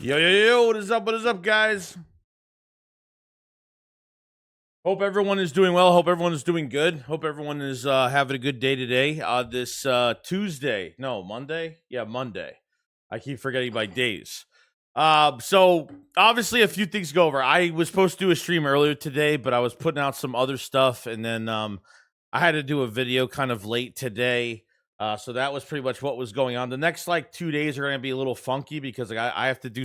Yo, yo, yo, what is up? What is up, guys? Hope everyone is doing well. Hope everyone is doing good. Hope everyone is having a good day today. This Tuesday. No, Monday? Yeah, Monday. I keep forgetting my days. So obviously a few things go over. I was supposed to do a stream earlier today, but I was putting out some other stuff, and then I had to do a video kind of late today. So that was pretty much what was going on. The next like 2 days are gonna be a little funky because like, I have to do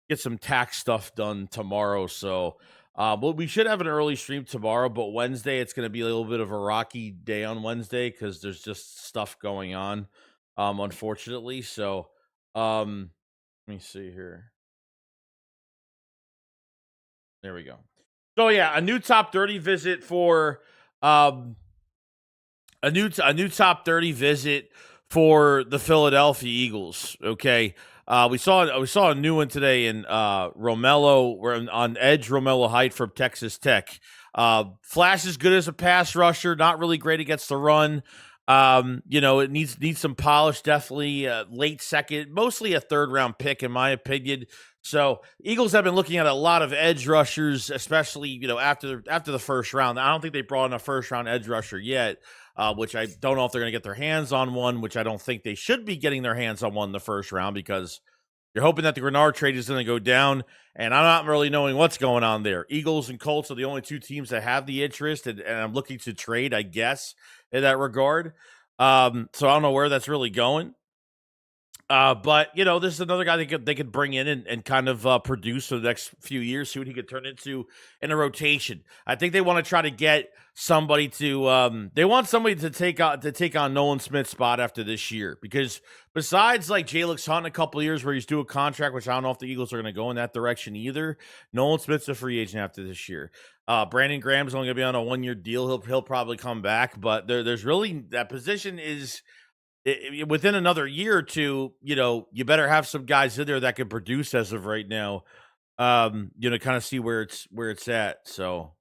get some tax stuff done tomorrow. So but we should have an early stream tomorrow, but Wednesday it's going to be a little bit of a rocky day on Wednesday because there's just stuff going on, unfortunately. So, let me see here. There we go. So yeah, a new top 30 visit for um a new top 30 visit for the Philadelphia Eagles. Okay. We saw a new one today in Romello. We're on edge. Romello Height from Texas Tech. Flash is good as a pass rusher, not really great against the run. It needs some polish. Definitely late second, mostly a third round pick in my opinion. So Eagles have been looking at a lot of edge rushers, especially after the first round. I don't think they brought in a first round edge rusher yet. Which I don't know if they're going to get their hands on one, which I don't think they should be getting their hands on one in the first round because you're hoping that the Greenard trade is going to go down, and I'm not really knowing what's going on there. Eagles and Colts are the only two teams that have the interest, and I'm looking to trade, I guess, in that regard. So I don't know where that's really going. But this is another guy they could bring in and kind of produce for the next few years, see what he could turn into in a rotation. I think they want to try to get somebody to they want somebody to take on Nolan Smith's spot after this year, because besides like Jalix Hunt in a couple of years where he's due a contract, which I don't know if the Eagles are going to go in that direction either. Nolan Smith's a free agent after this year. Brandon Graham's only going to be on a 1-year deal. He'll probably come back, but there's really that position is within another year or two, you better have some guys in there that can produce as of right now. Kind of see where it's at. So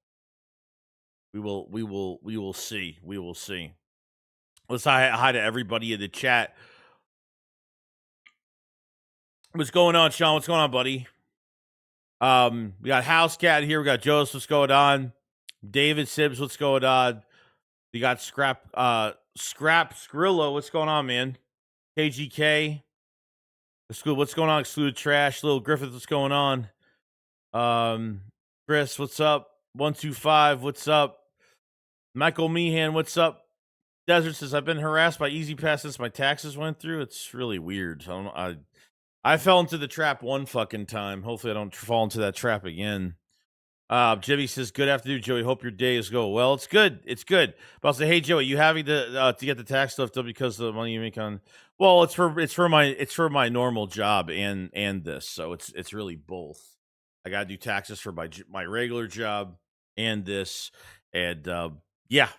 we will see. We will see. Let's say hi to everybody in the chat. What's going on, Sean? What's going on, buddy? We got House Cat here. We got Joseph. What's going on? David Sibbs. What's going on? We got Scrap Skrillo. What's going on, man? KGK. What's going on? Excluded Trash. Little Griffith. What's going on? Chris. What's up? 125. What's up? Michael Meehan. What's up? Desert says I've been harassed by Easy Pass since my taxes went through. It's really weird. I fell into the trap one fucking time. Hopefully I don't fall into that trap again. Jimmy says, good afternoon, Joey. Hope your day is going well. It's good. It's good. But I'll say, hey, Joey, you having to get the tax stuff done because of the money you make on? Well, it's for my normal job and this, so it's really both. I got to do taxes for my regular job and this, and yeah.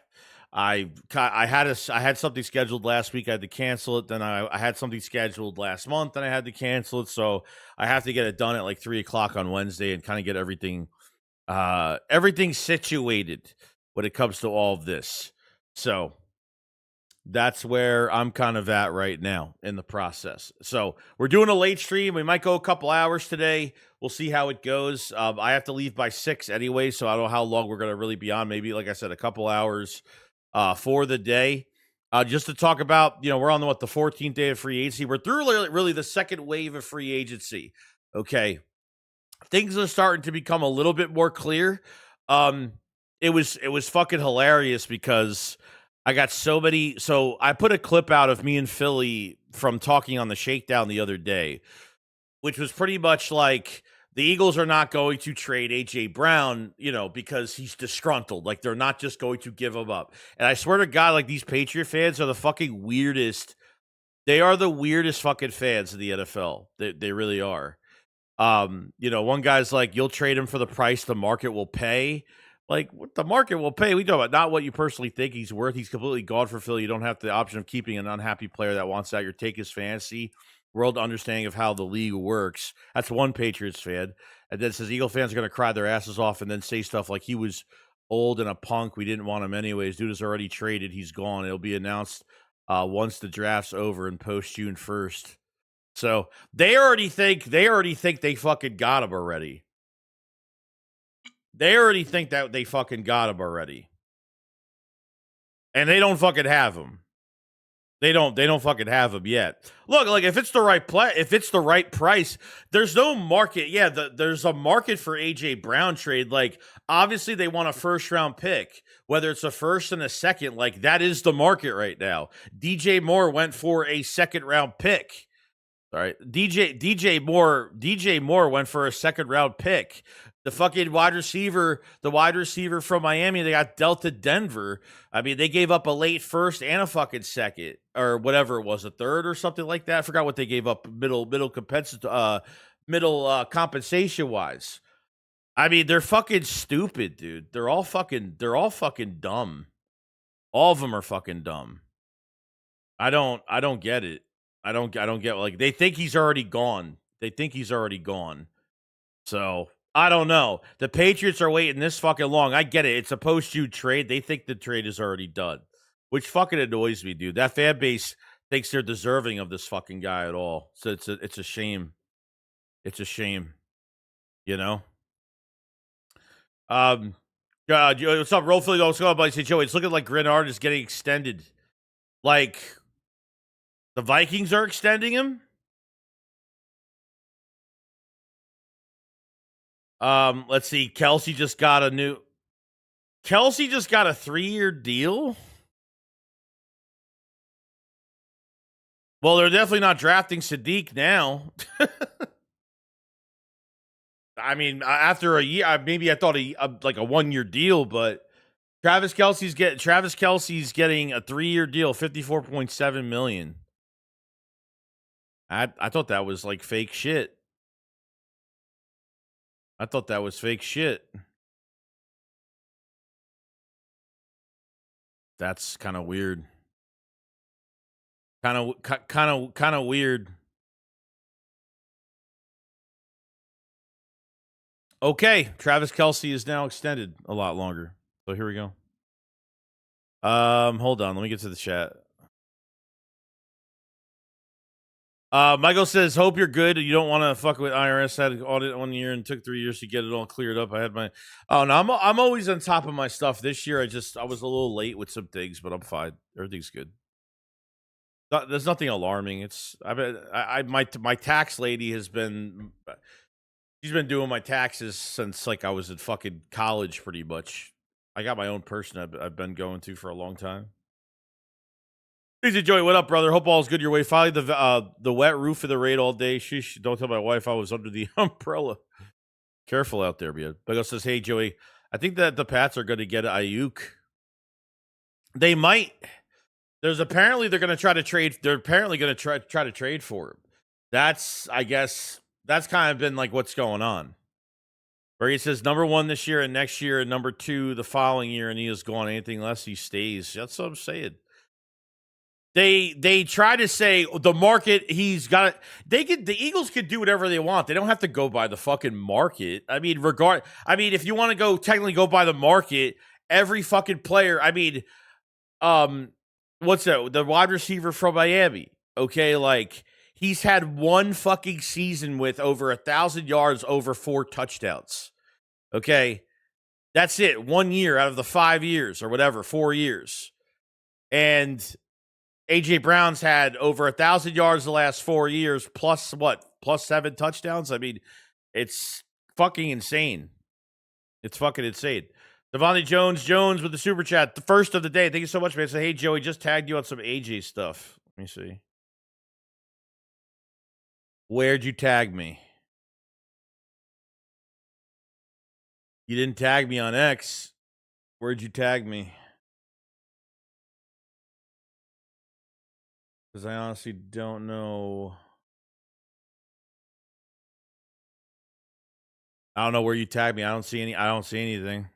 I had something scheduled last week. I had to cancel it. Then I had something scheduled last month, and I had to cancel it. So I have to get it done at like 3:00 on Wednesday and kind of get everything situated when it comes to all of this. So that's where I'm kind of at right now in the process. So we're doing a late stream. We might go a couple hours today. We'll see how it goes. I have to leave by 6 anyway, so I don't know how long we're going to really be on. Maybe, like I said, a couple hours for the day. Just to talk about, we're on the 14th day of free agency. We're through really the second wave of free agency. Okay. Things are starting to become a little bit more clear. It was fucking hilarious because I got so many. So I put a clip out of me and Philly from talking on the Shakedown the other day, which was pretty much like the Eagles are not going to trade A.J. Brown, because he's disgruntled. Like, they're not just going to give him up. And I swear to God, like, these Patriot fans are the fucking weirdest. They are the weirdest fucking fans of the NFL. They really are. One guy's like, you'll trade him for the price the market will pay. Like, what the market will pay? We talk about not what you personally think he's worth. He's completely gone for Philly. You don't have the option of keeping an unhappy player that wants out. Your take is fantasy. World understanding of how the league works. That's one Patriots fan. And then says Eagle fans are going to cry their asses off and then say stuff like he was old and a punk. We didn't want him anyways. Dude is already traded. He's gone. It'll be announced once the draft's over and post June 1st. So they already think they fucking got him already. They already think that they fucking got him already. And they don't fucking have him. They don't fucking have him yet. Look, like if it's the right price, there's no market. Yeah, there's a market for AJ Brown trade. Like, obviously they want a first round pick, whether it's a first and a second. Like, that is the market right now. DJ Moore went for a second round pick. All right, DJ Moore went for a second round pick. The fucking wide receiver from Miami, they got dealt to Denver. I mean, they gave up a late first and a fucking second, or whatever it was, a third or something like that. I forgot what they gave up middle compensation wise. I mean, they're fucking stupid, dude. They're all fucking dumb. All of them are fucking dumb. I don't get it. I don't get, like, they think he's already gone. So I don't know. The Patriots are waiting this fucking long. I get it. It's a post-June trade. They think the trade is already done, which fucking annoys me, dude. That fan base thinks they're deserving of this fucking guy at all. So it's a shame. It's a shame, God, what's up, Roll Philly? What's going on, buddy? Say, Joey, it's looking like Greenard is getting extended. Like, the Vikings are extending him? Let's see. Kelsey just got a 3-year deal? Well, they're definitely not drafting Sadiq now. I mean, after a year, maybe I thought like a 1-year deal, but Travis Kelsey's getting a 3-year deal, $54.7 million. I thought that was like fake shit. I thought that was fake shit. That's kind of weird. Kind of weird. Okay, Travis Kelsey is now extended a lot longer. So here we go. Hold on, let me get to the chat. Michael says, "Hope you're good. You don't want to fuck with IRS. Had an audit 1 year and took 3 years to get it all cleared up. I had my oh no, I'm always on top of my stuff. This year, I was a little late with some things, but I'm fine. Everything's good. There's nothing alarming. It's my tax lady has been she's been doing my taxes since like I was in fucking college, pretty much. I got my own person I've been going to for a long time." Easy Joey, what up, brother? Hope all's good your way. Finally, the wet roof of the raid all day. Sheesh, don't tell my wife I was under the umbrella. Careful out there, man. Bego says, "Hey, Joey, I think that the Pats are going to get Ayuk. They might. They're going to try to trade. They're apparently going to try to trade for him. I guess, that's kind of been like what's going on. Where he says number 1 this year and next year and number 2 the following year, and he is gone. Anything less, he stays. That's what I'm saying. They try to say the market he's got. The Eagles could do whatever they want. They don't have to go by the fucking market. I mean, if you want to technically go by the market, every fucking player. I mean, what's that? The wide receiver from Miami. Okay, like he's had one fucking season with over 1,000 yards, over 4 touchdowns. Okay, that's it. 1 year out of the 5 years or whatever, 4 years, and AJ Brown's had over 1,000 yards the last 4 years, plus 7 touchdowns. I mean, it's fucking insane. It's fucking insane. Devontae Jones with the super chat, the first of the day. Thank you so much, man. Say, hey Joey, just tagged you on some AJ stuff. Let me see. Where'd you tag me? You didn't tag me on X. Where'd you tag me? Because I honestly don't know. I don't know where you tagged me. I don't see anything.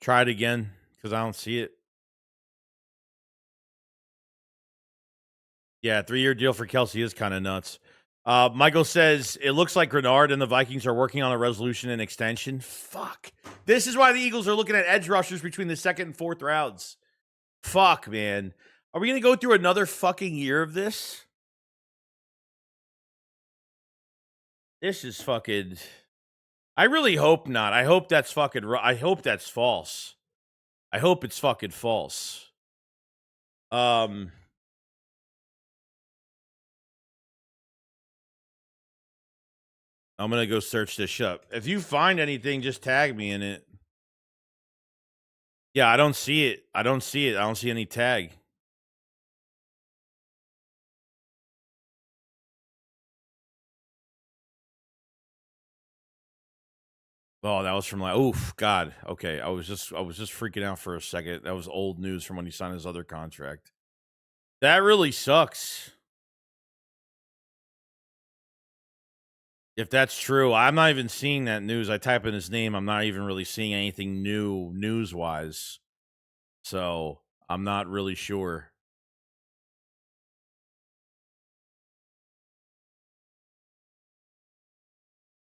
Try it again, because I don't see it. Yeah, 3-year deal for Kelsey is kind of nuts. Michael says, it looks like Greenard and the Vikings are working on a resolution and extension. Fuck. This is why the Eagles are looking at edge rushers between the 2nd and 4th rounds. Fuck, man. Are we going to go through another fucking year of this? This is fucking... I really hope not. I hope that's fucking... I hope that's false. I hope it's fucking false. I'm going to go search this up. If you find anything, just tag me in it. Yeah, I don't see it. I don't see any tag. Oh, that was from like, oof, God. Okay, I was just freaking out for a second. That was old news from when he signed his other contract. That really sucks. If that's true, I'm not even seeing that news. I type in his name. I'm not even really seeing anything new news-wise. So I'm not really sure.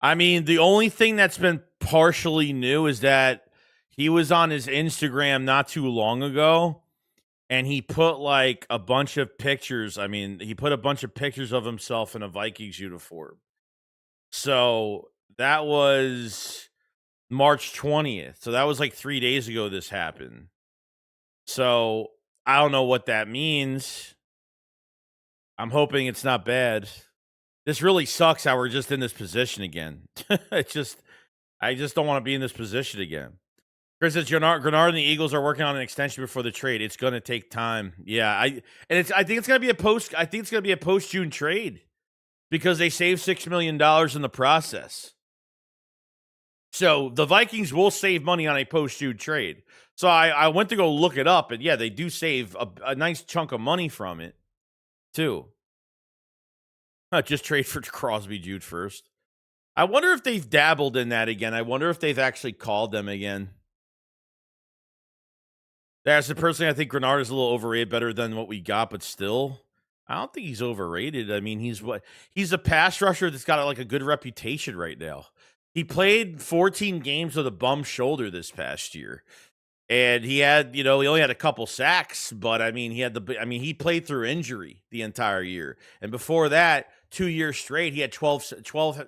I mean, the only thing that's been partially new is that he was on his Instagram not too long ago, and he put like a bunch of pictures. I mean, he put a bunch of pictures of himself in a Vikings uniform. So that was March 20th. So that was like 3 days ago this happened. So I don't know what that means. I'm hoping it's not bad. This really sucks how we're just in this position again. I just don't want to be in this position again. Chris says Greenard and the Eagles are working on an extension before the trade. It's going to take time. Yeah, I think it's going to be a post. I think it's going to be a post June trade because they saved $6 million in the process. So the Vikings will save money on a post June trade. So I went to go look it up, and yeah, they do save a nice chunk of money from it too. Just trade for Crosby Jude first. I wonder if they've dabbled in that again. I wonder if they've actually called them again. That's personally, I think Greenard is a little overrated, better than what we got, but still, I don't think he's overrated. I mean, he's a pass rusher that's got like a good reputation right now. He played 14 games with a bum shoulder this past year. And he had, he only had a couple sacks, but I mean, he played through injury the entire year. And before that, 2 years straight, he had 12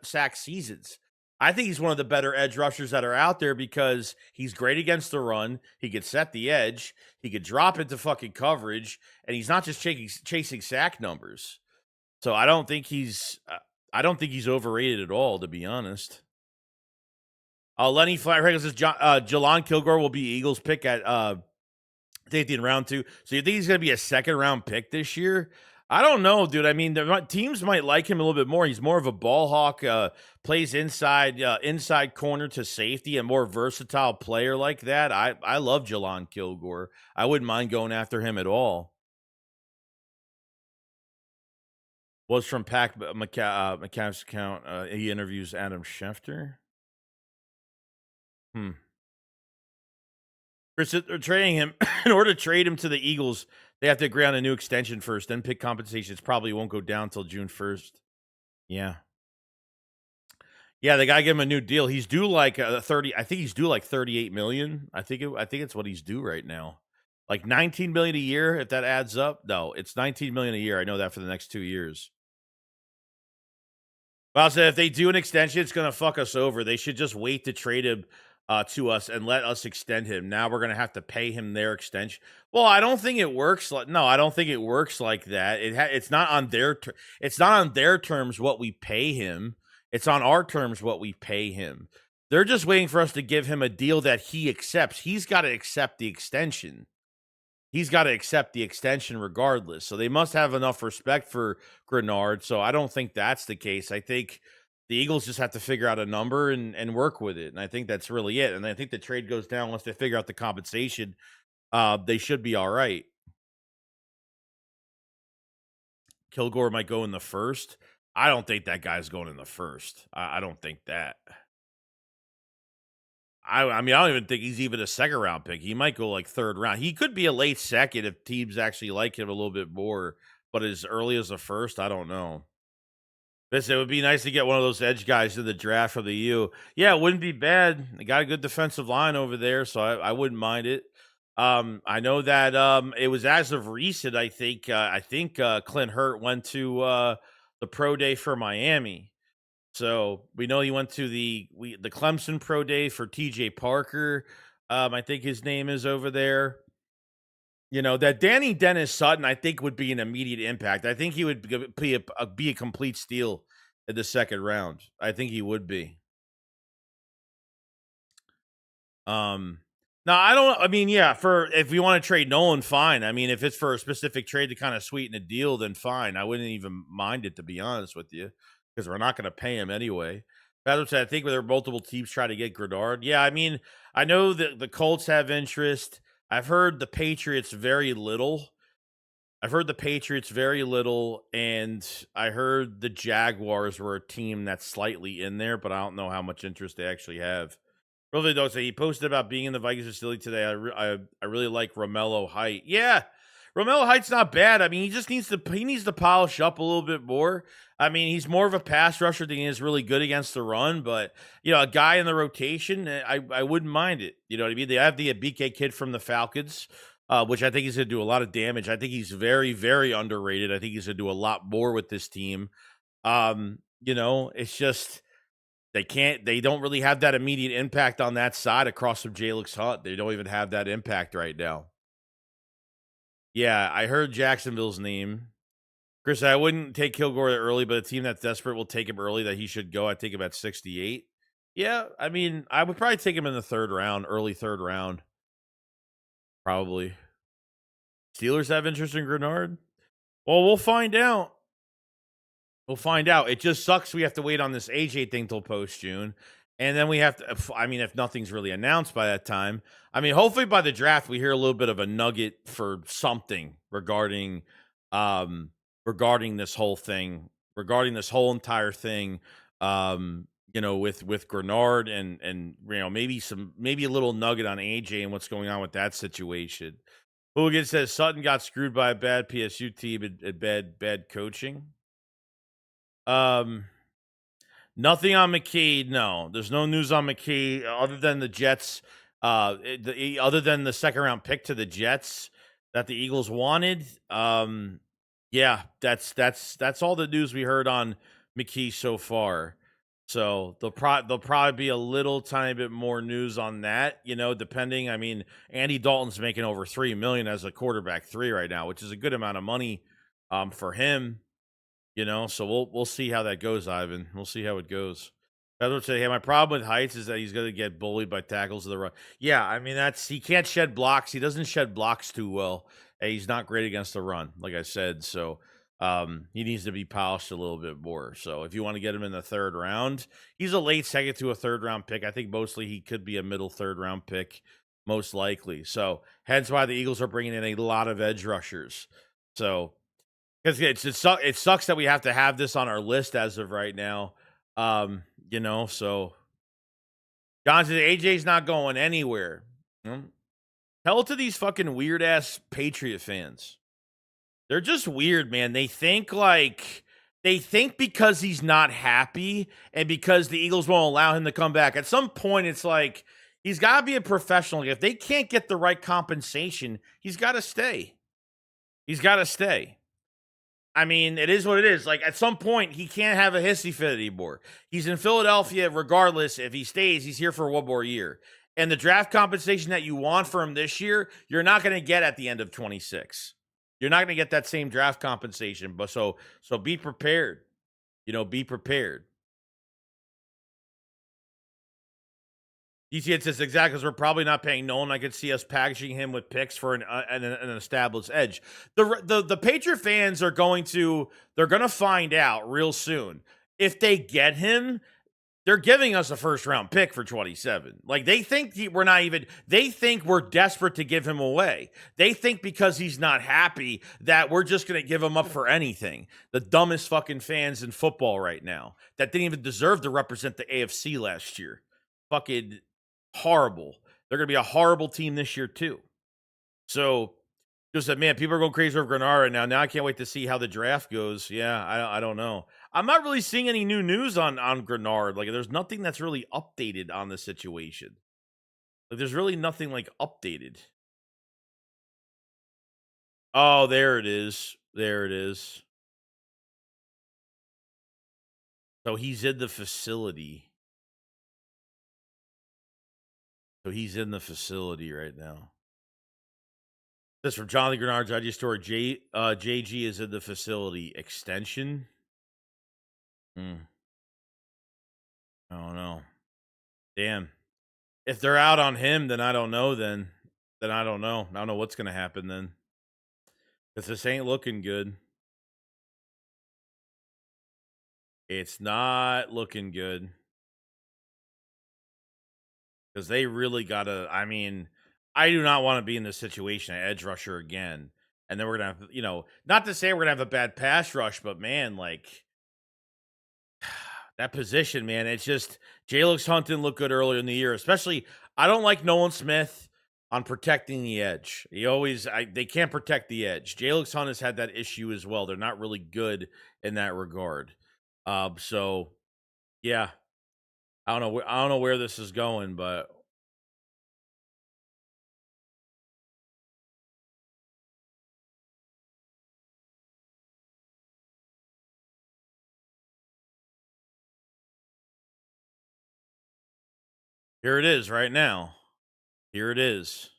sack seasons. I think he's one of the better edge rushers that are out there because he's great against the run. He could set the edge. He could drop into fucking coverage, and he's not just chasing sack numbers. So I don't think he's overrated at all, to be honest. Lenny Flathead says Jelon Kilgore will be Eagles pick at safety in round 2. So you think he's going to be a second round pick this year? I don't know, dude. I mean, teams might like him a little bit more. He's more of a ball hawk, plays inside corner to safety, a more versatile player like that. I love Jelon Kilgore. I wouldn't mind going after him at all. Was from Pack McCaff's account. He interviews Adam Schefter. Chris, they're trading him. In order to trade him to the Eagles, they have to agree on a new extension first, then pick compensations. Probably won't go down until June 1st. Yeah. Yeah, they got to give him a new deal. He's due like 30. I think he's due like 38 million. I think it's what he's due right now. Like 19 million a year, if that adds up. No, it's 19 million a year. I know that for the next 2 years. Well, I said if they do an extension, it's going to fuck us over. They should just wait to trade him to us and let us extend him. Now we're going to have to pay him their extension. Well, I don't think it works. I don't think it works like that. It's not on their terms what we pay him. It's on our terms what we pay him. They're just waiting for us to give him a deal that he accepts. He's got to accept the extension. He's got to accept the extension regardless. So they must have enough respect for Greenard. So I don't think that's the case. I think the Eagles just have to figure out a number and work with it. And I think that's really it. And I think the trade goes down once they figure out the compensation. They should be all right. Kilgore might go in the first. I don't think that guy's going in the first. I don't think that. I mean, I don't even think he's even a second round pick. He might go like third round. He could be a late second if teams actually like him a little bit more. But as early as the first, I don't know. Listen, it would be nice to get one of those edge guys in the draft from the U. Yeah, it wouldn't be bad. They got a good defensive line over there, so I wouldn't mind it. I know that it was as of recent. I think Clint Hurt went to the pro day for Miami. So we know he went to the Clemson pro day for TJ Parker. I think his name is over there. That Danny Dennis Sutton, I think, would be an immediate impact. I think he would be a complete steal in the second round. I think he would be. No, I don't. I mean, yeah, if we want to trade Nolan, fine. I mean, if it's for a specific trade to kind of sweeten a deal, then fine. I wouldn't even mind it, to be honest with you, because we're not going to pay him anyway. That's what I think. There are multiple teams trying to get Greenard. Yeah, I mean, I know that the Colts have interest. I've heard the Patriots very little. And I heard the Jaguars were a team that's slightly in there, but I don't know how much interest they actually have. Really don't say. He posted about being in the Vikings facility today. I really like Romello Height. Yeah, Romello Height's not bad. I mean, he needs to polish up a little bit more. I mean, he's more of a pass rusher than he is really good against the run. But a guy in the rotation, I wouldn't mind it. You know what I mean? They have the BK kid from the Falcons, which I think he's going to do a lot of damage. I think he's very, very underrated. I think he's going to do a lot more with this team. It's just. They don't really have that immediate impact on that side across from Jalix Hunt. They don't even have that impact right now. Yeah, I heard Jacksonville's name. Chris, I wouldn't take Kilgore early, but a team that's desperate will take him early that he should go. I take him at 68. Yeah, I mean, I would probably take him in the third round, early third round, probably. Steelers have interest in Greenard? Well, we'll find out. We'll find out. It just sucks we have to wait on this AJ thing till post June. And then we have to, I mean, if nothing's really announced by that time, I mean, hopefully by the draft, we hear a little bit of a nugget for something um, regarding this whole thing, regarding this whole entire thing, with Greenard and maybe a little nugget on AJ and what's going on with that situation. Hooligan says Sutton got screwed by a bad PSU team and bad coaching. Nothing on McKee. No, there's no news on McKee other than the Jets. Other than the second round pick to the Jets that the Eagles wanted. Yeah, that's all the news we heard on McKee so far. So there'll probably be a little tiny bit more news on that, depending. I mean, Andy Dalton's making over $3 million as a quarterback 3 right now, which is a good amount of money for him. So we'll see how that goes, Ivan. We'll see how it goes. Edward said, "Hey, my problem with Heights is that he's going to get bullied by tackles of the run." Yeah, I mean he can't shed blocks. He doesn't shed blocks too well. And he's not great against the run, like I said. So he needs to be polished a little bit more. So if you want to get him in the third round, he's a late second to a third round pick. I think mostly he could be a middle third round pick, most likely. So hence why the Eagles are bringing in a lot of edge rushers. So. Because it sucks that we have to have this on our list as of right now. So John says AJ's not going anywhere. Tell it to these fucking weird ass Patriot fans. They're just weird, man. They think because he's not happy and because the Eagles won't allow him to come back. At some point, it's like he's got to be a professional. If they can't get the right compensation, he's got to stay. He's got to stay. I mean, it is what it is. Like, at some point, he can't have a hissy fit anymore. He's in Philadelphia regardless. If he stays, he's here for one more year. And the draft compensation that you want for him this year, you're not going to get at the end of 26. You're not going to get that same draft compensation. But so be prepared. Be prepared. DCN says exactly because we're probably not paying Nolan. I could see us packaging him with picks for an established edge. The Patriot fans are going to find out real soon if they get him. They're giving us a first round pick for 27. Like they think they think we're desperate to give him away. They think because he's not happy that we're just going to give him up for anything. The dumbest fucking fans in football right now that didn't even deserve to represent the AFC last year. Fucking horrible. They're going to be a horrible team this year too. So just that, man, people are going crazy over Greenard right now. Now I can't wait to see how the draft goes. Yeah, I don't know. I'm not really seeing any new news on Greenard. Like there's nothing that's really updated on the situation. Like there's really nothing like updated. Oh, there it is. There it is. So he's in the facility. So he's in the facility right now. This from Jonathan Greenard's IG story. JG is in the facility. Extension? I don't know. Damn. If they're out on him, then I don't know. Then I don't know. I don't know what's going to happen then. Because this ain't looking good. It's not looking good. Because they really got to, I mean, I do not want to be in this situation at edge rusher again. And then we're going to have, not to say we're going to have a bad pass rush, but man, like that position, man, it's just Jalix Hunt didn't look good earlier in the year. Especially, I don't like Nolan Smith on protecting the edge. They can't protect the edge. Jalix Hunt has had that issue as well. They're not really good in that regard. So yeah, I don't know where this is going, but here it is right now. Here it is.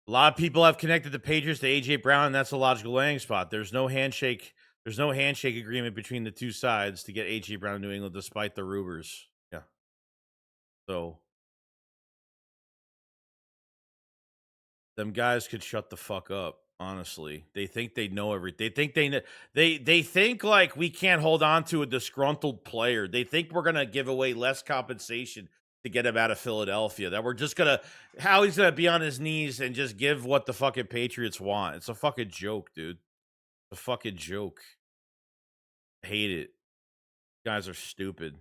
A lot of people have connected the Patriots to AJ Brown, and that's a logical landing spot. There's no handshake There's no handshake agreement between the two sides to get AJ Brown to New England, despite the rumors. Yeah. So them guys could shut the fuck up. Honestly, they think they know everything. They think they think like we can't hold on to a disgruntled player. They think we're gonna give away less compensation to get him out of Philadelphia. That we're just gonna Howie's gonna be on his knees and just give what the fucking Patriots want. It's a fucking joke, dude. A fucking joke. I hate it. You guys are stupid.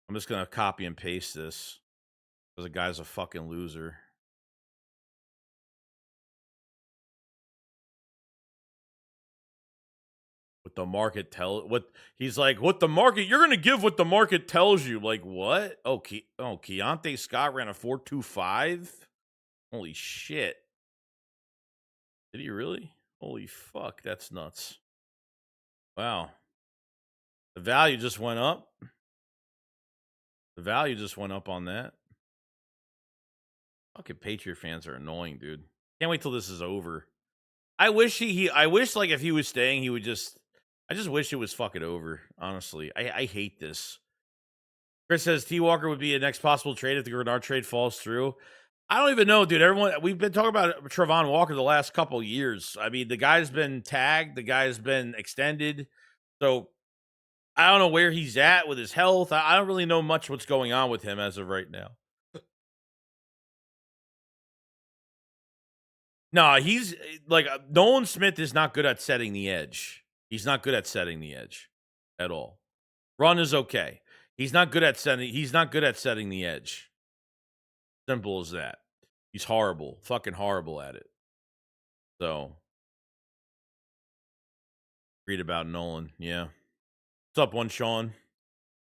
I'm just gonna copy and paste this because the guy's a fucking loser. What the market what he's like, what the market, you're gonna give what the market tells you. Like what? Oh, Keontae Scott ran a 4.25. Holy shit. Did he really? Holy fuck, that's nuts. Wow. The value just went up. The value just went up on that. Fucking Patriot fans are annoying, dude. Can't wait till this is over. I wish I wish like if he was staying, he would just I just wish it was fucking over, honestly. I hate this. Chris says T. Walker would be a next possible trade if the Greenard trade falls through. I don't even know, dude. We've been talking about Travon Walker the last couple years. I mean, the guy's been tagged, the guy's been extended. So I don't know where he's at with his health. I don't really know much what's going on with him as of right now. No, he's like Nolan Smith is not good at setting the edge. He's not good at setting the edge at all. Run is okay. He's not good at setting the edge. Simple as that. He's horrible. Fucking horrible at it. So read about Nolan. Yeah. What's up, one Sean?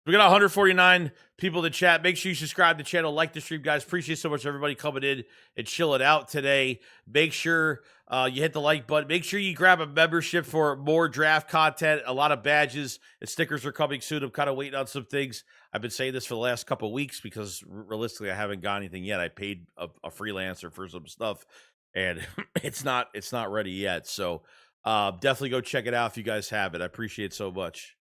We got 149 people to chat. Make sure you subscribe to the channel, like the stream, guys. Appreciate so much everybody coming in and chill it out today. Make sure you hit the like button. Make sure you grab a membership for more draft content. A lot of badges and stickers are coming soon. I'm kind of waiting on some things. I've been saying this for the last couple of weeks because realistically, I haven't got anything yet. I paid a freelancer for some stuff, and it's not ready yet. So definitely go check it out if you guys have it. I appreciate it so much.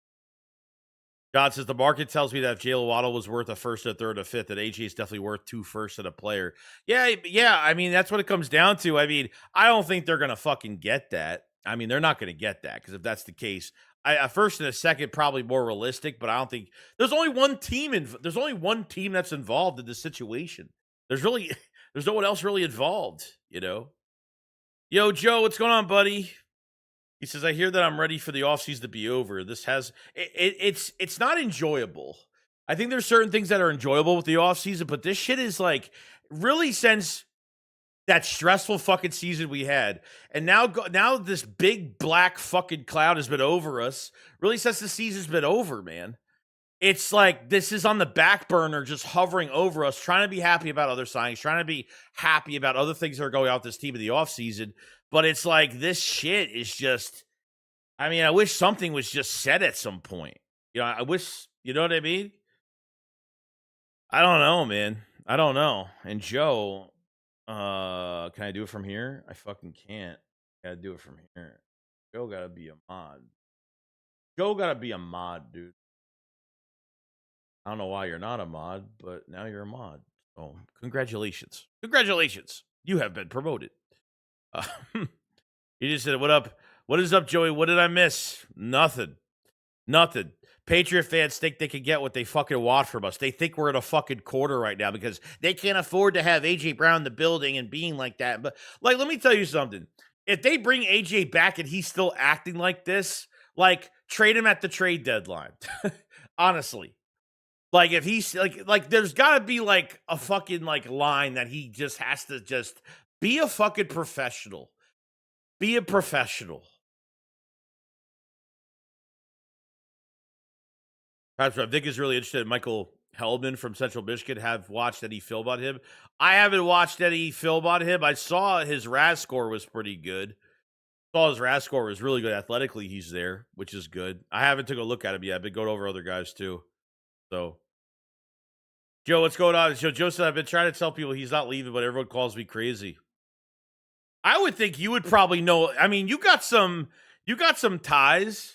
John says the market tells me that if Jaylen Waddle was worth a first, a third, a fifth, that AJ is definitely worth 2 firsts and a player. Yeah. I mean, that's what it comes down to. I mean, I don't think they're gonna fucking get that. I mean, they're not gonna get that because if that's the case, a first and a second probably more realistic. But I don't think there's only one team there's only one team that's involved in this situation. There's no one else really involved. You know. Yo, Joe, what's going on, buddy? He says, I hear that I'm ready for the offseason to be over. This has it's not enjoyable. I think there's certain things that are enjoyable with the offseason, but this shit is like really since that stressful fucking season we had. And now this big black fucking cloud has been over us. Really since the season's been over, man. It's like this is on the back burner, just hovering over us, trying to be happy about other signings, trying to be happy about other things that are going out with this team in the offseason. But it's like this shit is just, I mean, I wish something was just said at some point. You know, I wish, you know what I mean? I don't know, man. I don't know. And Joe, can I do it from here? I fucking can't. Gotta do it from here. Joe gotta be a mod. Joe gotta be a mod, dude. I don't know why you're not a mod, but now you're a mod. So congratulations. Congratulations. You have been promoted. He just said, what up? What is up, Joey? What did I miss? Nothing. Patriot fans think they can get what they fucking want from us. They think we're in a fucking quarter right now because they can't afford to have AJ Brown in the building and being like that. But like, let me tell you something. If they bring AJ back and he's still acting like this, like trade him at the trade deadline. Honestly. Like if he's like there's gotta be like a fucking like line that he just has to just be a fucking professional. Be a professional. Perhaps Vic is really interested in Michael Hellman from Central Michigan. Have watched any film on him? I haven't watched any film on him. I saw his RAS score was pretty good. Saw his RAS score was really good athletically. He's there, which is good. I haven't took a look at him yet. I've been going over other guys too. So, Joe, what's going on? Joe said I've been trying to tell people he's not leaving, but everyone calls me crazy. I would think you would probably know. I mean, you got some ties.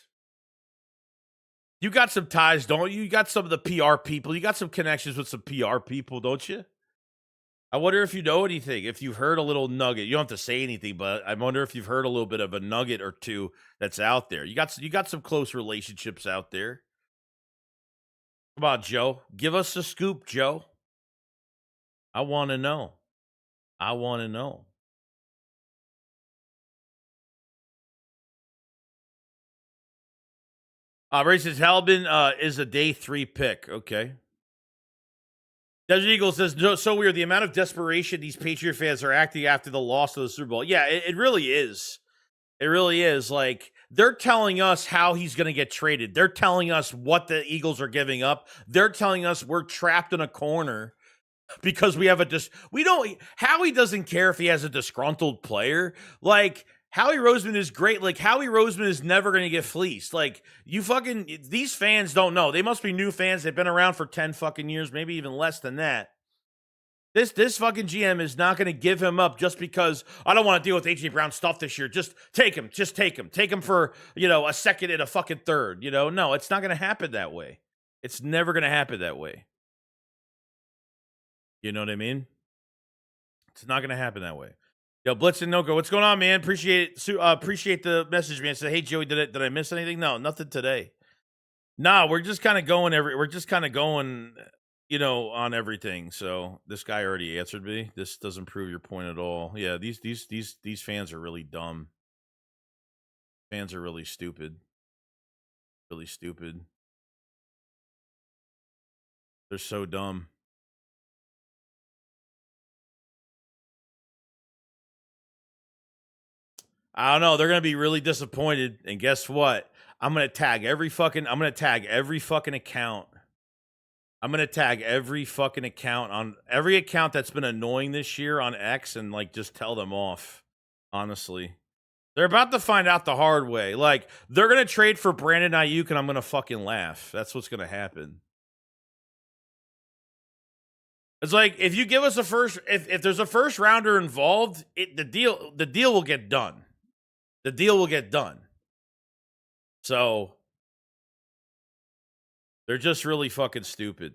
You got some ties, don't you? You got some of the PR people. You got some connections with some PR people, don't you? I wonder if you know anything, if you've heard a little nugget. You don't have to say anything, but I wonder if you've heard a little bit of a nugget or two that's out there. You got some close relationships out there. Come on, Joe. Give us a scoop, Joe. I want to know. I want to know. Ray says Halbin is a day 3 pick. Okay. Desert Eagle says, no, so weird. The amount of desperation these Patriot fans are acting after the loss of the Super Bowl. Yeah, it really is. It really is. Like, they're telling us how he's going to get traded. They're telling us what the Eagles are giving up. They're telling us we're trapped in a corner because we have Howie doesn't care if he has a disgruntled player. Like, Howie Roseman is great. Like, Howie Roseman is never going to get fleeced. Like, these fans don't know. They must be new fans. They've been around for 10 fucking years, maybe even less than that. This fucking GM is not going to give him up just because I don't want to deal with AJ Brown stuff this year. Just take him. Take him for, a second and a fucking third. No, it's not going to happen that way. It's never going to happen that way. You know what I mean? It's not going to happen that way. Yo, Blitz and Noko, what's going on, man? Appreciate the message, man. Say, hey, Joey, did I miss anything? No, nothing today. No, we're just kind of going on everything. So this guy already answered me. This doesn't prove your point at all. Yeah, these fans are really dumb. Fans are really stupid. Really stupid. They're so dumb. I don't know. They're gonna be really disappointed. And guess what? I'm gonna tag every fucking account. I'm gonna tag every fucking account on every account that's been annoying this year on X and just tell them off. Honestly. They're about to find out the hard way. Like, they're gonna trade for Brandon Ayuk and I'm gonna fucking laugh. That's what's gonna happen. It's like, if you give us if there's a first rounder involved, the deal will get done. The deal will get done. So they're just really fucking stupid.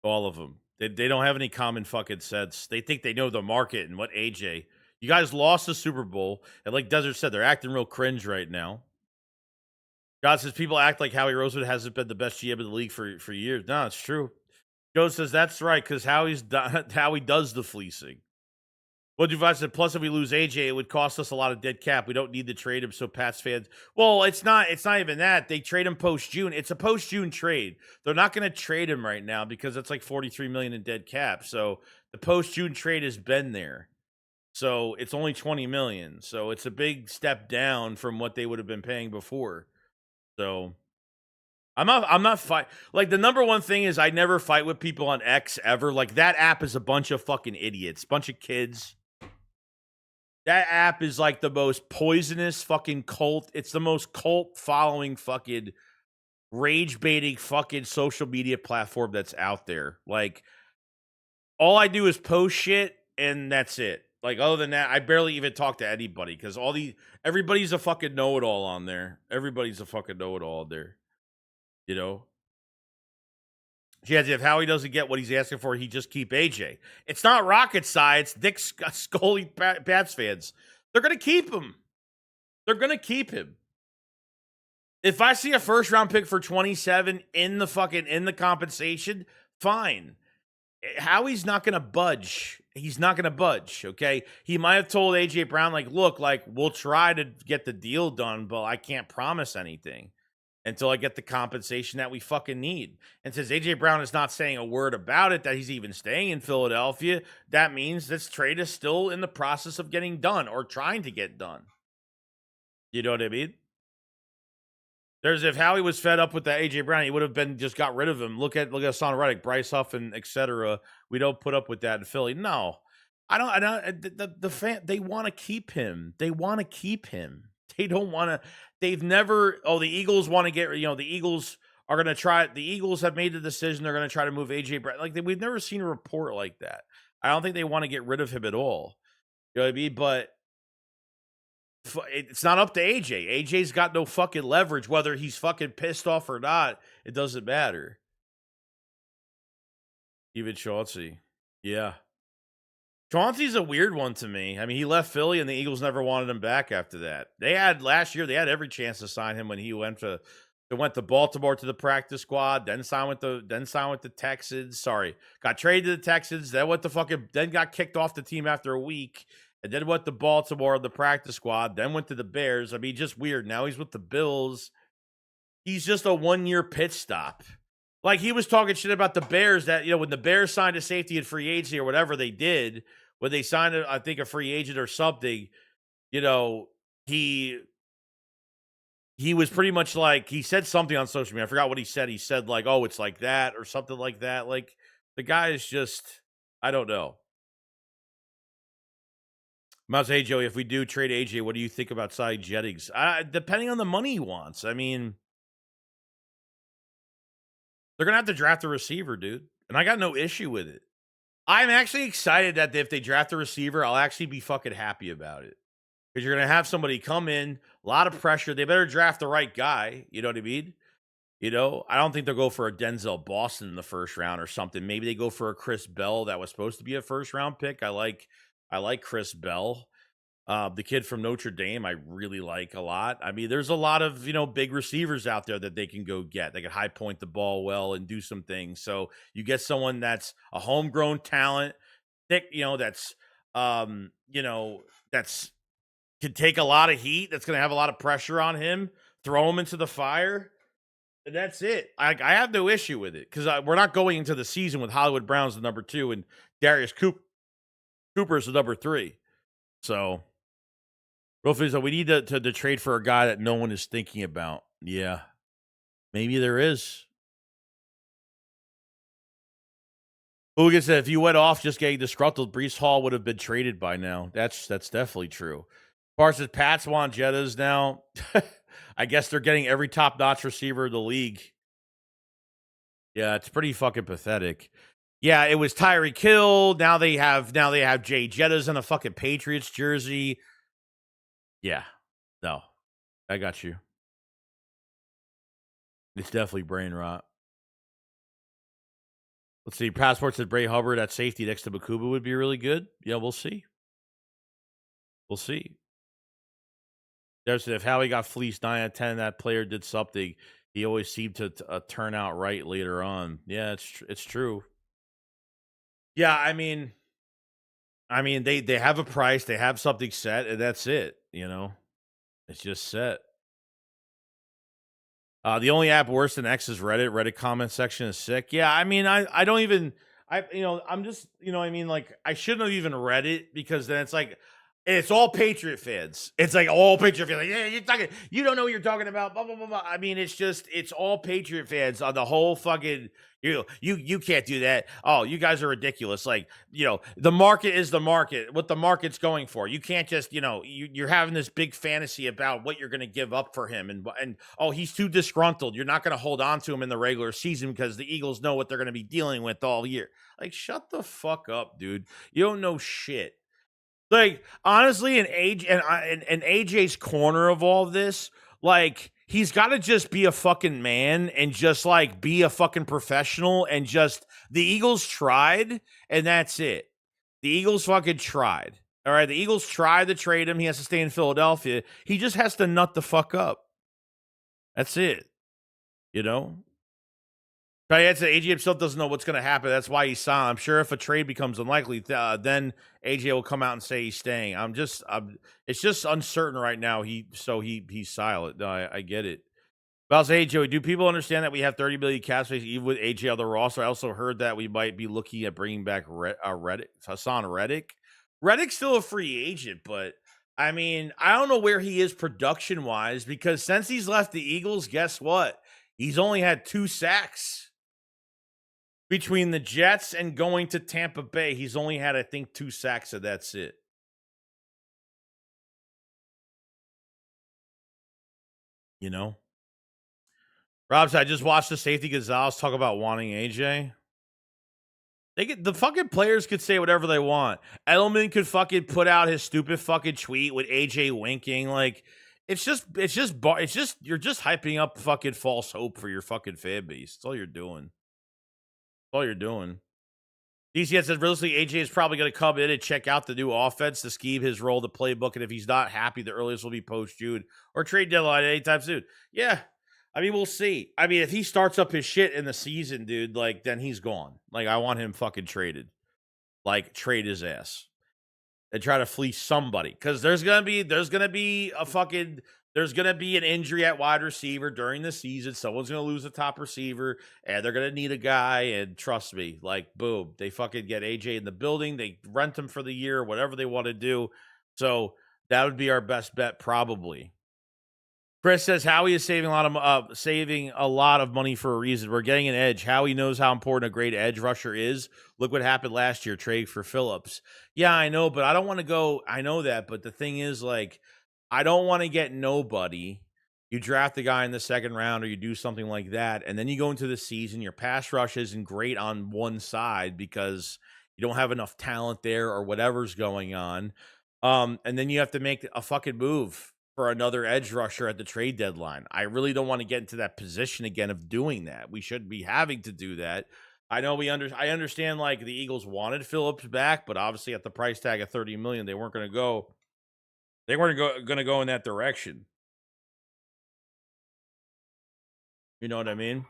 All of them. They don't have any common fucking sense. They think they know the market and what AJ. You guys lost the Super Bowl. And like Desert said, they're acting real cringe right now. God says people act like Howie Rosewood hasn't been the best GM in the league for years. No, it's true. Joe says that's right, because Howie does the fleecing. Well, Duval said, plus if we lose AJ, it would cost us a lot of dead cap. We don't need to trade him, so Pats fans. Well, it's not even that. They trade him post-June. It's a post-June trade. They're not going to trade him right now because it's like $43 million in dead cap. So the post-June trade has been there. So it's only $20 million. So it's a big step down from what they would have been paying before. So I'm not fight. Like, the number one thing is I never fight with people on X ever. Like, that app is a bunch of fucking idiots, bunch of kids. That app is like the most poisonous fucking cult. It's the most cult following fucking rage baiting fucking social media platform that's out there. Like, all I do is post shit and that's it. Like, other than that, I barely even talk to anybody because everybody's a fucking know-it-all on there. Everybody's a fucking know-it-all there. You know? Yeah, if Howie doesn't get what he's asking for, he just keep AJ. It's not rocket science. Dick Scully Pats fans. They're going to keep him. They're going to keep him. If I see a first round pick for 27 in the compensation, fine. Howie's not going to budge. He's not going to budge, okay? He might have told AJ Brown, look, we'll try to get the deal done, but I can't promise anything until I get the compensation that we fucking need. And since AJ Brown is not saying a word about it, that he's even staying in Philadelphia, that means this trade is still in the process of getting done or trying to get done. You know what I mean? If Howie was fed up with that AJ Brown, he would have just got rid of him. Look at Son Reddick, Bryce Huff, and etc. We don't put up with that in Philly. No, I don't. The fan, they want to keep him. They want to keep him. They don't want to. They've never. Oh, the Eagles want to get. The Eagles are going to try. The Eagles have made the decision. They're going to try to move AJ Brown. We've never seen a report like that. I don't think they want to get rid of him at all. You know what I mean? But It's not up to AJ. AJ's got no fucking leverage, whether he's fucking pissed off or not. It doesn't matter. Even Chauncey. Yeah. Chauncey's a weird one to me. I mean, he left Philly and the Eagles never wanted him back after that. They had last year, they had every chance to sign him when he went to Baltimore to the practice squad, then signed with the Texans. Sorry. Got traded to the Texans, then got kicked off the team after a week, and then went to Baltimore on the practice squad, then went to the Bears. I mean, just weird. Now he's with the Bills. He's just a 1-year pit stop. Like, he was talking shit about the Bears that, when the Bears signed a safety and free agency or whatever they did, when they signed, I think, a free agent or something, he was pretty much like, he said something on social media. I forgot what he said. He said, like, oh, it's like that or something like that. Like, the guy is just, I don't know. Mouse, hey, Joey, if we do trade AJ, what do you think about Cy Jennings? Depending on the money he wants. I mean, they're going to have to draft a receiver, dude. And I got no issue with it. I'm actually excited that if they draft a receiver, I'll actually be fucking happy about it. Because you're going to have somebody come in, a lot of pressure. They better draft the right guy. You know what I mean? I don't think they'll go for a Denzel Boston in the first round or something. Maybe they go for a Chris Bell that was supposed to be a first round pick. I like Chris Bell. The kid from Notre Dame, I really like a lot. I mean, there's a lot of, big receivers out there that they can go get. They can high point the ball well and do some things. So you get someone that's a homegrown talent, thick, that's can take a lot of heat. That's going to have a lot of pressure on him. Throw him into the fire. And that's it. I have no issue with it because we're not going into the season with Hollywood Brown's the number 2 and Darius Cooper's the number 3. So, Rolf, we need to trade for a guy that no one is thinking about. Yeah, maybe there is. Hooligan said, if you went off just getting disgruntled, Breece Hall would have been traded by now. That's definitely true. Parsons, Pats want Jettas now. I guess they're getting every top-notch receiver in the league. Yeah, it's pretty fucking pathetic. Yeah, it was Tyreek Hill. Now they have Jay Jettas in a fucking Patriots jersey. Yeah. No. I got you. It's definitely brain rot. Let's see. Passport said Bray Hubbard at safety next to Bakuba would be really good. Yeah, we'll see. We'll see. There's if Howie got fleeced 9 out of 10, that player did something. He always seemed to turn out right later on. Yeah, it's true. Yeah, I mean, they have a price, they have something set, and that's it. It's just set. The only app worse than X is Reddit. Reddit comment section is sick. Yeah, I mean, I don't even. I'm just, like, I shouldn't have even read it because then it's like. It's all Patriot fans. It's like all Patriot fans. Like, yeah, you don't know what you're talking about. Blah blah blah blah. I mean, it's all Patriot fans on the whole fucking. You can't do that. Oh, you guys are ridiculous. Like, the market is the market. What the market's going for. You can't just, you're having this big fantasy about what you're going to give up for him, and oh, he's too disgruntled. You're not going to hold on to him in the regular season because the Eagles know what they're going to be dealing with all year. Like, shut the fuck up, dude. You don't know shit. Like, honestly, in AJ's corner of all this, like, he's got to just be a fucking man and just, like, be a fucking professional and just, the Eagles tried, and that's it. The Eagles fucking tried. All right, the Eagles tried to trade him. He has to stay in Philadelphia. He just has to nut the fuck up. That's it. But AJ himself doesn't know what's going to happen. That's why he's silent. I'm sure if a trade becomes unlikely, then AJ will come out and say he's staying. It's just uncertain right now. He's silent. No, I get it. But I'll say, hey, Joey, do people understand that we have 30 million cap space even with AJ on the roster? I also heard that we might be looking at bringing back Hassan Reddick. Reddick's still a free agent, but I mean, I don't know where he is production wise because since he's left the Eagles, guess what? He's only had 2 sacks. Between the Jets and going to Tampa Bay, he's only had, I think, 2 sacks, so that's it. Rob said, I just watched the safety Gonzalez talk about wanting AJ. The fucking players could say whatever they want. Edelman could fucking put out his stupid fucking tweet with AJ winking. Like, you're just hyping up fucking false hope for your fucking fan base. That's all you're doing. That's all you're doing. DCS says, realistically, AJ is probably going to come in and check out the new offense to scheme his role, the playbook, and if he's not happy, the earliest will be post-June or trade deadline anytime soon. Yeah, I mean, we'll see. I mean, if he starts up his shit in the season, dude, like, then he's gone. Like, I want him fucking traded. Like, trade his ass and try to fleece somebody, because there's gonna be an injury at wide receiver during the season. Someone's gonna lose a top receiver, and they're gonna need a guy. And trust me, like, boom, they fucking get AJ in the building. They rent him for the year, whatever they want to do. So that would be our best bet, probably. Chris says Howie is saving a lot of money for a reason. We're getting an edge. Howie knows how important a great edge rusher is. Look what happened last year, trade for Phillips. Yeah, I know, but I don't want to go. I know that, but the thing is, like, I don't want to get nobody. You draft a guy in the second round, or you do something like that, and then you go into the season. Your pass rush isn't great on one side because you don't have enough talent there, or whatever's going on. And then you have to make a fucking move for another edge rusher at the trade deadline. I really don't want to get into that position again of doing that. We shouldn't be having to do that. I know I understand, like, the Eagles wanted Phillips back, but obviously at the price tag of $30 million, they weren't going to go in that direction. You know what I mean?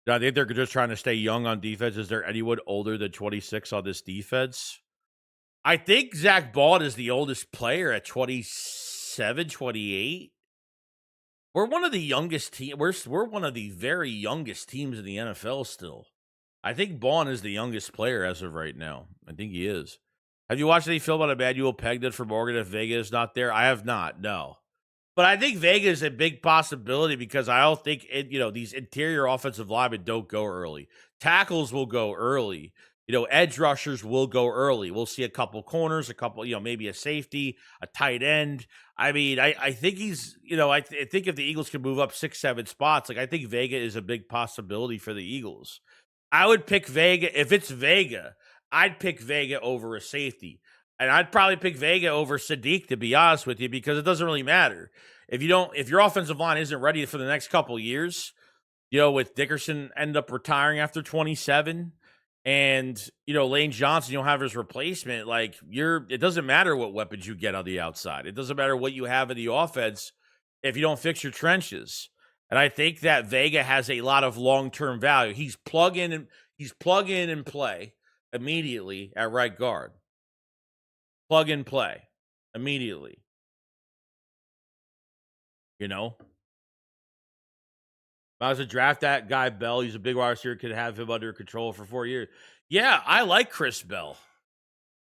I think they're just trying to stay young on defense. Is there anyone older than 26 on this defense? I think Zach Bond is the oldest player at 27, 28. We're one of the youngest team. We're one of the very youngest teams in the NFL still. I think Bond is the youngest player as of right now. I think he is. Have you watched any film about Emmanuel Pegden for Morgan if Vega is not there? I have not, no. But I think Vega is a big possibility because I don't think these interior offensive linemen don't go early. Tackles will go early. Edge rushers will go early. We'll see a couple corners, a couple, maybe a safety, a tight end. I mean, I think he's, I think if the Eagles can move up 6-7 spots, like, I think Vega is a big possibility for the Eagles. I would pick Vega. If it's Vega, I'd pick Vega over a safety. And I'd probably pick Vega over Sadiq, to be honest with you, because it doesn't really matter. If your offensive line isn't ready for the next couple years, with Dickerson end up retiring after 27, and Lane Johnson, you'll have his replacement. Like, it doesn't matter what weapons you get on the outside. It doesn't matter what you have in the offense if you don't fix your trenches. And I think that Vega has a lot of long-term value. He's plug in and play immediately at right guard. Plug and play immediately. Might as well draft that guy Bell. He's a big wide receiver. Could have him under control for 4 years. Yeah, I like Chris Bell.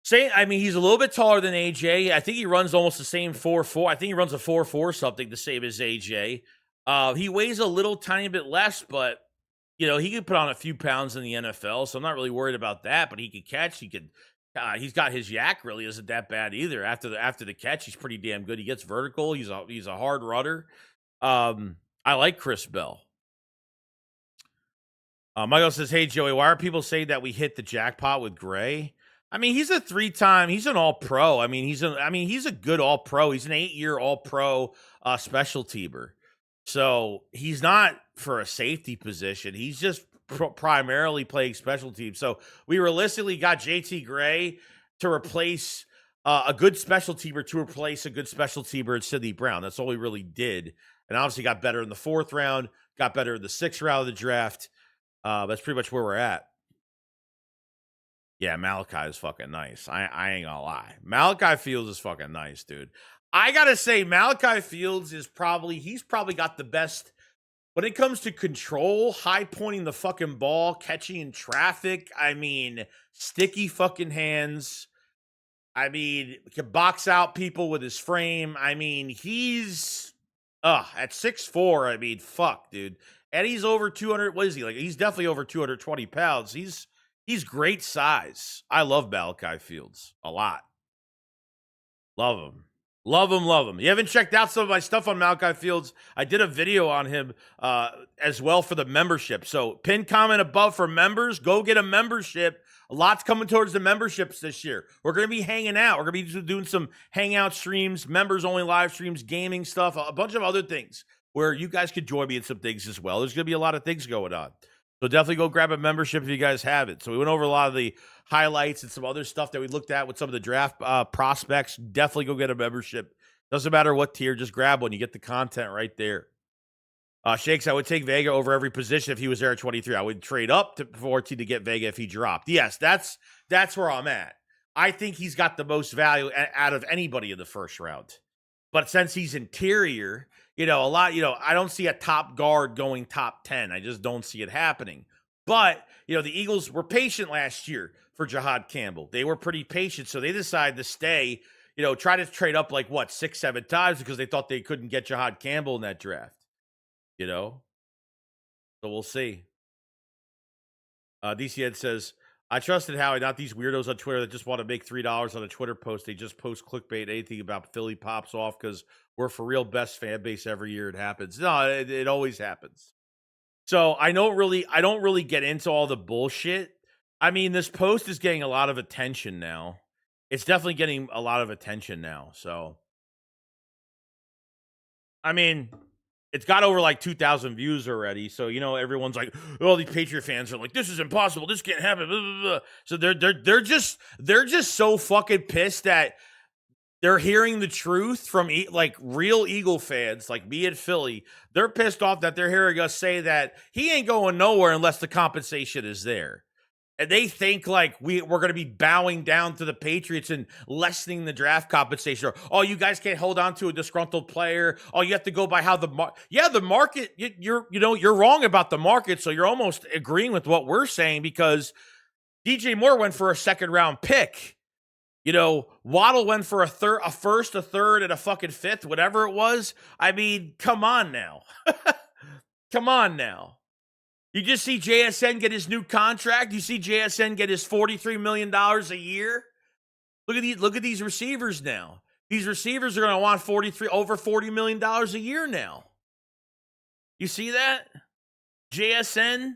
He's a little bit taller than AJ. I think he runs almost the same 4.4. I think he runs a 4.4 something, the same as AJ. He weighs a little tiny bit less, but he could put on a few pounds in the NFL, so I'm not really worried about that. But he could catch. He's got his yak really isn't that bad either. After the catch, he's pretty damn good. He gets vertical. He's a hard runner. I like Chris Bell. Michael says, "Hey Joey, why are people saying that we hit the jackpot with Gray? I mean, he's a 3-time. He's an All-Pro. I mean, he's a good All-Pro. He's an 8-year All-Pro special teamer. So he's not for a safety position. He's just primarily playing special teams. So we realistically got JT Gray to replace a good special teamer to replace a good special teamer in Sidney Brown. That's all we really did. And obviously got better in the 4th round, got better in the 6th round of the draft. That's pretty much where we're at. Yeah, Malachi is fucking nice. I ain't gonna lie. Malachi Fields is fucking nice, dude. I gotta say, Malachi Fields he's probably got the best when it comes to control, high pointing the fucking ball, catching in traffic. I mean, sticky fucking hands. I mean, can box out people with his frame. I mean, he's at 6'4". I mean, fuck, dude. And he's over 200. What is he like? He's definitely over 220 pounds. He's great size. I love Malachi Fields a lot. Love him. Love him, love him. You haven't checked out some of my stuff on Malachi Fields? I did a video on him as well for the membership. So pin comment above for members. Go get a membership. A lot's coming towards the memberships this year. We're going to be hanging out. We're going to be doing some hangout streams, members only live streams, gaming stuff, a bunch of other things where you guys could join me in some things as well. There's going to be a lot of things going on. So definitely go grab a membership if you guys have it. So we went over a lot of the highlights and some other stuff that we looked at with some of the draft prospects. Definitely go get a membership. Doesn't matter what tier, just grab one. You get the content right there. Shakes, I would take Vega over every position if he was there at 23. I would trade up to 14 to get Vega if he dropped. Yes, that's where I'm at. I think he's got the most value out of anybody in the first round. But since he's interior, I don't see a top guard going top 10. I just don't see it happening. But, the Eagles were patient last year for Jahad Campbell. They were pretty patient, so they decided to stay, try to trade up 6-7 times because they thought they couldn't get Jahad Campbell in that draft. So we'll see. DC Ed says, I trusted Howie, not these weirdos on Twitter that just want to make $3 on a Twitter post. They just post clickbait, anything about Philly pops off because we're for real best fan base every year. It happens. No, it always happens. So I don't really get into all the bullshit. I mean, this post is getting a lot of attention now. It's definitely getting a lot of attention now. So, I mean, it's got over 2,000 views already. So, everyone's like, oh, these Patriot fans are like, this is impossible. This can't happen. Blah, blah, blah. So they're just so fucking pissed that they're hearing the truth from real Eagle fans like me at Philly. They're pissed off that they're hearing us say that he ain't going nowhere unless the compensation is there. And they think we're going to be bowing down to the Patriots and lessening the draft compensation. Or, oh, you guys can't hold on to a disgruntled player. Oh, you have to go by how the market. You're wrong about the market. So you're almost agreeing with what we're saying because DJ Moore went for a second round pick. Waddle went for a first, a third, and a fucking fifth, whatever it was. I mean, come on now. Come on now. You just see JSN get his new contract. You see JSN get his $43 million a year. Look at these receivers now. These receivers are going to want over $40 million a year now. You see that? JSN,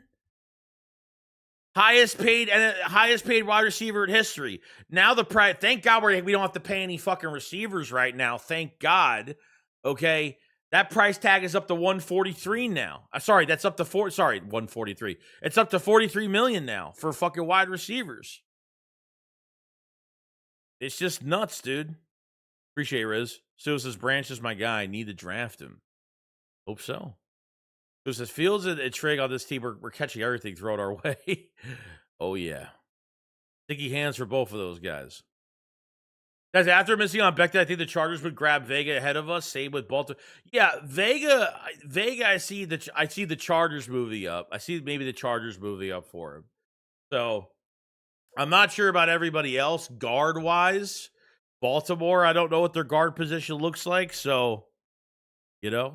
highest paid wide receiver in history. Now the price. Thank God we don't have to pay any fucking receivers right now. Thank God. Okay. That price tag is up to 143 now. Sorry, that's up to 143. It's up to 43 million now for fucking wide receivers. It's just nuts, dude. Appreciate it, Riz. Stu says Branch is my guy. Need to draft him. Hope so. Stu says Fields and Trigg on this team. We're catching everything thrown our way. Oh yeah. Sticky hands for both of those guys. Guys, after missing on Becton, I think the Chargers would grab Vega ahead of us. Same with Baltimore. Yeah, Vega. I see the Chargers moving up. I see maybe the Chargers moving up for him. So I'm not sure about everybody else guard wise. Baltimore, I don't know what their guard position looks like. So, yeah,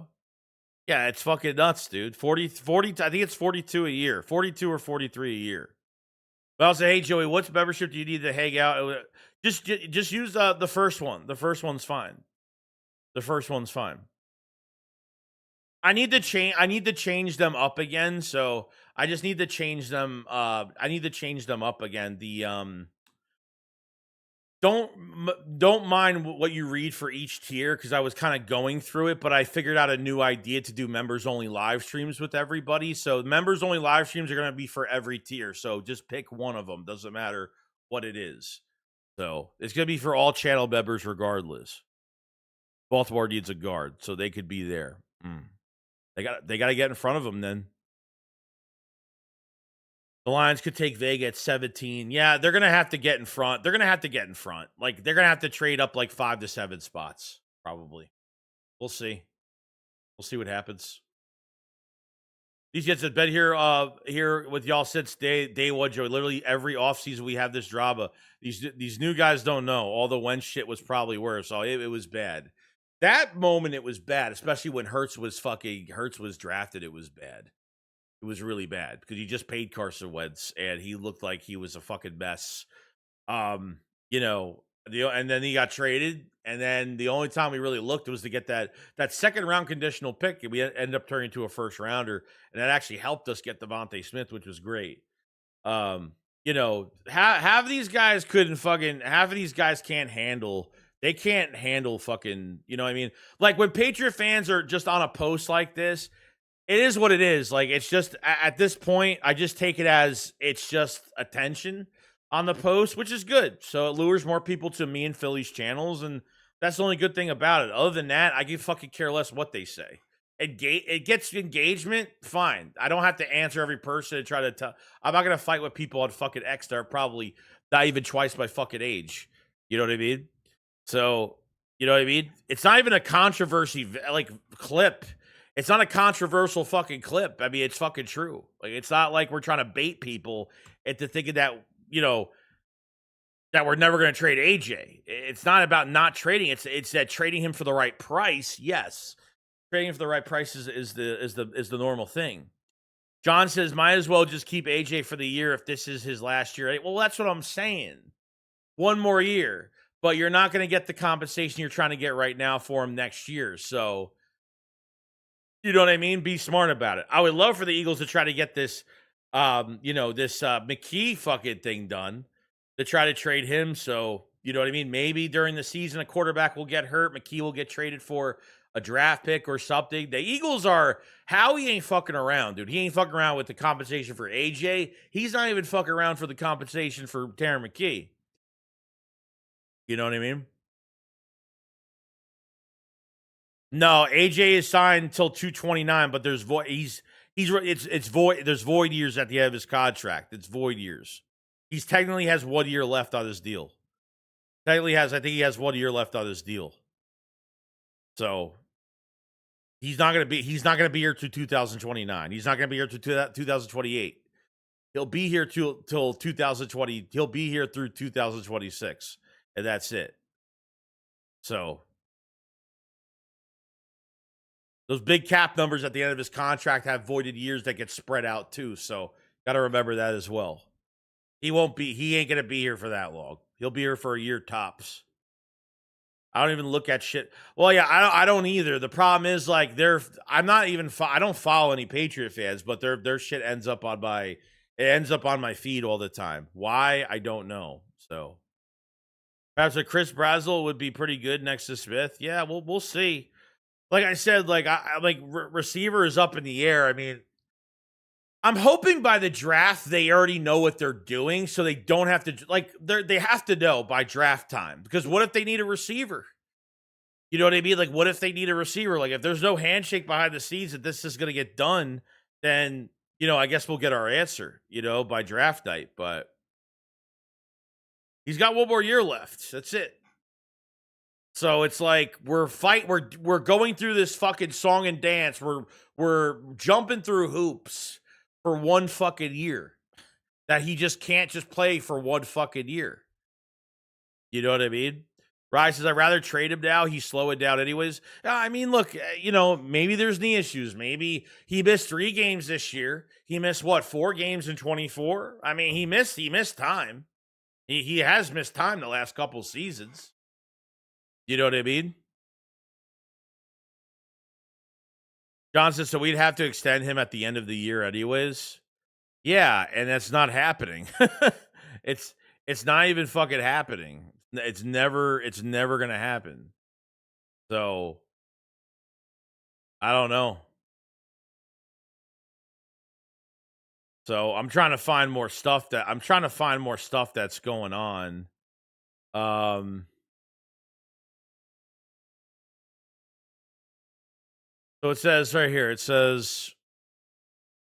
it's fucking nuts, dude. 40. I think it's 42 a year. 42 or 43 a year. But I'll say, hey Joey, what membership do you need to hang out? Just use the first one. The first one's fine. I need to change them up again. So I just need to change them. I need to change them up again. The don't mind what you read for each tier because I was kind of going through it, but I figured out a new idea to do members only live streams with everybody. So members only live streams are going to be for every tier. So just pick one of them. Doesn't matter what it is. So it's going to be for all channel members regardless. Baltimore needs a guard, so they could be there. They got to get in front of them then. The Lions could take Vega at 17. Yeah, they're going to have to get in front. They're going to have to trade up 5 to 7 spots, probably. We'll see. We'll see what happens. These kids have been here with y'all since day one, Joey. Literally every offseason we have this drama. These new guys don't know. All the Wentz shit was probably worse. So it was bad. That moment it was bad, especially when Hurts was drafted. It was bad. It was really bad because you just paid Carson Wentz and he looked like he was a fucking mess. And then he got traded. And then the only time we really looked was to get that second round conditional pick. And we ended up turning into a first rounder. And that actually helped us get Devontae Smith, which was great. Half of these guys half of these guys can't handle. They can't handle fucking, you know what I mean? Like when Patriot fans are just on a post like this, it is what it is. Like it's just at this point, I just take it as it's just attention on the post, which is good. So it lures more people to me and Philly's channels, and that's the only good thing about it. Other than that, I can fucking care less what they say. It gets engagement, fine. I don't have to answer every person and try to tell. I'm not gonna fight with people on fucking X that are probably not even twice my fucking age. You know what I mean? So you know what I mean? It's not even a controversy like clip. It's not a controversial fucking clip. I mean, it's fucking true. Like, it's not like we're trying to bait people into thinking that, that we're never going to trade AJ. It's not about not trading. It's that trading him for the right price. Yes. Trading him for the right price is the normal thing. John says, might as well just keep AJ for the year if this is his last year. Well, that's what I'm saying. One more year. But you're not going to get the compensation you're trying to get right now for him next year. So, you know what I mean? Be smart about it. I would love for the Eagles to try to get this, McKee fucking thing done to try to trade him. So, you know what I mean? Maybe during the season, a quarterback will get hurt. McKee will get traded for a draft pick or something. The Eagles Howie ain't fucking around, dude. He ain't fucking around with the compensation for AJ. He's not even fucking around for the compensation for Terran McKee. You know what I mean? No, AJ is signed until 229, but there's void. It's void. There's void years at the end of his contract. It's void years. He's technically has 1 year left on his deal. I think he has 1 year left on his deal. So he's not gonna be here to 2029. He's not gonna be here to 2028. He'll be here till 2020. He'll be here through 2026, and that's it. So those big cap numbers at the end of his contract have voided years that get spread out too. So got to remember that as well. He ain't going to be here for that long. He'll be here for a year tops. I don't even look at shit. Well, yeah, I don't either. The problem is like I don't follow any Patriot fans, but their shit ends up on my feed all the time. Why? I don't know. So perhaps a Chris Brazel would be pretty good next to Smith. Yeah, we'll see. Like I said, receiver is up in the air. I mean, I'm hoping by the draft they already know what they're doing, so they don't have to they have to know by draft time. Because what if they need a receiver? You know what I mean? Like, what if they need a receiver? Like, if there's no handshake behind the scenes that this is going to get done, then I guess we'll get our answer, by draft night. But he's got 1 more year left. That's it. So it's like we're going through this fucking song and dance. We're jumping through hoops for 1 fucking year that he just can't just play for 1 fucking year. You know what I mean? Rye says, I'd rather trade him now. He's slowing down anyways. I mean, look, maybe there's knee issues. Maybe he missed 3 games this year. He missed 4 games in 24? I mean, he missed time. He has missed time the last couple seasons. You know what I mean? John says, so we'd have to extend him at the end of the year anyways. Yeah, and that's not happening. It's not even fucking happening. It's never going to happen. So I don't know. So I'm trying to find more stuff that's going on. So it says right here, it says,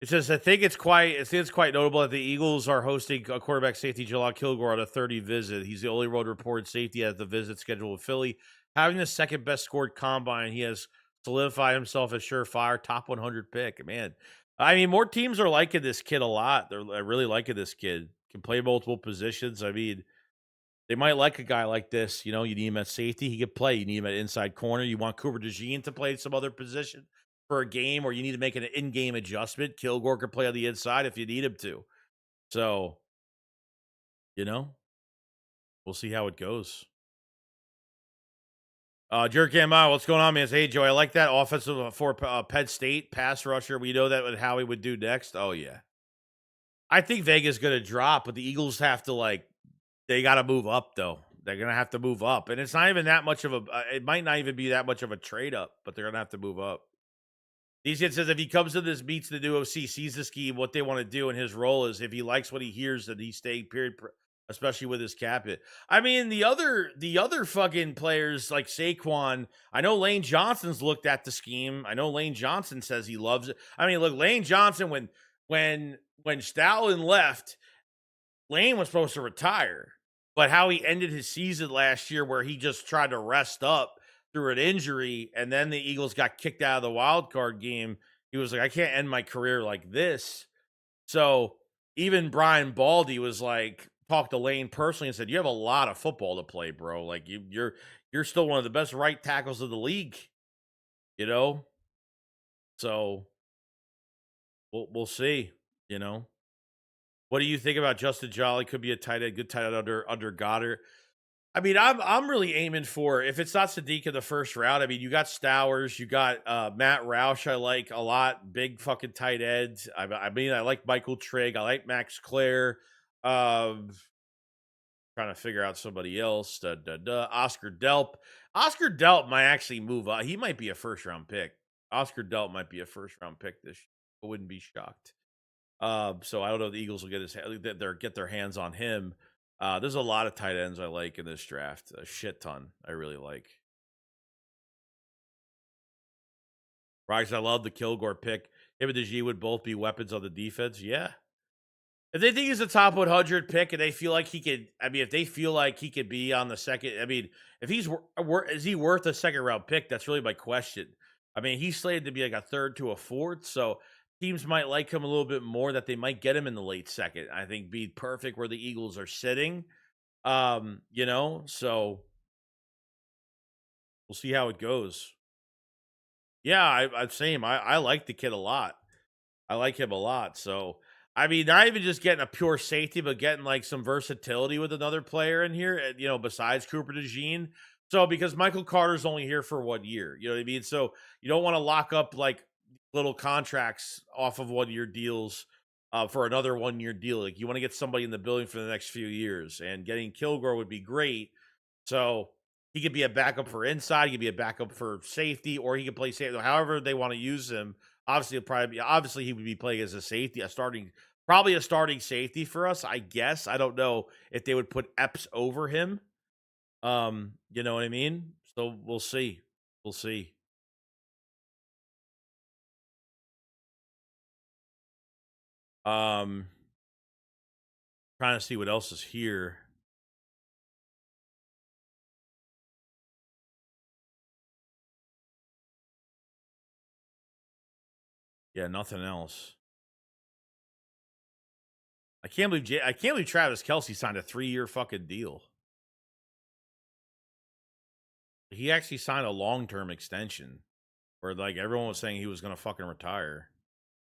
I think it's quite notable that the Eagles are hosting a quarterback safety, Jalal Kilgore, on a 30 visit. He's the only road reported safety at the visit scheduled with Philly. Having the second best scored combine, he has solidified himself as surefire top 100 pick. Man, I mean, more teams are liking this kid a lot. They're really liking this kid. Can play multiple positions. I mean, they might like a guy like this. You need him at safety, he could play. You need him at inside corner. You want Cooper DeJean to play some other position for a game, or you need to make an in-game adjustment. Kilgore could play on the inside if you need him to. So, we'll see how it goes. Jerk Gamma, what's going on, man? Hey, Joey, I like that offensive for Penn State pass rusher. We know that what Howie would do next. Oh, yeah. I think Vegas going to drop, but the Eagles have to, they got to move up, though. They're going to have to move up. And it's not even that much of it might not even be that much of a trade up, but they're going to have to move up. These kids says if he comes to this, meets the new OC, sees the scheme, what they want to do, and his role is if he likes what he hears, that he's staying. Period. Especially with his cap hit. I mean, the other fucking players like Saquon. I know Lane Johnson's looked at the scheme. I know Lane Johnson says he loves it. I mean, look, Lane Johnson when Stalin left, Lane was supposed to retire, but how he ended his season last year, where he just tried to rest up through an injury, and then the Eagles got kicked out of the wild card game. He was like, I can't end my career like this. So even Brian Baldy was like, talked to Lane personally and said, you have a lot of football to play, bro. Like you're still one of the best right tackles of the league, you know? So we'll see, you know. What do you think about Justin Jolly? Could be a tight end, good tight end under Goddard. I mean, I'm really aiming for, if it's not Sadiq in the first round. I mean, you got Stowers, you got Matt Roush. I like a lot, big fucking tight ends. I mean, I like Michael Trigg. I like Max Clare. Trying to figure out somebody else. Oscar Delp. Oscar Delp might actually move up. He might be a first round pick. Oscar Delp might be a first round pick this year. I wouldn't be shocked. So I don't know if the Eagles will get their hands on him. There's a lot of tight ends I like in this draft. A shit ton I really like. Right, I love the Kilgore pick. Him and G would both be weapons on the defense. Yeah. If they think he's a top 100 pick and they feel like he could, I mean, if they feel like he could be on the second, I mean, if he's, is he worth a second round pick? That's really my question. I mean, he's slated to be like a third to a fourth. So teams might like him a little bit more, that they might get him in the late second. I think be perfect where the Eagles are sitting. You know, so we'll see how it goes. Yeah, I'm saying I like the kid a lot. I like him a lot. So I mean, not even just getting a pure safety, but getting like some versatility with another player in here, you know, besides Cooper DeJean. So because Michael Carter's only here for 1 year, you know what I mean? So you don't want to lock up like little contracts off of 1 year deals for another 1 year deal. Like you want to get somebody in the building for the next few years, and getting Kilgore would be great. So he could be a backup for inside, he could be a backup for safety, or he could play safety. However they want to use him. Obviously he would be playing as a safety, probably a starting safety for us, I guess. I don't know if they would put Epps over him. You know what I mean? So we'll see. We'll see. Trying to see what else is here. Yeah, nothing else. I can't believe Travis Kelce signed a 3-year fucking deal. He actually signed a long-term extension where like everyone was saying he was gonna fucking retire.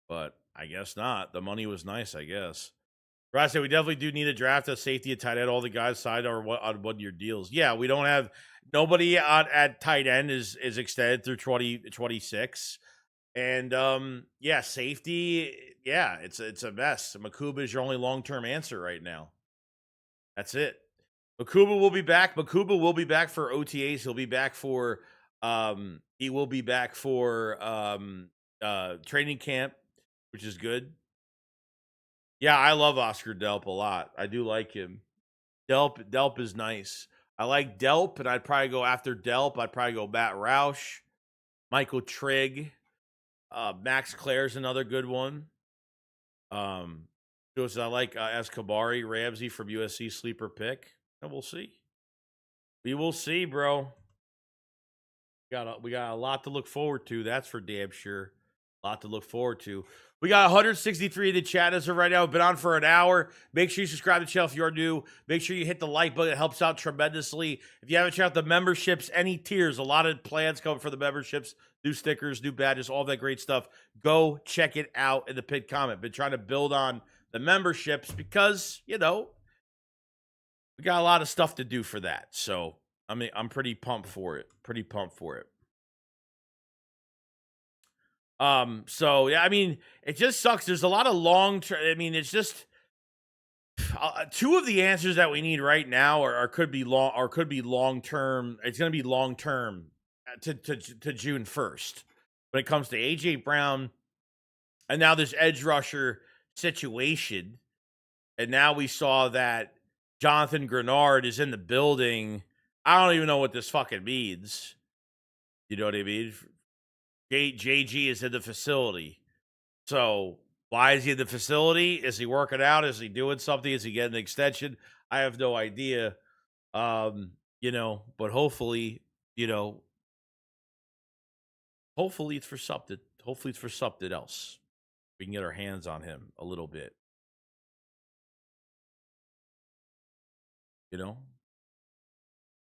But I guess not. The money was nice, I guess. Right, so we definitely do need to draft a safety, a tight end. All the guys signed are on 1 year deals. Yeah, we don't have nobody at tight end is extended through 2026. And yeah, safety, yeah, it's a mess. Makuba is your only long-term answer right now. That's it. Makuba will be back. Makuba will be back for OTAs. He'll be back for training camp, which is good. Yeah, I love Oscar Delp a lot. I do like him. Delp is nice. I like Delp, and I'd probably go after Delp. I'd probably go Matt Roush, Michael Trigg, Max Clare's another good one. Goes I like Escobari, Ramsey from USC sleeper pick. And we'll see. We will see, bro. We got a lot to look forward to. That's for damn sure. A lot to look forward to. We got 163 in the chat as of right now. We've been on for an hour. Make sure you subscribe to the channel if you're new. Make sure you hit the like button. It helps out tremendously. If you haven't checked out the memberships, any tiers, a lot of plans coming for the memberships. New stickers, new badges, all that great stuff. Go check it out in the pinned comment. Been trying to build on the memberships because, you know, we got a lot of stuff to do for that. So, I mean, I'm pretty pumped for it. Pretty pumped for it. So yeah, I mean, it just sucks. There's a lot of long term. I mean, it's just two of the answers that we need right now are could be long term. It's going to be long term to June 1st when it comes to AJ Brown and now this edge rusher situation. And now we saw that Jonathan Greenard is in the building. I don't even know what this fucking means. You know what I mean? JG is in the facility. So why is he in the facility? Is he working out? Is he doing something? Is he getting an extension? I have no idea. But hopefully, hopefully it's for something. Hopefully it's for something else. We can get our hands on him a little bit.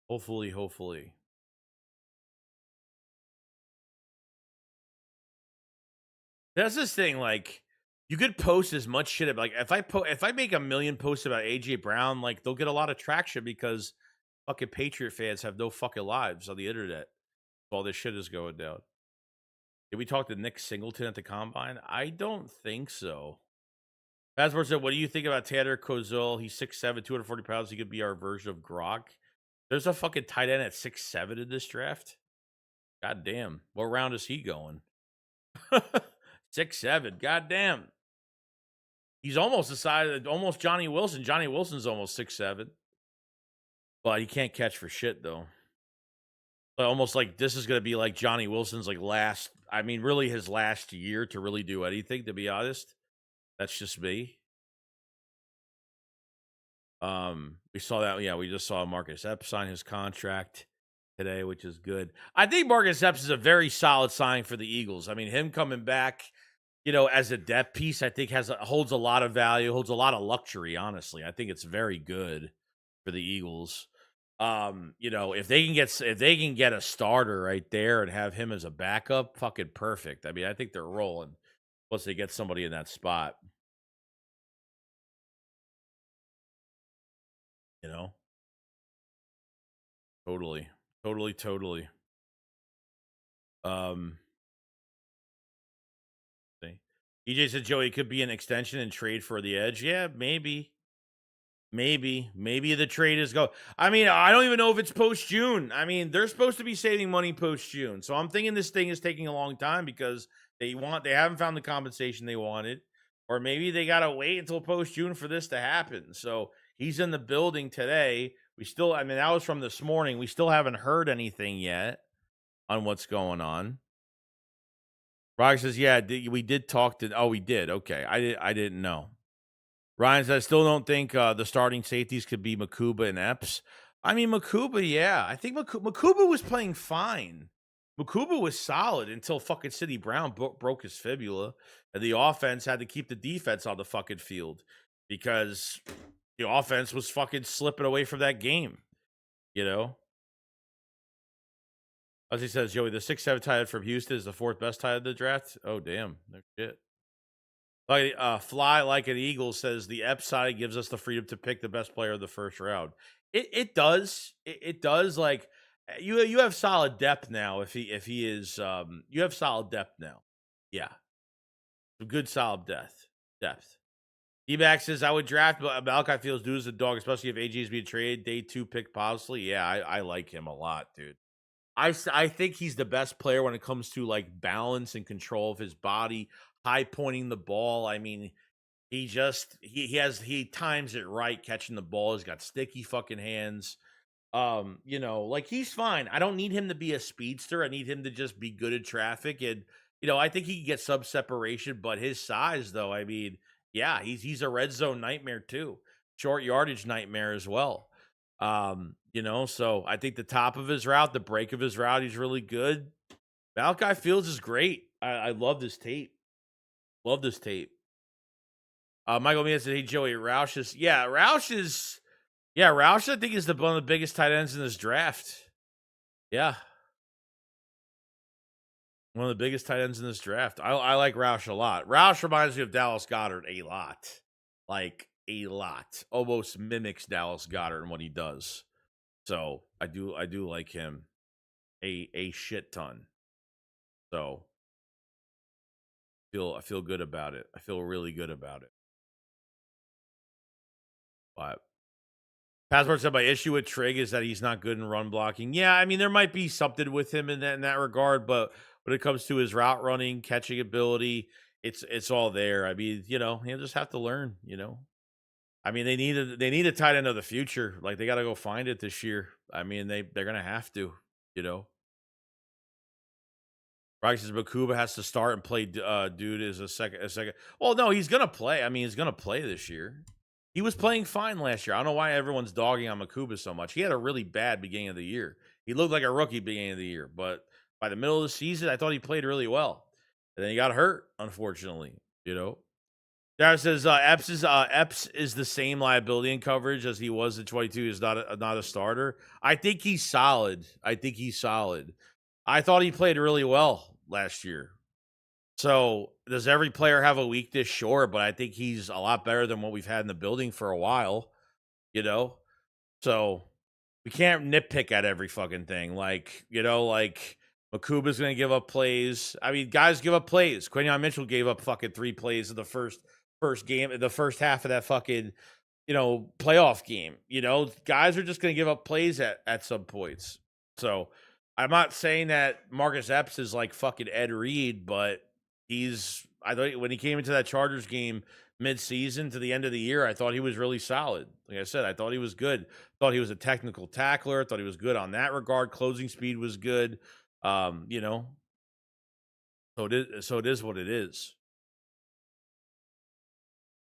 Hopefully. That's this thing, like, you could post as much shit like if I make a million posts about AJ Brown, like they'll get a lot of traction because fucking Patriot fans have no fucking lives on the internet. All this shit is going down. Did we talk to Nick Singleton at the combine? I don't think so. Passport said, what do you think about Tanner Kozul? He's 6'7", 240 pounds. He could be our version of Gronk. There's a fucking tight end at 6'7" in this draft. God damn. What round is he going? 6'7". God damn. He's almost the size of almost Johnny Wilson. Johnny Wilson's almost 6'7". But he can't catch for shit, though. But almost like this is going to be like Johnny Wilson's like really his last year to really do anything, to be honest. That's just me. We saw that. Yeah, we just saw Marcus Epps sign his contract today, which is good. I think Marcus Epps is a very solid sign for the Eagles. I mean, him coming back, as a depth piece, I think holds a lot of value, holds a lot of luxury. Honestly, I think it's very good for the Eagles. If they can get a starter right there and have him as a backup, fucking perfect. I mean, I think they're rolling once they get somebody in that spot. Totally. EJ said, Joey, could be an extension and trade for the edge. Yeah, maybe the trade is go. I mean, I don't even know if it's post June. I mean, they're supposed to be saving money post June, so I'm thinking this thing is taking a long time because they haven't found the compensation they wanted, or maybe they gotta wait until post June for this to happen. So he's in the building today. That was from this morning. We still haven't heard anything yet on what's going on. Rock says, yeah, we did talk to. Oh, we did. Okay, I didn't know. Ryan says, I still don't think the starting safeties could be Makuba and Epps. I mean, Makuba, yeah. I think Makuba was playing fine. Makuba was solid until fucking Sidney Brown broke his fibula. And the offense had to keep the defense on the fucking field because the offense was fucking slipping away from that game. As he says, Joey, the 6'7" tight end from Houston is the fourth best tight end of the draft. Oh, damn. No shit. Like Fly Like an Eagle says the Epps side gives us the freedom to pick the best player of the first round. It does. It does. Like you have solid depth now. If he is you have solid depth now. Yeah. Good solid depth. D-Max says I would draft Malachi Fields due as a dog, especially if AJ is being traded. Day 2 pick possibly. Yeah, I like him a lot, dude. I think he's the best player when it comes to like balance and control of his body, high pointing the ball. I mean, he times it right catching the ball. He's got sticky fucking hands. Like he's fine. I don't need him to be a speedster. I need him to just be good at traffic. And, I think he can get sub separation, but his size though, I mean, yeah, he's a red zone nightmare too. Short yardage nightmare as well. So I think the top of his route, the break of his route, he's really good. Malachi Fields is great. I love this tape. Michael Mia said, hey, Joey, Roush, I think is one of the biggest tight ends in this draft. Yeah. One of the biggest tight ends in this draft. I like Roush a lot. Roush reminds me of Dallas Goedert a lot. Like, a lot. Almost mimics Dallas Goedert in what he does. So I do like him a shit ton. So I feel good about it. I feel really good about it. But Passport said my issue with Trig is that he's not good in run blocking. Yeah, I mean there might be something with him in that regard, but when it comes to his route running, catching ability, it's all there. I mean, he'll just have to learn. I mean, they need a tight end of the future. Like they got to go find it this year. I mean, they're gonna have to. You know, Rocky says Makuba has to start and play. Dude is a second. A second. Well, no, he's gonna play. I mean, he's gonna play this year. He was playing fine last year. I don't know why everyone's dogging on Makuba so much. He had a really bad beginning of the year. He looked like a rookie beginning of the year, but by the middle of the season, I thought he played really well. And then he got hurt, unfortunately. Darren says Epps is the same liability in coverage as he was in 22. Is not a starter. I think he's solid. I thought he played really well last year. So does every player have a weakness? Sure, but I think he's a lot better than what we've had in the building for a while. So we can't nitpick at every fucking thing. Like Makuba's going to give up plays. I mean, guys give up plays. Quinion Mitchell gave up fucking 3 plays in the first game, the first half of that fucking, playoff game. Guys are just going to give up plays at some points. So I'm not saying that Marcus Epps is like fucking Ed Reed, but I thought when he came into that Chargers game mid-season to the end of the year, I thought he was really solid. Like I said, I thought he was good. Thought he was a technical tackler. Thought he was good on that regard. Closing speed was good. So it is what it is.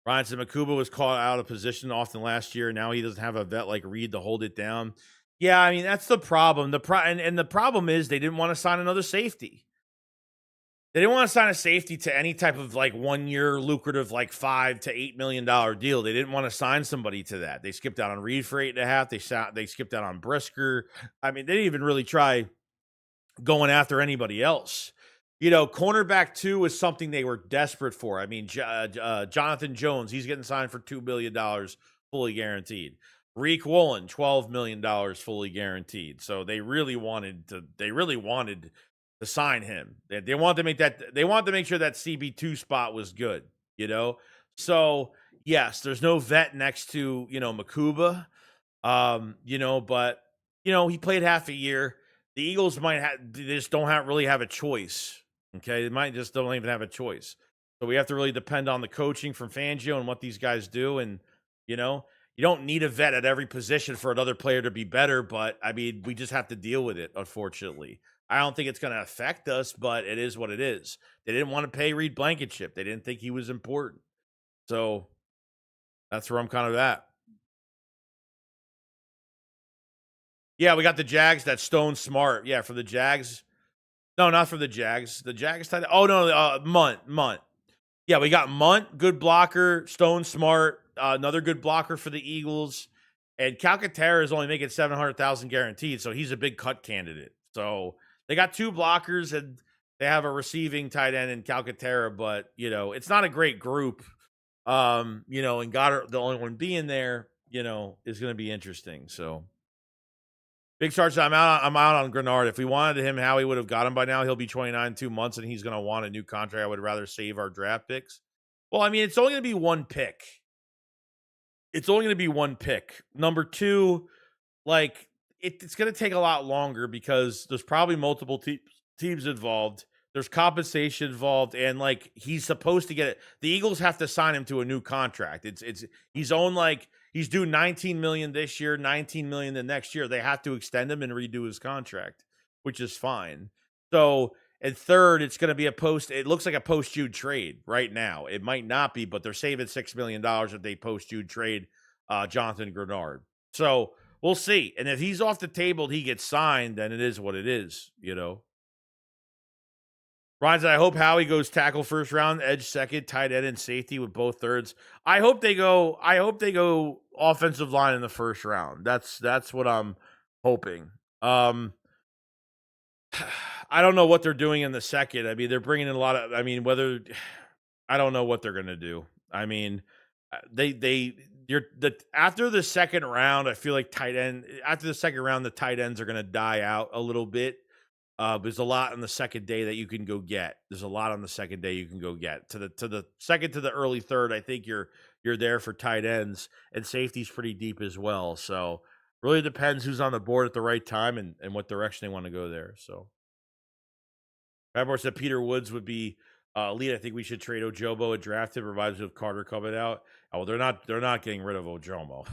Ryan said Makuba was caught out of position often last year. Now he doesn't have a vet like Reed to hold it down. Yeah, I mean that's the problem. And the problem is they didn't want to sign another safety. They didn't want to sign a safety to any type of like 1 year lucrative like $5 to $8 million deal. They didn't want to sign somebody to that. They skipped out on Reed for 8.5. They skipped out on Brisker. I mean, they didn't even really try going after anybody else. Cornerback 2 is something they were desperate for. I mean, Jonathan Jones, he's getting signed for $2 billion fully guaranteed. Reek Woolen, $12 million fully guaranteed. So they really wanted to sign him. They wanted to make sure that CB2 spot was good, So yes, there's no vet next to, Makuba. But he played half a year. The Eagles don't really have a choice. Okay, they might just don't even have a choice. So we have to really depend on the coaching from Fangio and what these guys do. And you don't need a vet at every position for another player to be better. But I mean, we just have to deal with it. Unfortunately, I don't think it's going to affect us, but it is what it is. They didn't want to pay Reed Blankenship. They didn't think he was important. So that's where I'm kind of at. Yeah, we got the Jags. That's Stone Smart. Yeah, for the Jags. No, not for the Jags. The Jags tight. Oh no, Munt. Yeah, we got Munt, good blocker. Stone Smart, another good blocker for the Eagles. And Calcaterra is only making $700,000 guaranteed, so he's a big cut candidate. So they got 2 blockers and they have a receiving tight end in Calcaterra, but it's not a great group. And Goddard, the only one being there, is going to be interesting. So. Big Charge, I'm out on Greenard. If we wanted him, how he would have got him by now. He'll be 29 in 2 months, and he's going to want a new contract. I would rather save our draft picks. Well, I mean, it's only going to be one pick. Number 2, like, it's going to take a lot longer because there's probably multiple teams involved. There's compensation involved, and like he's supposed to get it. The Eagles have to sign him to a new contract. He's due $19 million this year, $19 million the next year. They have to extend him and redo his contract, which is fine. So, and third, it's going to be it looks like a post-Jude trade right now. It might not be, but they're saving $6 million if they post-Jude trade Jonathan Greenard. So we'll see. And if he's off the table, he gets signed, then it is what it is, Ryan said, I hope Howie goes tackle first round, edge second, tight end and safety with both thirds. I hope they go offensive line in the first round. That's what I'm hoping. I don't know what they're doing in the second. I mean, they're bringing in I don't know what they're going to do. I mean, after the second round, I feel like after the second round, the tight ends are gonna die out a little bit. There's a lot on the second day that you can go get. There's a lot on the second day you can go get. To the second to the early third, I think you're there for tight ends, and safety's pretty deep as well. So really depends who's on the board at the right time and what direction they want to go there. So Fabor said Peter Woods would be lead. I think we should trade Ojomo and draft him, provided with Carter coming out. Oh, well, they're not getting rid of Ojomo.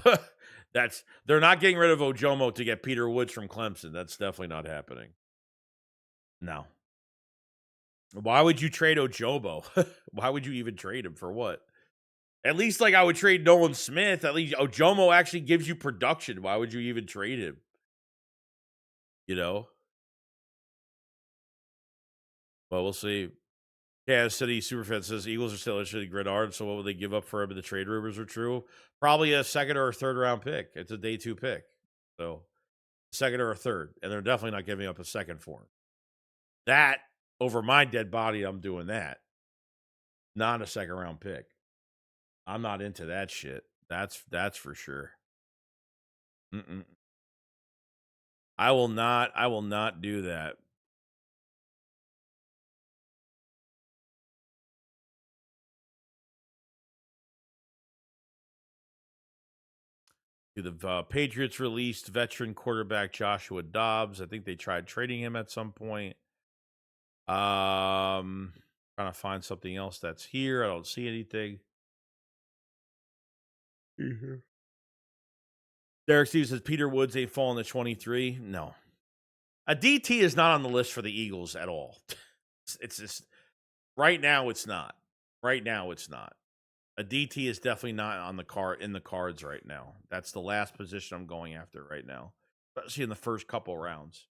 They're not getting rid of Ojomo to get Peter Woods from Clemson. That's definitely not happening. No. Why would you trade Ojomo? Why would you even trade him for what? At least like I would trade Nolan Smith. At least Ojomo actually gives you production. Why would you even trade him? You know? Well, we'll see. Yeah, City Superfan says Eagles are still interested in Greenard, so what would they give up for him if the trade rumors are true? Probably a second or a third round pick. It's a day 2 pick. So second or a third. And they're definitely not giving up a second for him. That over my dead body, I'm doing that. Not a second round pick. I'm not into that shit. That's for sure. Mm-mm. I will not do that. The Patriots released veteran quarterback Joshua Dobbs. I think they tried trading him at some point. Trying to find something else that's here. I don't see anything. Mm-hmm. Derek Stevens says Peter Woods ain't falling to 23. No. A DT is not on the list for the Eagles at all. It's just right now it's not. Right now it's not. A DT is definitely not on the cards right now. That's the last position I'm going after right now, especially in the first couple rounds.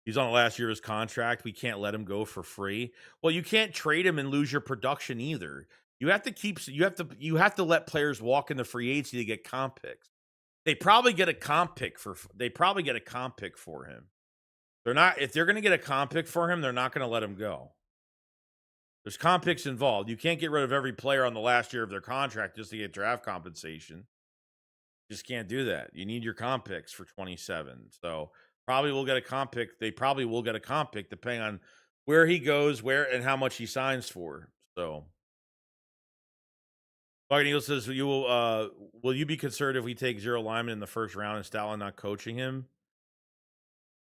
He's on the last year of his contract. We can't let him go for free. Well, you can't trade him and lose your production either. You have to let players walk into free agency to get comp picks. They probably get a comp pick for him. If they're going to get a comp pick for him, they're not going to let him go. There's comp picks involved. You can't get rid of every player on the last year of their contract just to get draft compensation. Just can't do that. You need your comp picks for 27. So probably will get a comp pick. They probably will get a comp pick depending on where he goes, where and how much he signs for. So Fucking Eagle says, will you be concerned if we take zero linemen in the first round and Stalin not coaching him?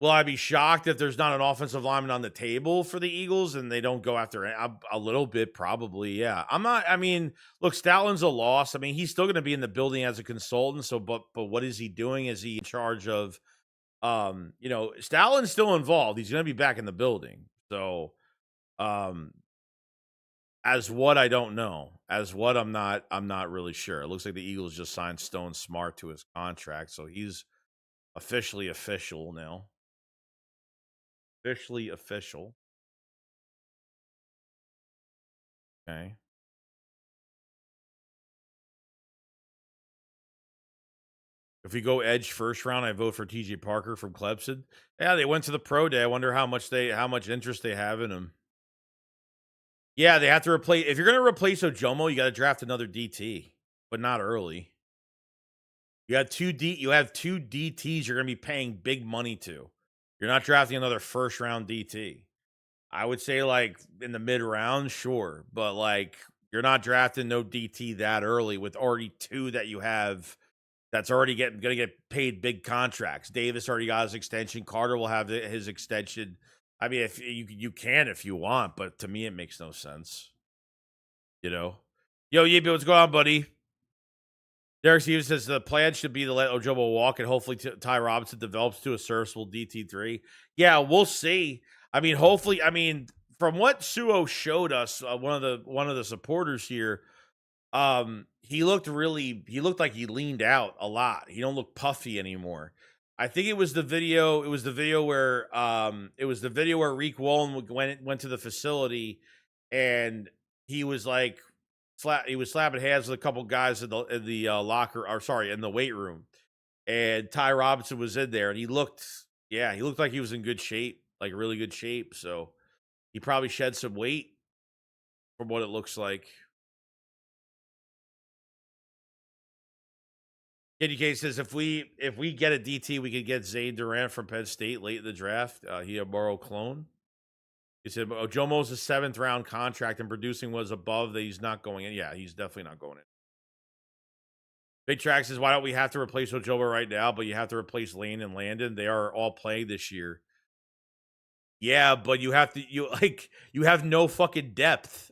Will I be shocked if there's not an offensive lineman on the table for the Eagles and they don't go after it? A little bit, probably, yeah. Look, Stalin's a loss. I mean, he's still going to be in the building as a consultant. So, but what is he doing? Is he in charge of, Stalin's still involved. He's going to be back in the building. So, as what I don't know. As what I'm not really sure. It looks like the Eagles just signed Stone Smart to his contract, so he's officially official now. Officially official. Okay. If we go edge first round, I vote for TJ Parker from Clemson. Yeah, they went to the pro day. I wonder how much interest they have in him. Yeah, they have to replace. If you're going to replace Ojomo, you got to draft another DT, but not early. You have two DTs you're going to be paying big money to. You're not drafting another first round DT. I would say like in the mid round, sure, but like you're not drafting no DT that early with already two that you have that's already going to get paid big contracts. Davis already got his extension. Carter will have his extension. I mean, if you can if you want, but to me it makes no sense. Yo, Yibi, what's going on, buddy? Derek Stevens says the plan should be to let Ojomo walk and hopefully Ty Robinson develops to a serviceable DT3. Yeah, we'll see. I mean, hopefully, from what Suo showed us, one of the supporters here, he looked like he leaned out a lot. He don't look puffy anymore. I think it was the video. It was the video where Reek Wallen went to the facility, and he was like he was slapping hands with a couple guys in the locker, or sorry, in the weight room, and Ty Robinson was in there, and he looked like he was in good shape, like really good shape. So he probably shed some weight from what it looks like. KDK says if we get a DT, we could get Zane Durant from Penn State late in the draft. He a Burrow clone. He said Jomo's a 7th round contract and producing was above that. He's not going in. Yeah, he's definitely not going in. Big Track says, why don't we have to replace Ojomo right now? But you have to replace Lane and Landon. They are all playing this year. Yeah, but you have no fucking depth.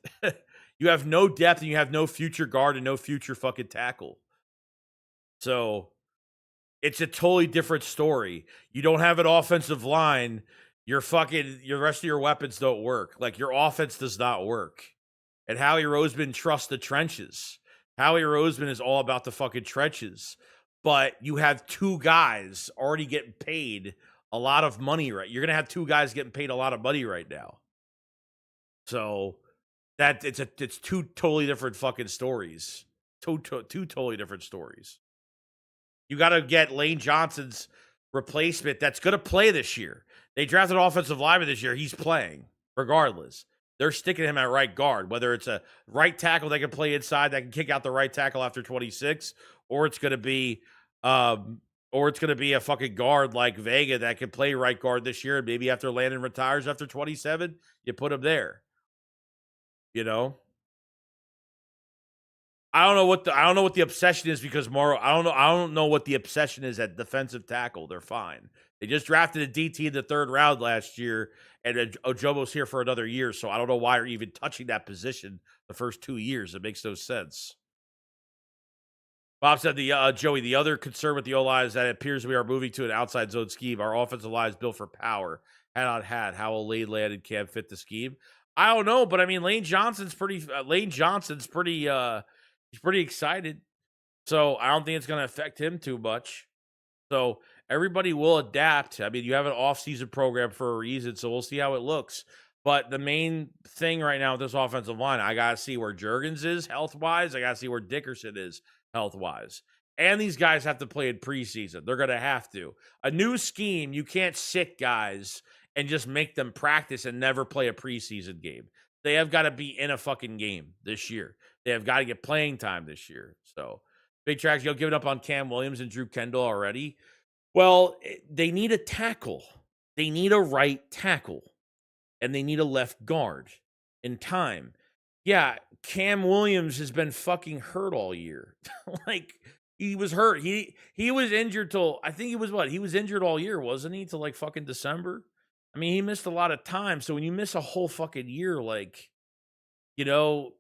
You have no depth and you have no future guard and no future fucking tackle. So it's a totally different story. You don't have an offensive line. Your rest of your weapons don't work. Like, your offense does not work. And Howie Roseman trusts the trenches. Howie Roseman is all about the fucking trenches. But you have 2 guys already getting paid a lot of money, right? You're going to have 2 guys getting paid a lot of money right now. So that it's 2 totally different fucking stories. Two totally different stories. You got to get Lane Johnson's replacement that's going to play this year. They drafted an offensive lineman this year. He's playing regardless. They're sticking him at right guard, whether it's a right tackle that can play inside that can kick out the right tackle after 26, or it's going to be a fucking guard like Vega that can play right guard this year. And maybe after Landon retires after 27, you put him there. You know? I don't know what the obsession is because Morrow. I don't know what the obsession is at defensive tackle. They're fine. They just drafted a DT in the 3rd round last year, and Ojomo's here for another year. So I don't know why you're even touching that position the first 2 years. It makes no sense. Bob said Joey, the other concern with the O-line is that it appears we are moving to an outside zone scheme. Our offensive line is built for power. Had on hat. How will Lane Landon Cam fit the scheme? I don't know, but I mean Lane Johnson's pretty. He's pretty excited. So I don't think it's going to affect him too much. So everybody will adapt. I mean, you have an off-season program for a reason, so we'll see how it looks. But the main thing right now with this offensive line, I got to see where Juergens is health-wise. I got to see where Dickerson is health-wise. And these guys have to play in preseason. They're going to have to. A new scheme, you can't sit guys and just make them practice and never play a preseason game. They have got to be in a fucking game this year. They have got to get playing time this year. So, Big Tracks, you'll give it up on Cam Williams and Drew Kendall already. Well, they need a tackle. They need a right tackle. And they need a left guard in time. Yeah, Cam Williams has been fucking hurt all year. Like, he was hurt. He was injured till, I think he was injured all year, wasn't he? Till like fucking December. I mean, he missed a lot of time. So when you miss a whole fucking year, like, you know,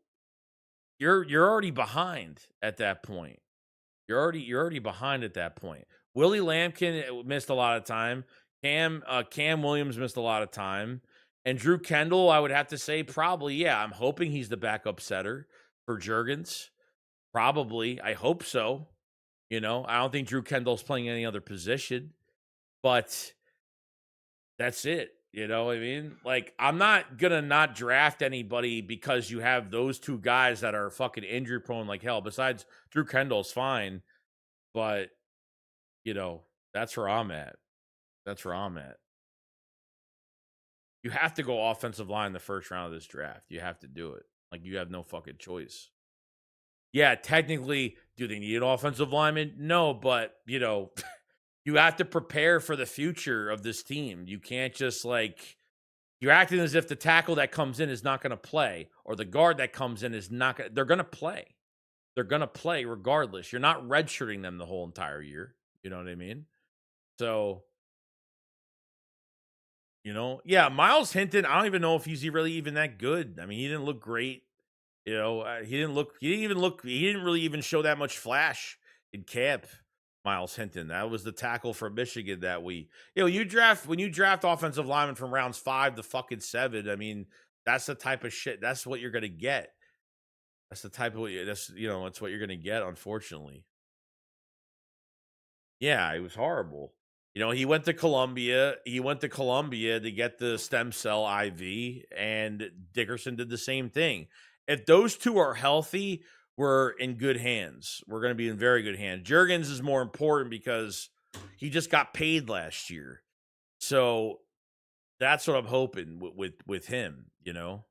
you're already behind at that point. You're already behind at that point. Willie Lampkin missed a lot of time. Cam Williams missed a lot of time. And Drew Kendall, I would have to say probably, yeah, I'm hoping he's the backup setter for Juergens. Probably. I hope so. You know, I don't think Drew Kendall's playing any other position. But that's it. You know what I mean? Like, I'm not going to not draft anybody because you have those 2 guys that are fucking injury prone like hell. Besides, Drew Kendall's fine. But, you know, that's where I'm at. You have to go offensive line in the first round of this draft. You have to do it. Like, you have no fucking choice. Yeah, technically, do they need an offensive lineman? No, but, you know, you have to prepare for the future of this team. You can't just, like, you're acting as if the tackle that comes in is not going to play, or the guard that comes in is not going to, they're going to play. They're going to play regardless. You're not redshirting them the whole entire year. You know what I mean? So, you know, yeah, Miles Hinton, I don't even know if he's really even that good. I mean, he didn't look great. You know, he didn't really even show that much flash in camp. Miles Hinton, that was the tackle for Michigan that when you draft offensive linemen from rounds 5 to fucking 7. I mean, that's the type of shit. That's what you're gonna get. That's what you're gonna get. Unfortunately, yeah, it was horrible. You know, he went to Columbia to get the stem cell IV, and Dickerson did the same thing. If those 2 are healthy, we're in good hands. We're going to be in very good hands. Juergens is more important because he just got paid last year. So that's what I'm hoping with him, you know?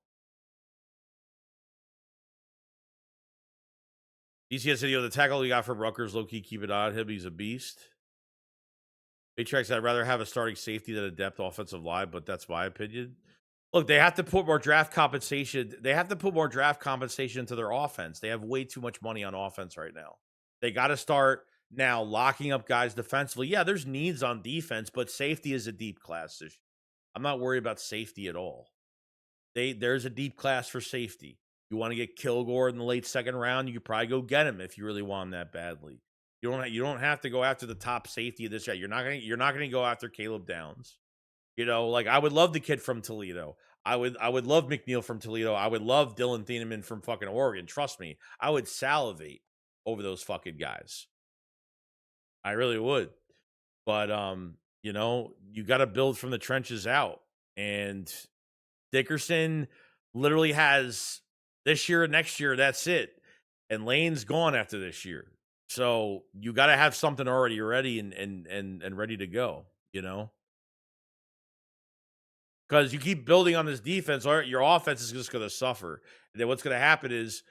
DCS video, the tackle he got from Rutgers, low-key keep it on him. He's a beast. Matrix, I'd rather have a starting safety than a depth offensive line, but that's my opinion. Look, they have to put more draft compensation. They have to put more draft compensation into their offense. They have way too much money on offense right now. They got to start now locking up guys defensively. Yeah, there's needs on defense, but safety is a deep class this year. I'm not worried about safety at all. There's a deep class for safety. You want to get Kilgore in the late second round, you could probably go get him if you really want him that badly. You don't have to go after the top safety of this year. You're not gonna go after Caleb Downs. You know, like I would love the kid from Toledo. I would love McNeil from Toledo. I would love Dylan Thieneman from fucking Oregon. Trust me, I would salivate over those fucking guys. I really would. But you know, you got to build from the trenches out. And Dickerson literally has this year and next year, that's it. And Lane's gone after this year. So you got to have something already ready and ready to go, you know? Because you keep building on this defense, or your offense is just going to suffer. And then what's going to happen is,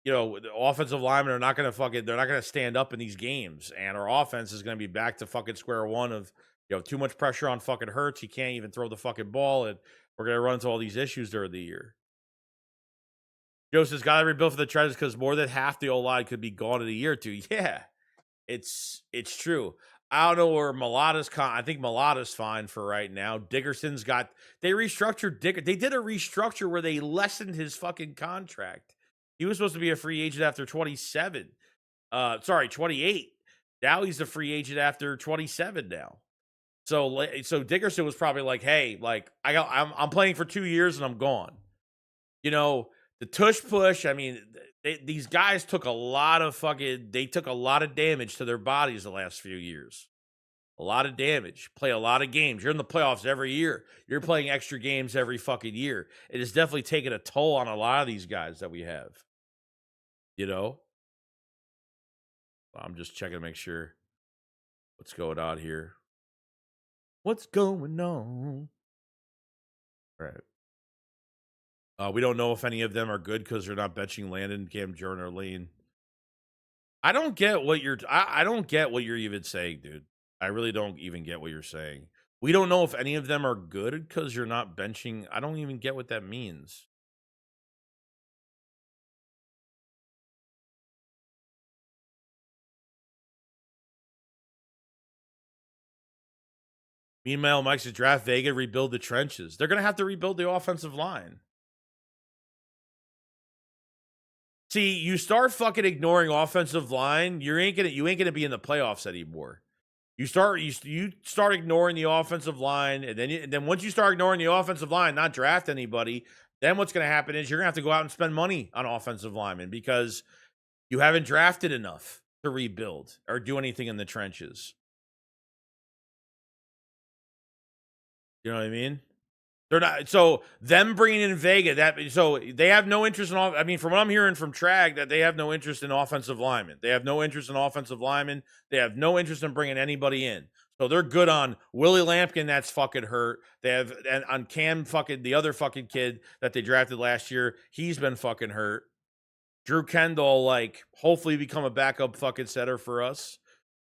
you know, the offensive linemen are not going to they're not going to stand up in these games. And our offense is going to be back to fucking square one of, you know, too much pressure on fucking Hurts. He can't even throw the fucking ball. And we're going to run into all these issues during the year. Joe says, got to rebuild for the trenches because more than half the O-line could be gone in a year or two. Yeah, it's true. I don't know where Mulata's I think Mulata's fine for right now. Dickerson's they restructured They did a restructure where they lessened his fucking contract. He was supposed to be a free agent after 28. Now he's a free agent after 27 now. So Dickerson was probably like, hey, like I'm playing for 2 years and I'm gone. You know, the tush push, I mean, these guys took a lot of damage to their bodies the last few years. A lot of damage. Play a lot of games. You're in the playoffs every year. You're playing extra games every fucking year. It has definitely taken a toll on a lot of these guys that we have. You know? I'm just checking to make sure what's going on here. What's going on? All right. We don't know if any of them are good because they're not benching Landon, Cam Jordan, or Lane. I don't get what I don't get what you're even saying, dude. I really don't even get what you're saying. We don't know if any of them are good because you're not benching. I don't even get what that means. Meanwhile, Mike's to draft Vega, rebuild the trenches. They're gonna have to rebuild the offensive line. See, you start fucking ignoring offensive line, you ain't gonna be in the playoffs anymore. You start ignoring the offensive line, and then once you start ignoring the offensive line, not draft anybody, then what's going to happen is you're going to have to go out and spend money on offensive linemen because you haven't drafted enough to rebuild or do anything in the trenches. You know what I mean? They're not. So them bringing in Vega, so they have no interest in. I mean, from what I'm hearing from Trag, that they have no interest in offensive linemen. They have no interest in offensive linemen. They have no interest in bringing anybody in. So they're good on Willie Lampkin. That's fucking hurt. They have and on Cam fucking the other fucking kid that they drafted last year. He's been fucking hurt. Drew Kendall, like, hopefully become a backup fucking setter for us.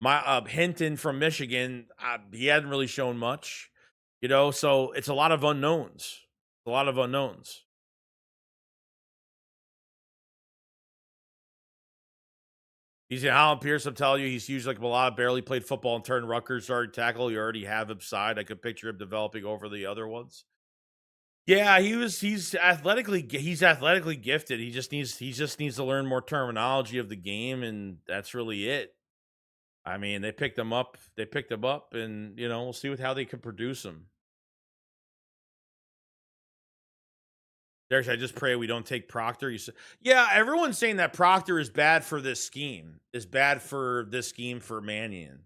My Hinton from Michigan, he hadn't really shown much. You know, so it's a lot of unknowns. A lot of unknowns. He's in Holland Pierce. I'm telling you, he's huge like Malata. Barely played football and turned Rutgers starting tackle. You already have him side. I could picture him developing over the other ones. Yeah, he's athletically gifted. He just needs to learn more terminology of the game, and that's really it. I mean, they picked him up, and you know, we'll see how they can produce him. Derek, I just pray we don't take Proctor. Yeah, everyone's saying that Proctor is bad for this scheme. For Mannion.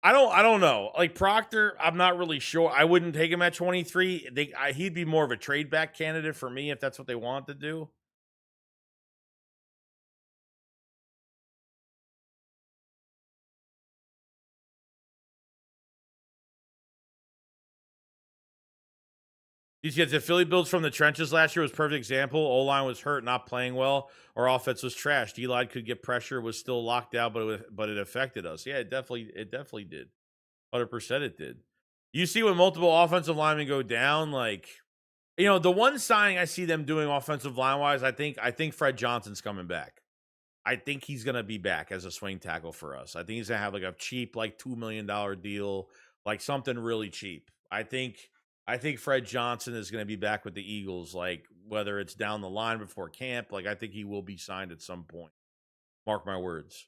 I don't know. Like Proctor, I'm not really sure. I wouldn't take him at 23. He'd be more of a trade back candidate for me if that's what they want to do. He says the Philly builds from the trenches last year was a perfect example. O-line was hurt, not playing well. Our offense was trashed. D-line could get pressure, was still locked out, but it affected us. Yeah, it definitely did. 100% it did. You see when multiple offensive linemen go down, like, the one signing I see them doing offensive line wise, I think Fred Johnson's coming back. I think he's gonna be back as a swing tackle for us. I think he's gonna have like a cheap, like $2 million deal, like something really cheap. I think Fred Johnson is gonna be back with the Eagles, like whether it's down the line before camp, like I think he will be signed at some point. Mark my words.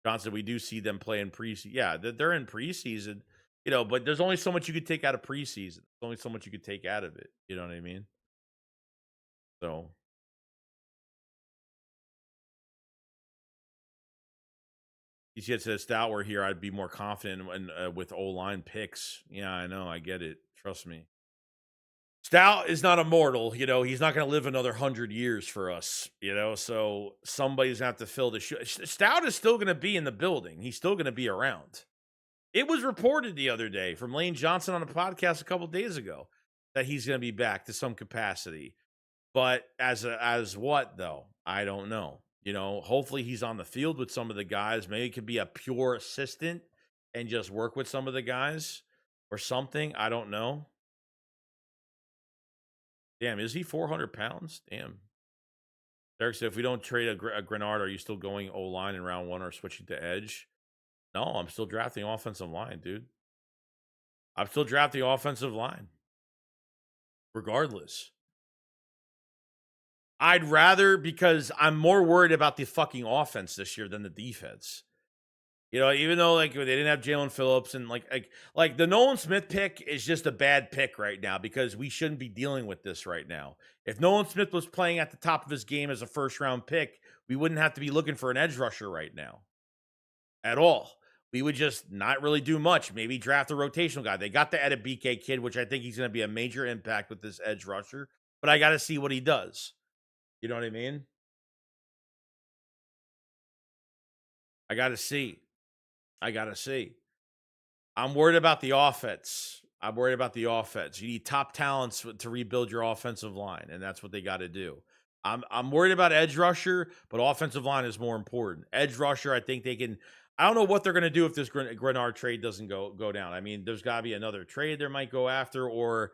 Johnson, we do see them play in preseason. Yeah, they're in preseason, but there's only so much you could take out of preseason. There's only so much you could take out of it. You know what I mean? So you see, it says Stout were here, I'd be more confident with O-line picks. Yeah, I know. I get it. Trust me. Stout is not immortal. He's not going to live another 100 years for us, so somebody's going to have to fill the shoe. Stout is still going to be in the building. He's still going to be around. It was reported the other day from Lane Johnson on a podcast a couple days ago that he's going to be back to some capacity. But as what, though? I don't know. Hopefully he's on the field with some of the guys. Maybe he could be a pure assistant and just work with some of the guys or something. I don't know. Damn, is he 400 pounds? Damn. Derek said, if we don't trade a Greenard, are you still going O-line in round 1 or switching to edge? No, I'm still drafting offensive line, dude. I'm still drafting offensive line. Regardless. I'd rather, because I'm more worried about the fucking offense this year than the defense. Even though like they didn't have Jalen Phillips and like the Nolan Smith pick is just a bad pick right now because we shouldn't be dealing with this right now. If Nolan Smith was playing at the top of his game as a first round pick, we wouldn't have to be looking for an edge rusher right now at all. We would just not really do much. Maybe draft a rotational guy. They got the BK kid, which I think he's going to be a major impact with this edge rusher, but I got to see what he does. You know what I mean? I got to see. I'm worried about the offense. You need top talents to rebuild your offensive line, and that's what they got to do. I'm worried about edge rusher, but offensive line is more important. Edge rusher, I think they can. I don't know what they're going to do if this Greenard trade doesn't go down. I mean, there's got to be another trade they might go after, or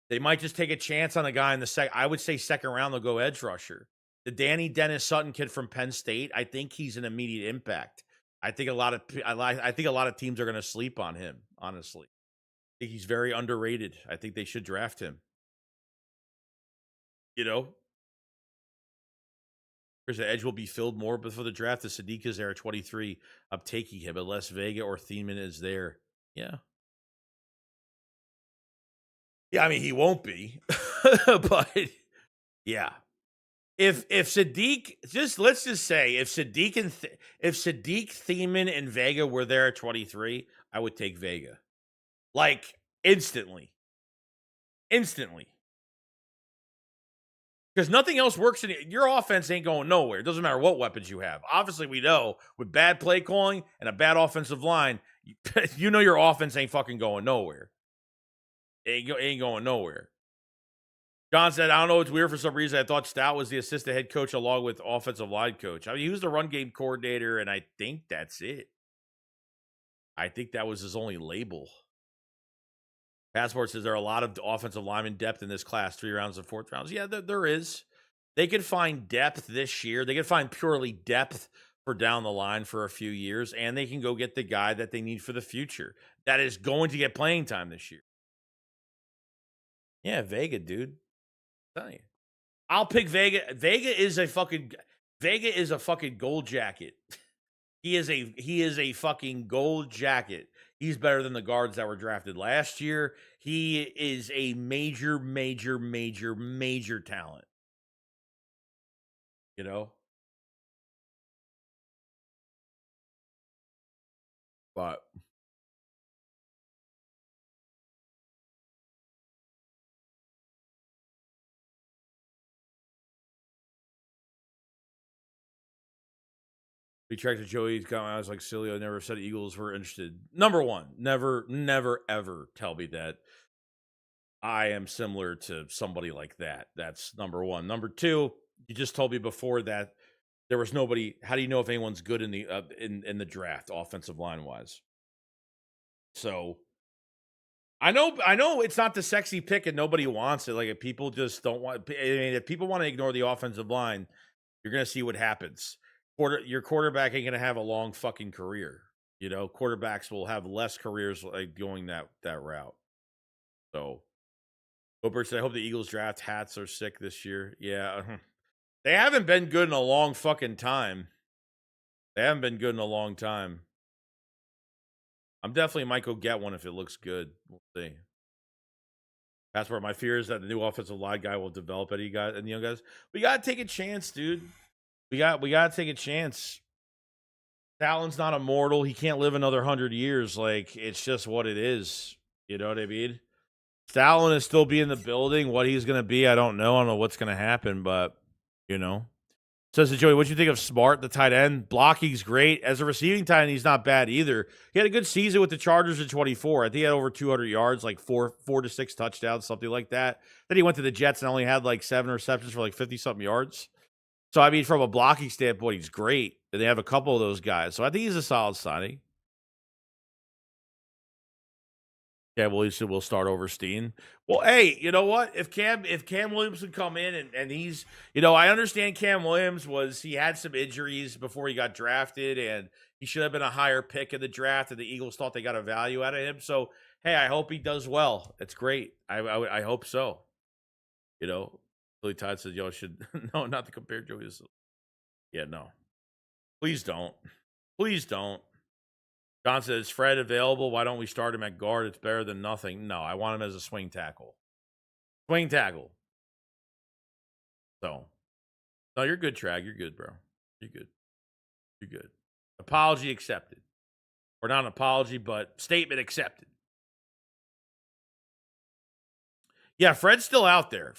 they might just take a chance on a guy in the I would say second round they'll go edge rusher. The Danny Dennis Sutton kid from Penn State, I think he's an immediate impact. I think a lot of teams are going to sleep on him, honestly. I think he's very underrated. I think they should draft him. Because the edge will be filled more before the draft. The Sadiq is there at 23. I'm taking him unless Vega or Thiemann is there. Yeah. Yeah, I mean, he won't be. But, yeah. If Sadiq, let's just say if Sadiq Thiemann and Vega were there at 23, I would take Vega. Like instantly. Because nothing else works in it. Your offense ain't going nowhere. It doesn't matter what weapons you have. Obviously, we know with bad play calling and a bad offensive line, your offense ain't fucking going nowhere. It ain't going nowhere. John said, I don't know, it's weird for some reason. I thought Stout was the assistant head coach along with offensive line coach. I mean, he was the run game coordinator, and I think that's it. I think that was his only label. Passport says there are a lot of offensive lineman depth in this class, 3 rounds and 4th rounds. Yeah, there is. They could find depth this year. They could find purely depth for down the line for a few years, and they can go get the guy that they need for the future that is going to get playing time this year. Yeah, Vega, dude. I'm telling you. I'll pick Vega. Vega is a fucking gold jacket. He is a fucking gold jacket. He's better than the guards that were drafted last year. He is a major talent. But we tracked to Joey's comment. I was like, Cilio never said Eagles were interested. Number one, never, ever tell me that. I am similar to somebody like that. That's number one. Number two, you just told me before that there was nobody. How do you know if anyone's good in the in the draft, offensive line wise? So I know it's not the sexy pick and nobody wants it. Like if people just don't want. I mean, if people want to ignore the offensive line, you're gonna see what happens. Your quarterback ain't gonna have a long fucking career. You know, quarterbacks will have less careers like going that route. So, Gilbert said, "I hope the Eagles draft hats are sick this year." Yeah, they haven't been good in a long fucking time. They haven't been good in a long time. I'm definitely might go get one if it looks good. We'll see. That's where my fear is that the new offensive line guy will develop any guys and young guys. We gotta take a chance, dude. We gotta take a chance. Talon's not immortal. He can't live another 100 years. Like it's just what it is. You know what I mean? Stalin is still be in the building. What he's gonna be, I don't know. I don't know what's gonna happen, but you know. Says to Joey, what do you think of Smart, the tight end? Blocking's great. As a receiving tight end, he's not bad either. He had a good season with the Chargers in 24. I think he had over 200 yards, like four to six touchdowns, something like that. Then he went to the Jets and only had like 7 receptions for like 50-something yards. So, I mean, from a blocking standpoint, he's great. And they have a couple of those guys. So I think he's a solid signing. Yeah, well, we'll start over Steen. Well, hey, you know what? If Cam Williams would come in and he's, I understand Cam Williams he had some injuries before he got drafted, and he should have been a higher pick in the draft, and the Eagles thought they got a value out of him. So, hey, I hope he does well. It's great. I hope so. Billy Todd said, "Yo, should no, not to compare Joey." Yeah, no, please don't, please don't. John says, Fred available? Why don't we start him at guard? It's better than nothing. No, I want him as a swing tackle. Swing tackle. So, no, you're good, Trag. You're good, bro. You're good. You're good. Apology accepted. Or not an apology, but statement accepted. Yeah, Fred's still out there.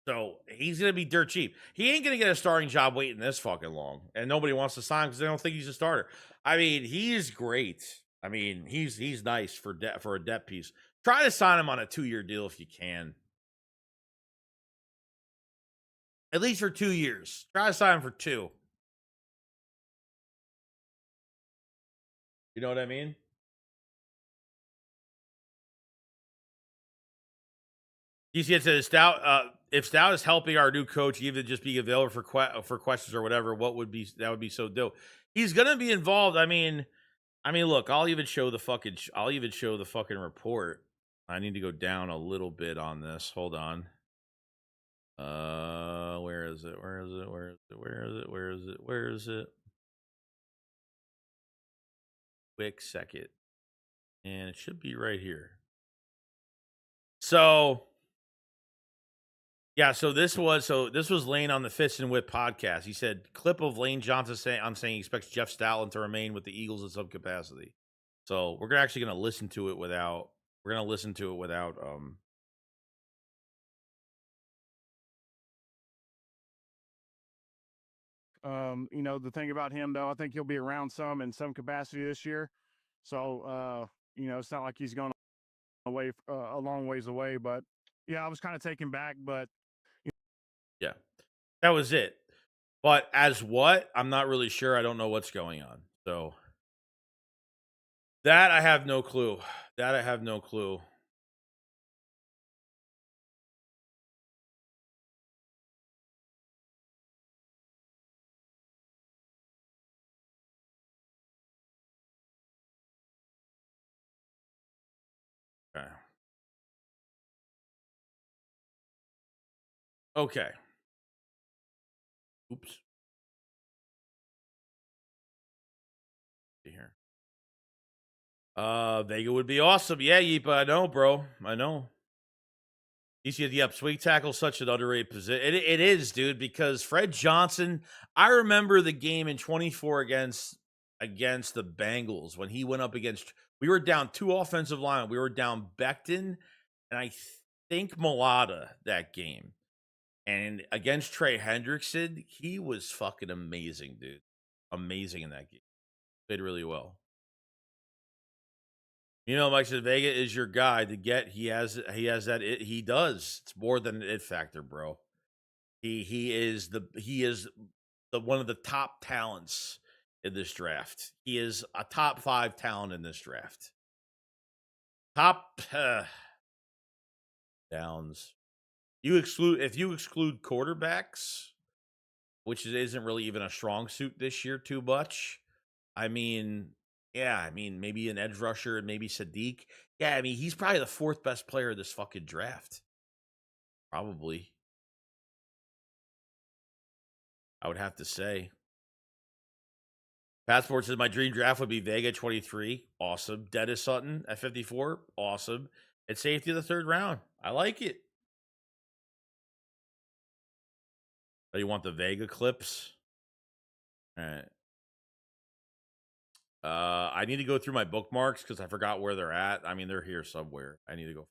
So he's going to be dirt cheap. He ain't going to get a starting job waiting this fucking long. And nobody wants to sign him because they don't think he's a starter. I mean, he's great. I mean, he's nice for a depth piece. Try to sign him on a 2-year deal if you can. At least for 2 years. Try to sign him for 2. You know what I mean? DC said, if Stout is helping our new coach, even just being available for questions or whatever, that would be so dope. He's gonna be involved. I mean, look, I'll even show the fucking report. I need to go down a little bit on this. Hold on. Where is it? Quick second. And it should be right here. So yeah, so this was Lane on the Fist and Whip podcast. He said clip of Lane Johnson saying he expects Jeff Stoutland to remain with the Eagles in some capacity. So we're actually gonna listen to it without The thing about him though, I think he'll be around some in some capacity this year. So it's not like he's going away a long ways away. But yeah, I was kind of taken back, but yeah, that was it. But as what? I'm not really sure. I don't know what's going on. So that I have no clue. Okay. Okay. Oops. See here. Vega would be awesome. Yeah, Yeepa, I know, bro. I know. You see, yep, swing tackle such an underrated position. It is, dude, because Fred Johnson. I remember the game in 24 against the Bengals when he went up against. We were down 2 offensive line. We were down Becton and I think Mulata that game. And against Trey Hendrickson, he was fucking amazing, dude. Amazing in that game. Played really well. You know, Mike said Vega is your guy to get. He has that he does. It's more than an it factor, bro. He is the one of the top talents in this draft. He is a top 5 talent in this draft. Top downs. If you exclude quarterbacks, which isn't really even a strong suit this year too much. I mean, yeah, I mean maybe an edge rusher and maybe Sadiq. Yeah, I mean he's probably the 4th best player of this fucking draft. Probably. I would have to say. Passport says my dream draft would be Vega 23. Awesome. Dennis Sutton at 54. Awesome. And safety of the 3rd round. I like it. Oh, you want the Vega clips? All right. I need to go through my bookmarks because I forgot where they're at. I mean, they're here somewhere. I need to go.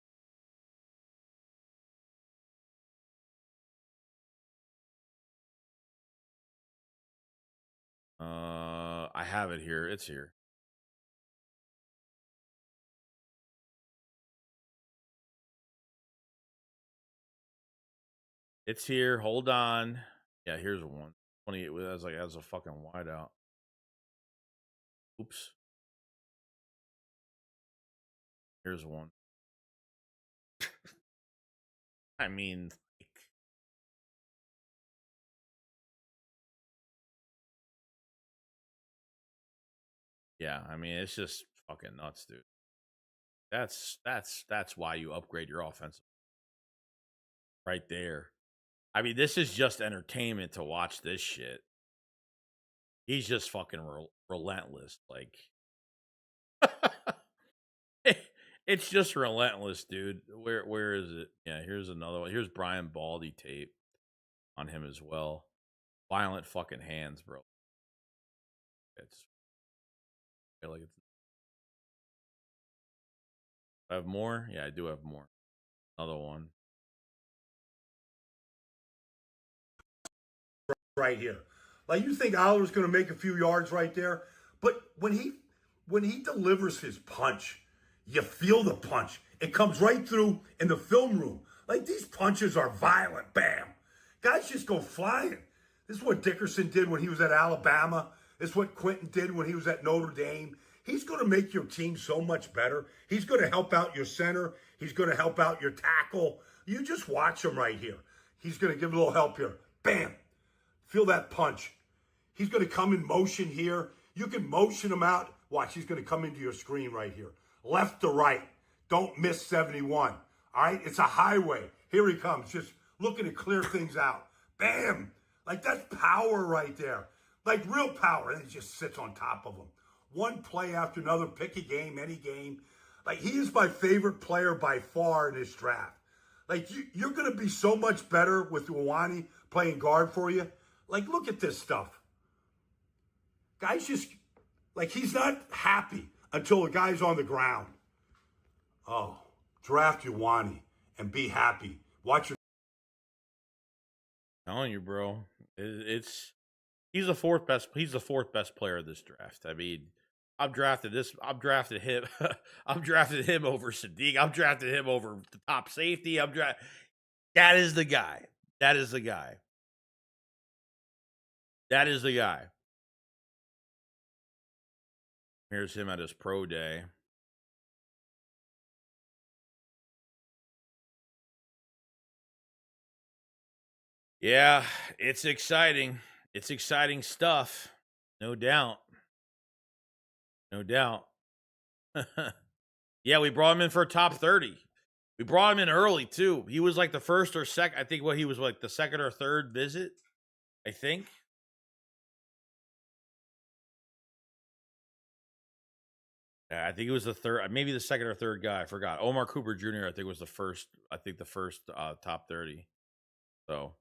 I have it here. It's here. It's here. Hold on. Yeah, here's one. 28 as a fucking wideout. Oops. Here's one. I mean, yeah, I mean, it's just fucking nuts, dude. That's why you upgrade your offensive right there. I mean, this is just entertainment to watch this shit. He's just fucking relentless. Like, it's just relentless, dude. Where is it? Yeah, here's another one. Here's Brian Baldy tape on him as well. Violent fucking hands, bro. It's like it's. I have more. Yeah, I do have more. Another one. Right here. Like you think Oliver's going to make a few yards right there, but when he delivers his punch, you feel the punch. It comes right through in the film room. Like these punches are violent. Bam. Guys just go flying. This is what Dickerson did when he was at Alabama. This is what Quentin did when he was at Notre Dame. He's going to make your team so much better. He's going to help out your center. He's going to help out your tackle. You just watch him right here. He's going to give a little help here. Bam. Feel that punch. He's going to come in motion here. You can motion him out. Watch, he's going to come into your screen right here. Left to right. Don't miss 71. All right? It's a highway. Here he comes, just looking to clear things out. Bam! Like, that's power right there. Like, real power. And he just sits on top of him. One play after another. Pick a game, any game. Like, he is my favorite player by far in this draft. Like, you're going to be so much better with Iwani playing guard for you. Like, look at this stuff. Guys just, like, he's not happy until the guy's on the ground. Oh, draft Iwani and be happy. Watch your. I'm telling you, bro. He's the 4th best. He's the 4th best player of this draft. I mean, I've drafted him. I've drafted him over Sadiq. I've drafted him over the top safety. That is the guy. That is the guy. That is the guy. Here's him at his pro day. Yeah, it's exciting. It's exciting stuff. No doubt. No doubt. Yeah, we brought him in for a top 30. We brought him in early, too. He was like the first or second. I think he was like the 2nd or 3rd visit, I think. Yeah, I think it was the 3rd, maybe the 2nd or 3rd guy. I forgot. Omar Cooper Jr., I think was the first top 30. So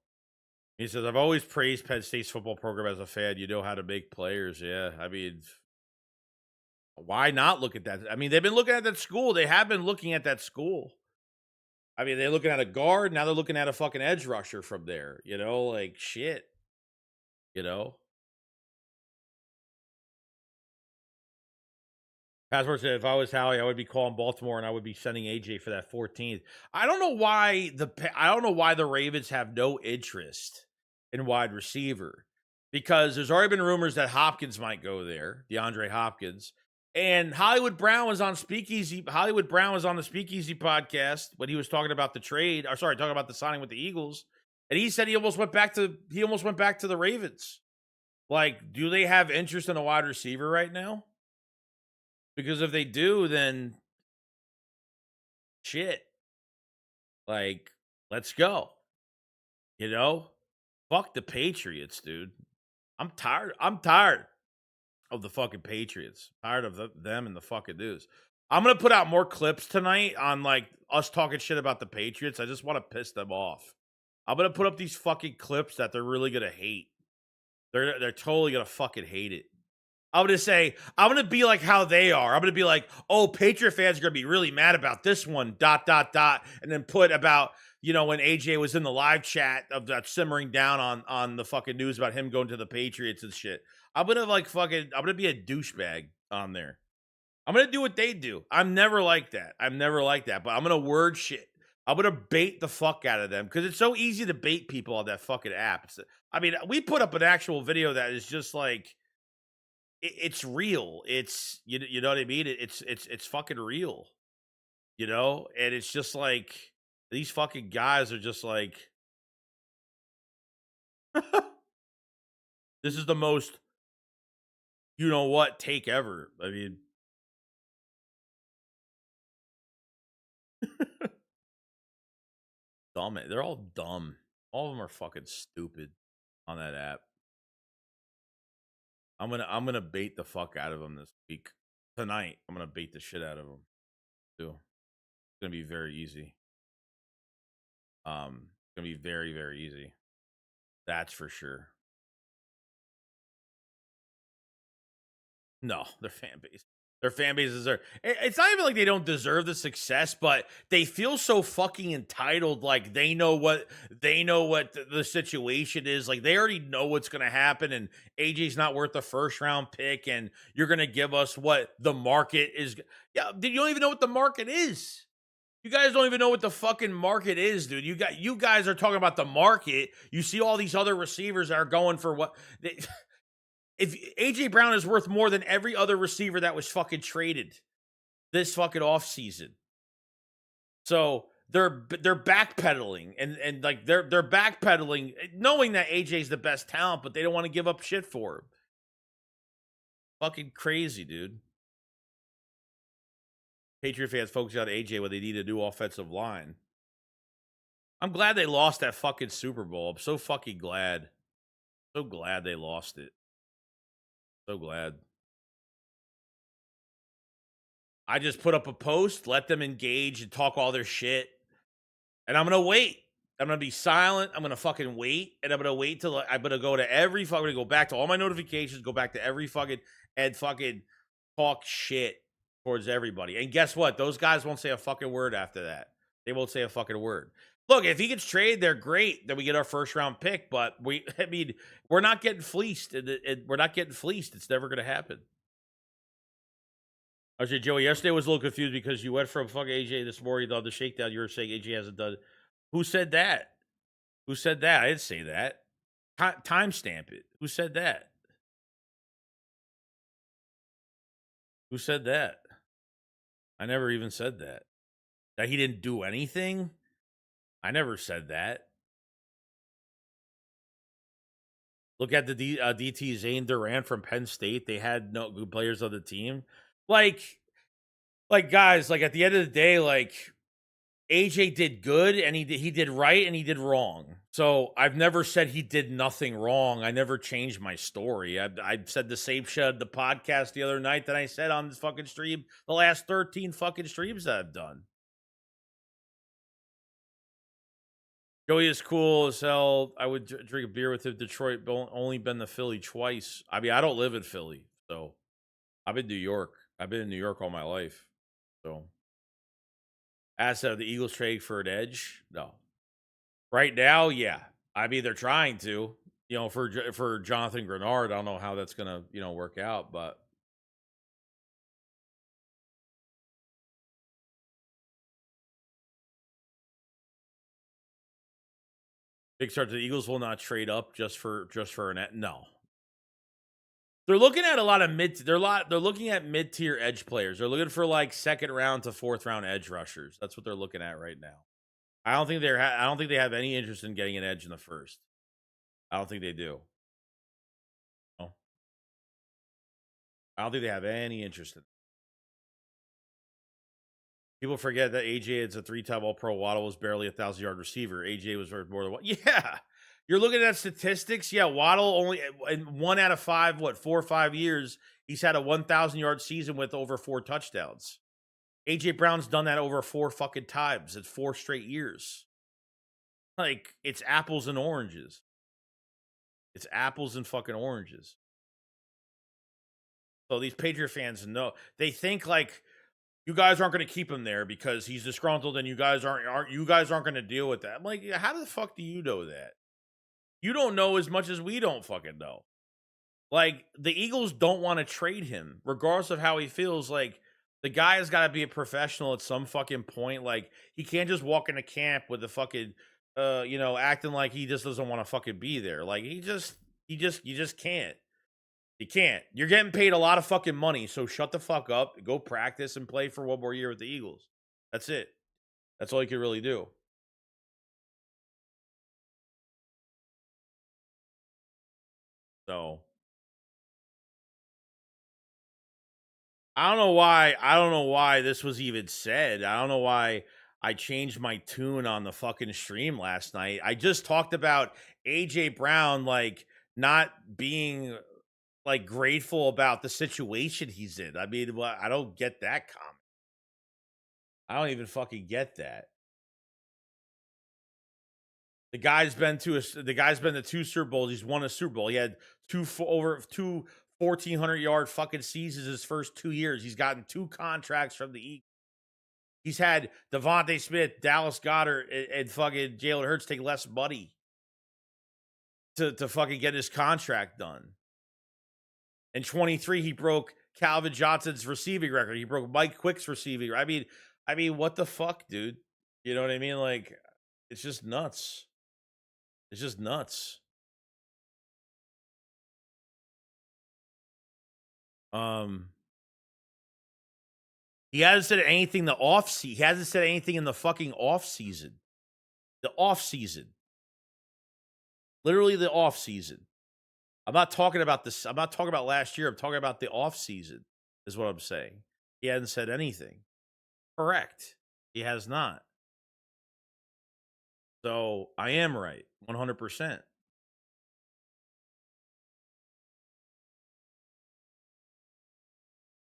he says, I've always praised Penn State's football program as a fan. You know how to make players. Yeah, I mean, why not look at that? I mean, they've been looking at that school. They have been looking at that school. I mean, they're looking at a guard. Now they're looking at a fucking edge rusher from there. You know, like shit. You know? Passport said, if I was Howie, I would be calling Baltimore and I would be sending AJ for that 14th. I don't know why the Ravens have no interest in wide receiver, because there's already been rumors that Hopkins might go there, DeAndre Hopkins. And Hollywood Brown was on Speakeasy. Hollywood Brown was on the Speakeasy podcast when he was talking about the trade, or sorry, talking about the signing with the Eagles. And he said he almost went back to the Ravens. Like, do they have interest in a wide receiver right now? Because if they do, then shit. Like, let's go. You know? Fuck the Patriots, dude. I'm tired of the fucking Patriots. Tired of them and the fucking news. I'm going to put out more clips tonight on, like, us talking shit about the Patriots. I just want to piss them off. I'm going to put up these fucking clips that they're really going to hate. They're totally going to fucking hate it. I'm going to be like how they are. I'm going to be like, oh, Patriot fans are going to be really mad about this one, ... And then put about, when AJ was in the live chat of that simmering down on the fucking news about him going to the Patriots and shit. I'm going to be a douchebag on there. I'm going to do what they do. I'm never like that. But I'm going to word shit. I'm going to bait the fuck out of them because it's so easy to bait people on that fucking app. We put up an actual video that is just like, it's real. It's you know what I mean? It's fucking real. And it's just like these fucking guys are just like this is the most take ever. I mean dumb. They're all dumb. All of them are fucking stupid on that app. I'm gonna bait the fuck out of them this week. Tonight, I'm gonna bait the shit out of them too. It's gonna be very easy. It's gonna be very, very easy. That's for sure. No, their fan base. Their fan bases are. It's not even like they don't deserve the success, but they feel so fucking entitled. Like they know what the situation is. Like they already know what's going to happen, and AJ's not worth the first round pick, and you're going to give us what the market is. Yeah, you don't even know what the market is. You guys don't even know what the fucking market is, dude. You guys are talking about the market. You see all these other receivers that are going for what. If AJ Brown is worth more than every other receiver that was fucking traded this fucking offseason. So they're backpedaling and like they're backpedaling knowing that AJ's the best talent, but they don't want to give up shit for him. Fucking crazy, dude. Patriot fans focus on AJ when they need a new offensive line. I'm glad they lost that fucking Super Bowl. I'm so fucking glad. So glad they lost it. So glad. I just put up a post, let them engage and talk all their shit. And I'm going to wait. I'm going to be silent. I'm going to fucking wait. And I'm going to wait till I'm going to go to every fucking, I'm going to go back to all my notifications, go back to every fucking, and fucking talk shit towards everybody. And guess what? Those guys won't say a fucking word after that. They won't say a fucking word. Look, if he gets traded, they're great. Then we get our first round pick. But we're not getting fleeced. We're not getting fleeced. It's never going to happen. I said, Joey, yesterday was a little confused because you went from fucking AJ this morning on the shakedown. You were saying AJ hasn't done it. Who said that? Who said that? I didn't say that. Timestamp it. Who said that? Who said that? I never even said that. That he didn't do anything? I never said that. Look at the DT Zane Durant from Penn State. They had no good players on the team. Like guys, like at the end of the day, like AJ did good and he did right and he did wrong. So I've never said he did nothing wrong. I never changed my story. I said the same shit on the podcast the other night that I said on this fucking stream the last 13 fucking streams that I've done. Joey is cool as hell. I would drink a beer with him. Detroit, only been to Philly twice. I mean, I don't live in Philly, so I've been in New York. I've been in New York all my life. So, as of the Eagles trade for an edge, no. Right now, yeah. I mean, they're trying to. For Jonathan Greenard, I don't know how that's gonna work out, but Big start. The Eagles will not trade up just for an no. They're looking at a lot of they're looking at mid-tier edge players. They're looking for like second round to fourth round edge rushers. That's what they're looking at right now. I don't think they have any interest in getting an edge in the first. I don't think they do. No. I don't think they have any interest in it. People forget that AJ is a 3-time All-Pro. Waddle was barely a 1,000-yard receiver. AJ was worth more than what? Yeah. You're looking at statistics. Yeah, Waddle only in 1 out of 5, 4 or 5 years, he's had a 1,000-yard season with over 4 touchdowns. AJ Brown's done that over 4 fucking times. It's 4 straight years. Like, it's apples and oranges. It's apples and fucking oranges. So these Patriot fans know. They think like you guys aren't going to keep him there because he's disgruntled and you guys aren't going to deal with that. I'm like, how the fuck do you know that? You don't know as much as we don't fucking know. Like, the Eagles don't want to trade him, regardless of how he feels. Like, the guy has got to be a professional at some fucking point. Like, he can't just walk into camp with the fucking, acting like he just doesn't want to fucking be there. Like, you just can't. You can't. You're getting paid a lot of fucking money, so shut the fuck up, go practice, and play for one more year with the Eagles. That's it. That's all you can really do. So I don't know why this was even said. I don't know why I changed my tune on the fucking stream last night. I just talked about AJ Brown like not being like grateful about the situation he's in. I mean, I don't get that comment. I don't even fucking get that. The guy's been to 2 Super Bowls. He's won a Super Bowl. He had over 2 1,400-yard fucking seasons his first 2 years. He's gotten 2 contracts from the Eagles. He's had Devontae Smith, Dallas Goedert, and fucking Jalen Hurts take less money to fucking get his contract done. In 23, he broke Calvin Johnson's receiving record. He broke Mike Quick's receiving. I mean, what the fuck, dude? You know what I mean? Like, it's just nuts. It's just nuts. He hasn't said anything He hasn't said anything in the fucking off season. The off season. Literally the off season. I'm not talking about this. I'm not talking about last year. I'm talking about the off season, is what I'm saying. He hasn't said anything. Correct. He has not. So I am right. 100%.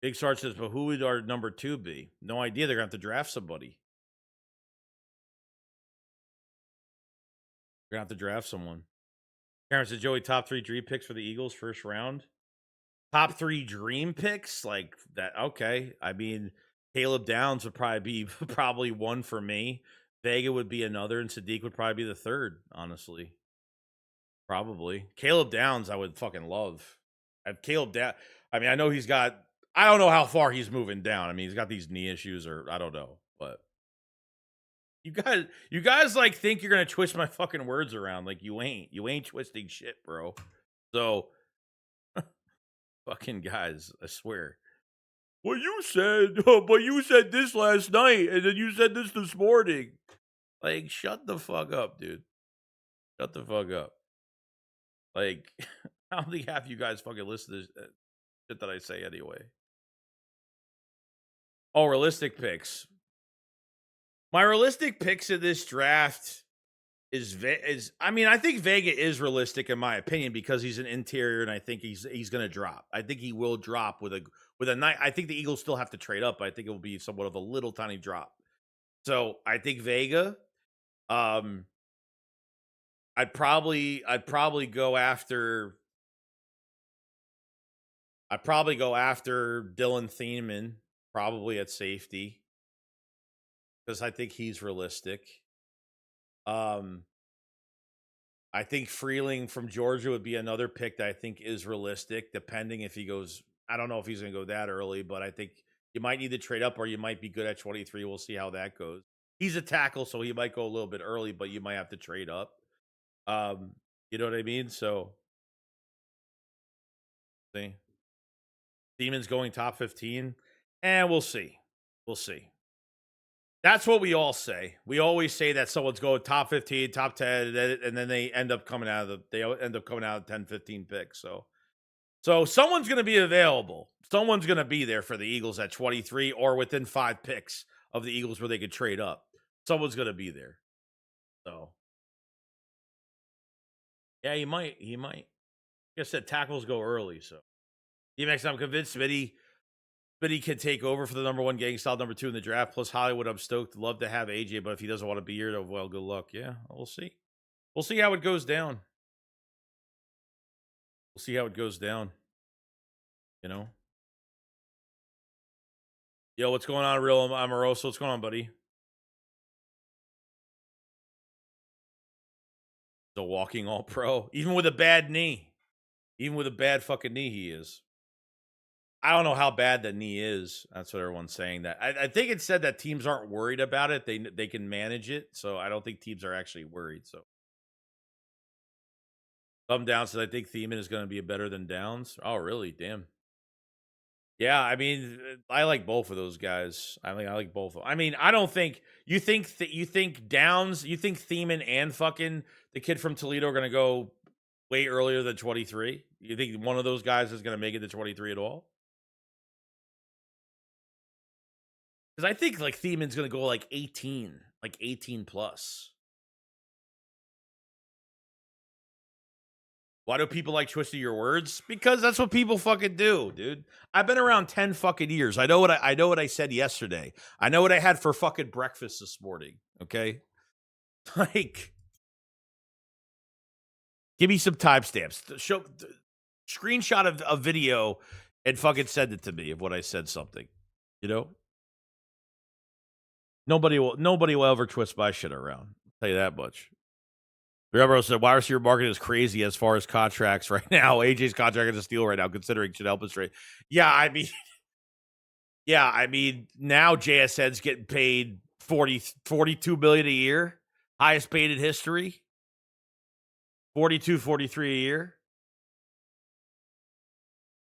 Big Sarge says, but who would our number 2 be? No idea. They're going to have to draft somebody. They're going to have to draft someone. Karen says, Joey, top 3 dream picks for the Eagles first round. Top 3 dream picks? Like that. Okay. I mean, Caleb Downs would probably be one for me. Vega would be another, and Sadiq would probably be the third, honestly. Probably. Caleb Downs, I would fucking love. Caleb Downs. I mean, I know he's got. I don't know how far he's moving down. I mean, he's got these knee issues, or I don't know. But you guys like think you're gonna twist my fucking words around. Like you ain't twisting shit, bro. So, fucking guys, I swear. Well, you said this last night, and then you said this morning. Like, shut the fuck up, dude. Shut the fuck up. Like, I don't think half you guys fucking listen to this shit that I say anyway. Oh, realistic picks. My realistic picks in this draft is I mean, I think Vega is realistic in my opinion because he's an interior and I think he's going to drop. I think he will drop with a night. I think the Eagles still have to trade up. But I think it will be somewhat of a little tiny drop. So, I think Vega I'd probably go after Dylan Thieneman, probably at safety, because I think he's realistic. I think Freeling from Georgia would be another pick that I think is realistic, depending if he goes. I don't know if he's going to go that early, but I think you might need to trade up or you might be good at 23. We'll see how that goes. He's a tackle, so he might go a little bit early, but you might have to trade up. You know what I mean? So, see, Demons going top 15, and we'll see. We'll see. That's what we all say. We always say that someone's going top 15, top 10, and then they end up coming out of the 10, 15 picks. So someone's going to be available. Someone's going to be there for the Eagles at 23 or within 5 picks of the Eagles where they could trade up. Someone's going to be there. So, yeah, he might. Like I said, tackles go early. So, DMX, I'm convinced Smitty can take over for the number 1 gang style, number 2 in the draft. Plus Hollywood, I'm stoked. Love to have AJ, but if he doesn't want to be here, well, good luck. Yeah, we'll see. We'll see how it goes down. We'll see how it goes down. You know? Yo, what's going on, Real Amoroso? What's going on, buddy? The walking all pro. Even with a bad knee. Even with a bad fucking knee, he is. I don't know how bad that knee is. That's what everyone's saying. That I think it said that teams aren't worried about it. They can manage it. So I don't think teams are actually worried. So Thumb Down says, I think Thiemann is going to be better than Downs. Oh, really? Damn. Yeah, I mean, I like both of those guys. I like both. I mean, I don't think you think Downs, you think Thiemann and fucking the kid from Toledo are going to go way earlier than 23? You think one of those guys is going to make it to 23 at all? Because I think like Thiemann's going to go like 18 plus. Why do people like twisting your words? Because that's what people fucking do, dude. I've been around 10 fucking years. I know what I said yesterday. I know what I had for fucking breakfast this morning. Okay, like, give me some timestamps. Show screenshot of a video and fucking send it to me of what I said something. You know, nobody will ever twist my shit around. I'll tell you that much. Remember, said wide receiver market is crazy as far as contracts right now. AJ's contract is a steal right now, considering should help us trade. Yeah, I mean, now JSN's getting paid $42 million a year, highest paid in history. 42, 43 a year.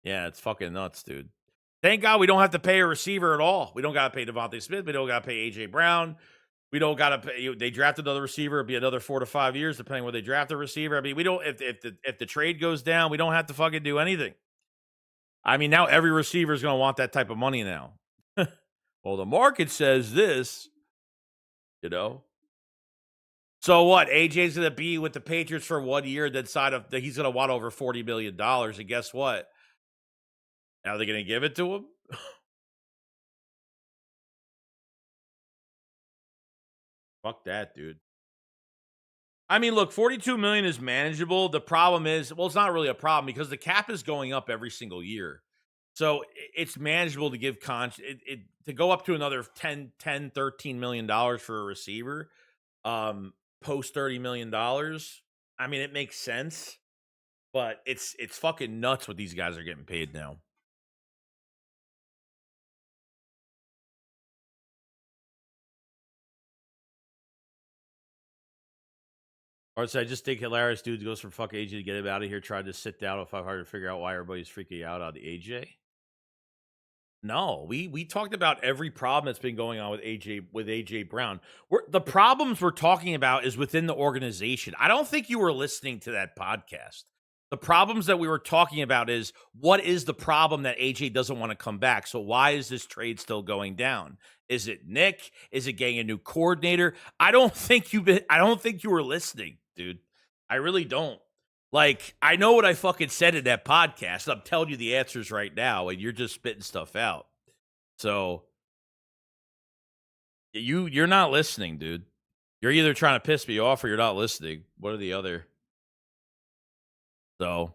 Yeah, it's fucking nuts, dude. Thank God we don't have to pay a receiver at all. We don't got to pay Devontae Smith. We don't got to pay AJ Brown. We don't got to pay. They draft another receiver. It'll be another 4 to 5 years, depending where they draft a receiver. I mean, we don't. If the trade goes down, we don't have to fucking do anything. I mean, now every receiver is going to want that type of money now. Well, the market says this, you know. So what? AJ's going to be with the Patriots for 1 year. Then he's going to want over $40 million. And guess what? Now they're going to give it to him. Fuck that, dude. I mean, look, $42 million is manageable. The problem is, well, it's not really a problem because the cap is going up every single year. So it's manageable to give to go up to another $10, $13 million for a receiver, post $30 million. I mean, it makes sense, but it's fucking nuts what these guys are getting paid now. Or I just think hilarious dudes goes from fuck AJ to get him out of here, tried to sit down with 500 to figure out why everybody's freaking out on the AJ. No, we talked about every problem that's been going on with AJ Brown. The problems we're talking about is within the organization. I don't think you were listening to that podcast. The problems that we were talking about is what is the problem that AJ doesn't want to come back? So why is this trade still going down? Is it Nick? Is it getting a new coordinator? I don't think you were listening, dude. I really don't. Like, I know what I fucking said in that podcast. I'm telling you the answers right now, and you're just spitting stuff out. So you're not listening, dude. You're either trying to piss me off or you're not listening. One or the other. So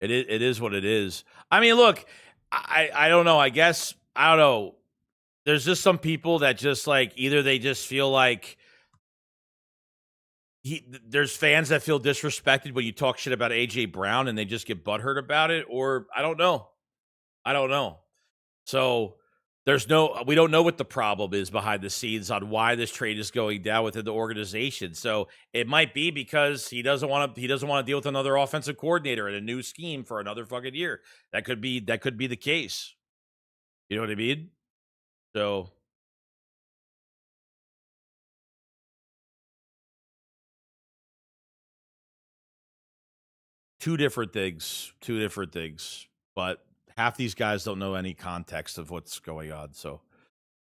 it is what it is. I mean, look, I don't know. I guess I don't know. There's just some people that just like either they just feel like there's fans that feel disrespected when you talk shit about AJ Brown and they just get butthurt about it, or I don't know. So we don't know what the problem is behind the scenes on why this trade is going down within the organization. So it might be because he doesn't want to deal with another offensive coordinator and a new scheme for another fucking year. That could be the case. You know what I mean? So two different things. But half these guys don't know any context of what's going on. So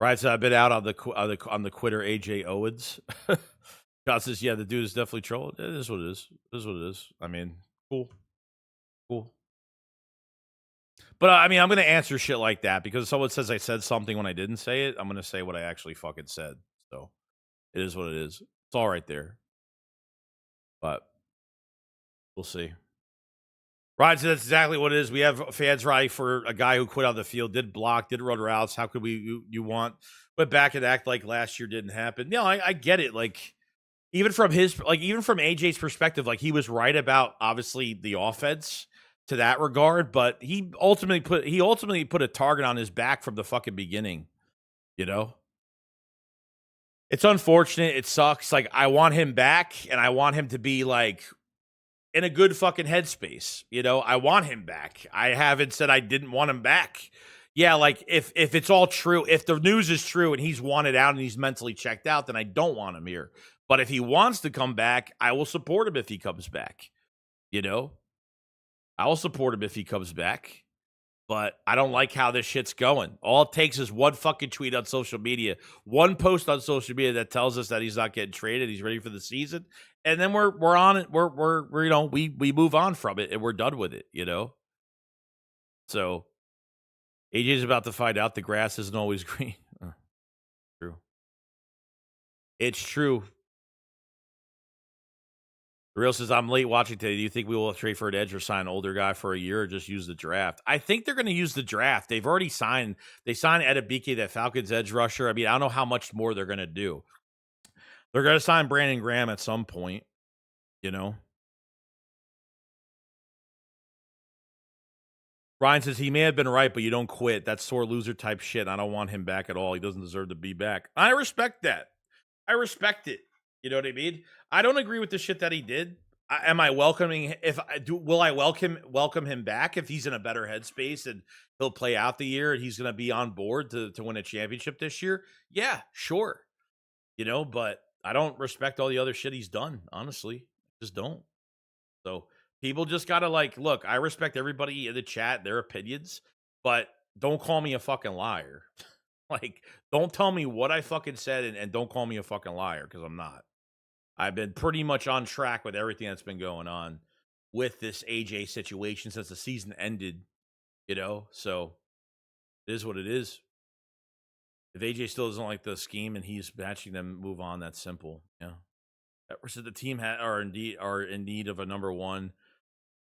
right, so I've been out on the quitter AJ Owens. God says, yeah, the dude is definitely trolling. It is what it is. It is what it is. I mean, cool. But I mean, I'm going to answer shit like that because if someone says I said something when I didn't say it, I'm going to say what I actually fucking said. So it is what it is. It's all right there. But we'll see. Right, so that's exactly what it is. We have fans right for a guy who quit on the field, did block, did run routes. How could you want went back and act like last year didn't happen? No, I get it. Like even from AJ's perspective, like he was right about obviously the offense to that regard, but he ultimately put a target on his back from the fucking beginning. You know? It's unfortunate. It sucks. Like I want him back and I want him to be like in a good fucking headspace. You know, I want him back. I haven't said I didn't want him back. Yeah, like if it's all true, if the news is true and he's wanted out and he's mentally checked out, then I don't want him here. But if he wants to come back, I will support him if he comes back. You know? I will support him if he comes back. But I don't like how this shit's going. All it takes is one fucking tweet on social media, one post on social media that tells us that he's not getting traded, he's ready for the season, and then we're on it. We're you know we move on from it and we're done with it. You know. So AJ's about to find out the grass isn't always green. True. It's true. Real says, I'm late watching today. Do you think we will trade for an edge or sign an older guy for a year or just use the draft? I think they're going to use the draft. They've already signed. They signed Edebike, that Falcons edge rusher. I mean, I don't know how much more they're going to do. They're going to sign Brandon Graham at some point, you know. Ryan says, he may have been right, but you don't quit. That's sore loser type shit. I don't want him back at all. He doesn't deserve to be back. I respect that. I respect it. You know what I mean? I don't agree with the shit that he did. Am I welcoming? If I do, will I welcome him back if he's in a better headspace and he'll play out the year and he's going to be on board to win a championship this year? Yeah, sure. You know, but I don't respect all the other shit he's done. Honestly, just don't. So people just gotta like look. I respect everybody in the chat, their opinions, but don't call me a fucking liar. Like, don't tell me what I fucking said and don't call me a fucking liar because I'm not. I've been pretty much on track with everything that's been going on with this AJ situation since the season ended, you know? So it is what it is. If AJ still doesn't like the scheme and he's matching them, move on. That's simple. Yeah. So the team are in need of a number one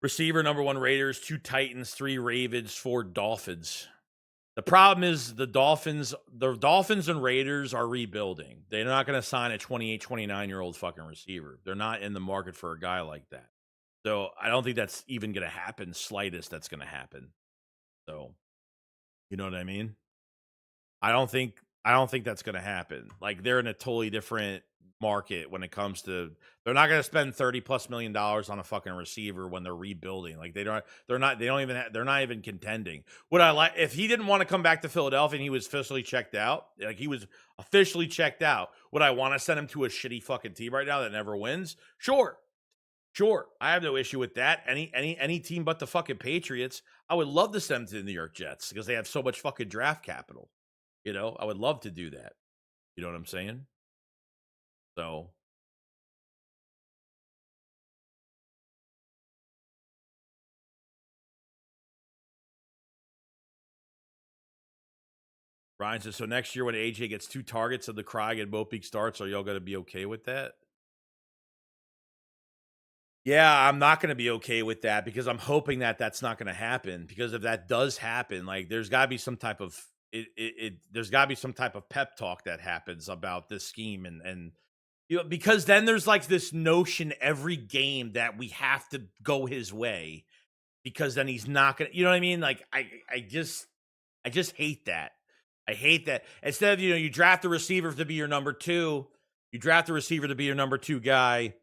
receiver, number one Raiders, 2 Titans, 3 Ravens, 4 Dolphins. The problem is the Dolphins and Raiders are rebuilding. They're not going to sign a 28, 29-year-old fucking receiver. They're not in the market for a guy like that. So I don't think that's even going to happen, slightest that's going to happen. So, you know what I mean? I don't think that's going to happen. Like they're in a totally different market when it comes to they're not going to spend $30+ million on a fucking receiver when they're rebuilding. Like they're not even contending. Would I like if he didn't want to come back to Philadelphia and he was officially checked out? Like he was officially checked out. Would I want to send him to a shitty fucking team right now that never wins? Sure. I have no issue with that. Any team but the fucking Patriots. I would love to send them to the New York Jets because they have so much fucking draft capital. You know, I would love to do that. You know what I'm saying? So Ryan says, so next year when AJ gets 2 targets and the Craig and Mopik starts, are y'all going to be okay with that? Yeah, I'm not going to be okay with that because I'm hoping that that's not going to happen. Because if that does happen, like there's got to be some type of there's got to be some type of pep talk that happens about this scheme and you know, because then there's like this notion every game that we have to go his way because then he's not going to, you know what I mean? Like I just hate that. I hate that. Instead of, you draft the receiver to be your number 2, you draft the receiver to be your number 2 guy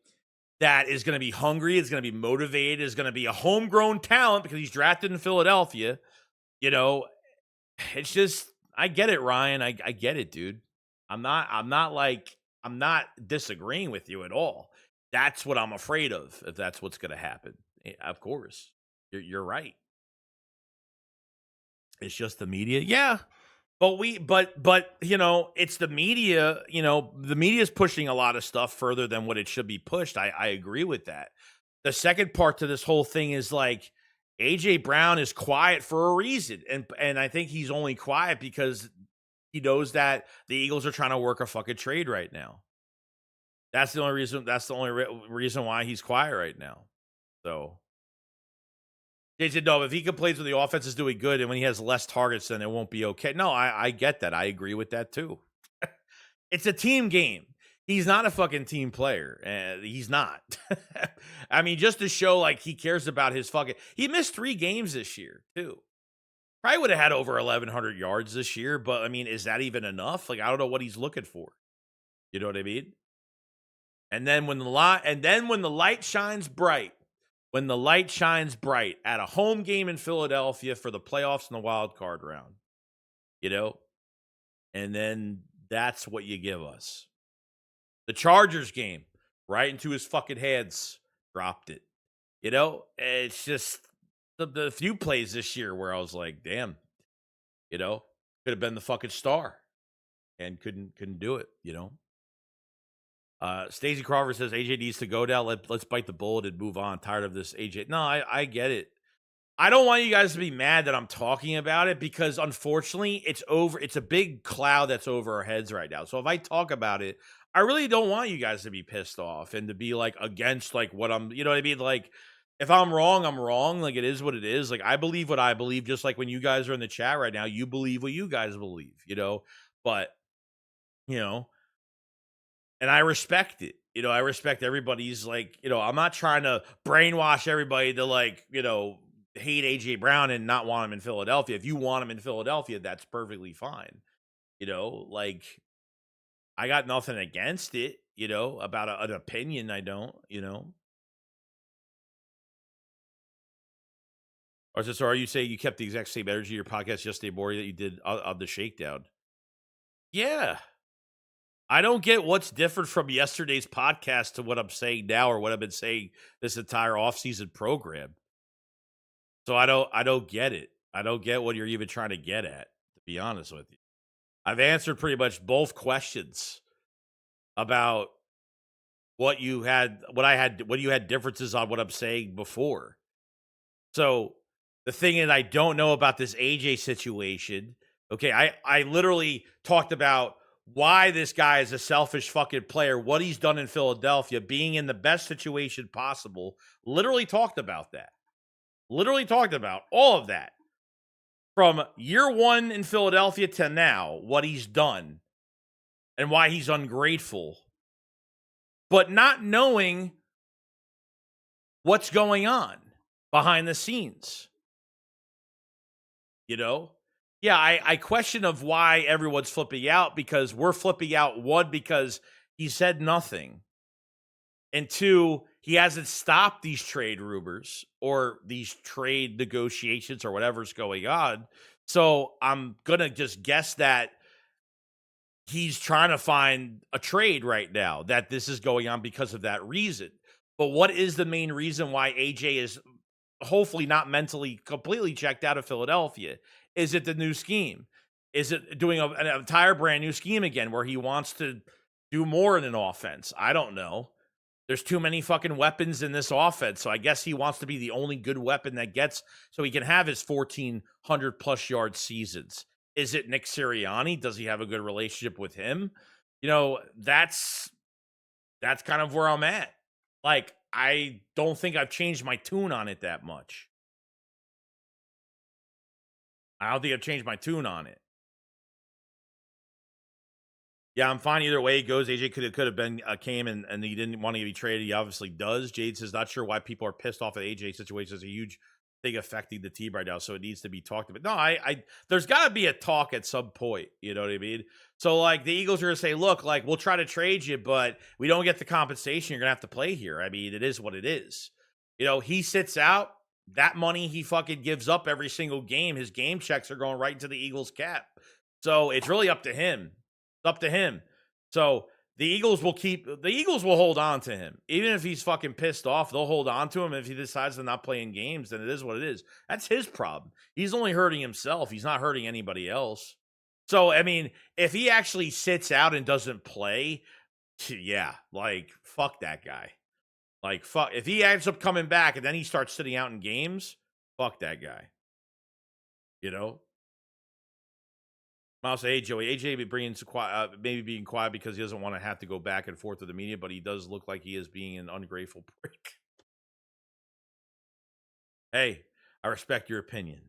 that is going to be hungry, is going to be motivated, is going to be a homegrown talent because he's drafted in Philadelphia. It's just, I get it, Ryan. I get it, dude. I'm not disagreeing with you at all. That's what I'm afraid of, if that's what's going to happen. Of course. You're right. It's just the media. Yeah. But it's the media, the media is pushing a lot of stuff further than what it should be pushed. I agree with that. The second part to this whole thing is like, AJ Brown is quiet for a reason. And I think he's only quiet because he knows that the Eagles are trying to work a fucking trade right now. That's the only reason. That's the only reason why he's quiet right now. So they said, no, if he complains when the offense is doing good and when he has less targets, then it won't be okay. No, I get that. I agree with that too. It's a team game. He's not a fucking team player. He's not. I mean, just to show like he cares about his fucking. He missed 3 games this year too. Probably would have had over 1,100 yards this year, but I mean, is that even enough? Like, I don't know what he's looking for. You know what I mean? And then when the light shines bright, at a home game in Philadelphia for the playoffs and the wild card round, and then that's what you give us. The Chargers game, right into his fucking hands, dropped it. It's just the few plays this year where I was like, damn, could have been the fucking star and couldn't do it, Stacey Crawford says AJ needs to go down. Let's bite the bullet and move on. Tired of this AJ. No, I get it. I don't want you guys to be mad that I'm talking about it because unfortunately it's over. It's a big cloud that's over our heads right now. So if I talk about it, I really don't want you guys to be pissed off and to be like against like what I'm, you know what I mean? Like if I'm wrong, I'm wrong. Like it is what it is. Like I believe what I believe, just like when you guys are in the chat right now, you believe what you guys believe, but and I respect it. I respect everybody's like, I'm not trying to brainwash everybody to like, hate AJ Brown and not want him in Philadelphia. If you want him in Philadelphia, that's perfectly fine. Like I got nothing against it, about an opinion. I don't, Or so are you saying you kept the exact same energy of your podcast yesterday morning that you did on the shakedown? Yeah. I don't get what's different from yesterday's podcast to what I'm saying now or what I've been saying this entire offseason program. So I don't get it. I don't get what you're even trying to get at, to be honest with you. I've answered pretty much both questions about what you had differences on what I'm saying before. So the thing that I don't know about this AJ situation, okay, I literally talked about why this guy is a selfish fucking player, what he's done in Philadelphia, being in the best situation possible. Literally talked about that. Literally talked about all of that. From year 1 in Philadelphia to now, what he's done and why he's ungrateful. But not knowing what's going on behind the scenes. Yeah, I question of why everyone's flipping out because we're flipping out. 1, because he said nothing. And 2, he hasn't stopped these trade rumors or these trade negotiations or whatever's going on. So I'm going to just guess that he's trying to find a trade right now, that this is going on because of that reason. But what is the main reason why AJ is hopefully not mentally completely checked out of Philadelphia? Is it the new scheme? Is it doing an entire brand new scheme again where he wants to do more in an offense? I don't know. There's too many fucking weapons in this offense. So I guess he wants to be the only good weapon that gets so he can have his 1,400 plus yard seasons. Is it Nick Sirianni? Does he have a good relationship with him? That's kind of where I'm at. Like, I don't think I've changed my tune on it that much. I don't think I've changed my tune on it. Yeah, I'm fine either way it goes. AJ could have been came and he didn't want to be traded. He obviously does. Jade says not sure why people are pissed off at AJ situation. It's a huge thing affecting the team right now, so it needs to be talked about. No, I there's got to be a talk at some point. You know what I mean? So like the Eagles are gonna say, look, like we'll try to trade you, but we don't get the compensation. You're gonna have to play here. I mean, it is what it is. You know, he sits out. That money he fucking gives up every single game. His game checks are going right into the Eagles' cap. So it's really up to him. It's up to him. So the Eagles will hold on to him. Even if he's fucking pissed off, they'll hold on to him. If he decides to not play in games, then it is what it is. That's his problem. He's only hurting himself. He's not hurting anybody else. So, I mean, if he actually sits out and doesn't play, yeah, like, fuck that guy. Like, fuck. If he ends up coming back and then he starts sitting out in games, fuck that guy. You know? I'll say, hey, Joey, AJ maybe being quiet because he doesn't want to have to go back and forth with the media, but he does look like he is being an ungrateful prick. Hey, I respect your opinion.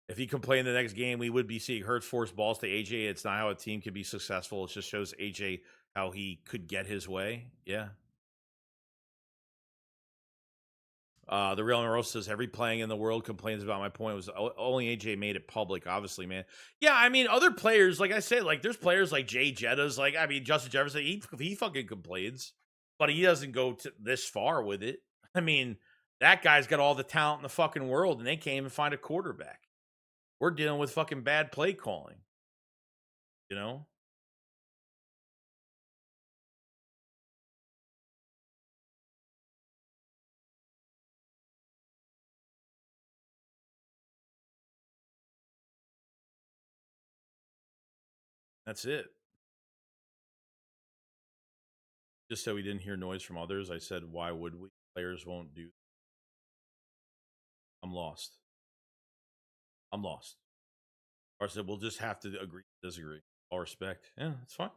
If he complained the next game, we would be seeing Hurts force balls to AJ. It's not how a team can be successful. It just shows AJ how he could get his way. Yeah. The Real Monroe says every playing in the world complains about my point. It was only AJ made it public, obviously, man. Yeah, I mean, other players, like I said, like there's players like Jay Jettas, like I mean, Justin Jefferson, he fucking complains, but he doesn't go this far with it. I mean, that guy's got all the talent in the fucking world, and they can't even find a quarterback. We're dealing with fucking bad play calling, you know? That's it. Just so we didn't hear noise from others, I said, why would we? Players won't do. I'm lost. I'm lost. Or I said, we'll just have to agree to disagree. All respect. Yeah, it's fine.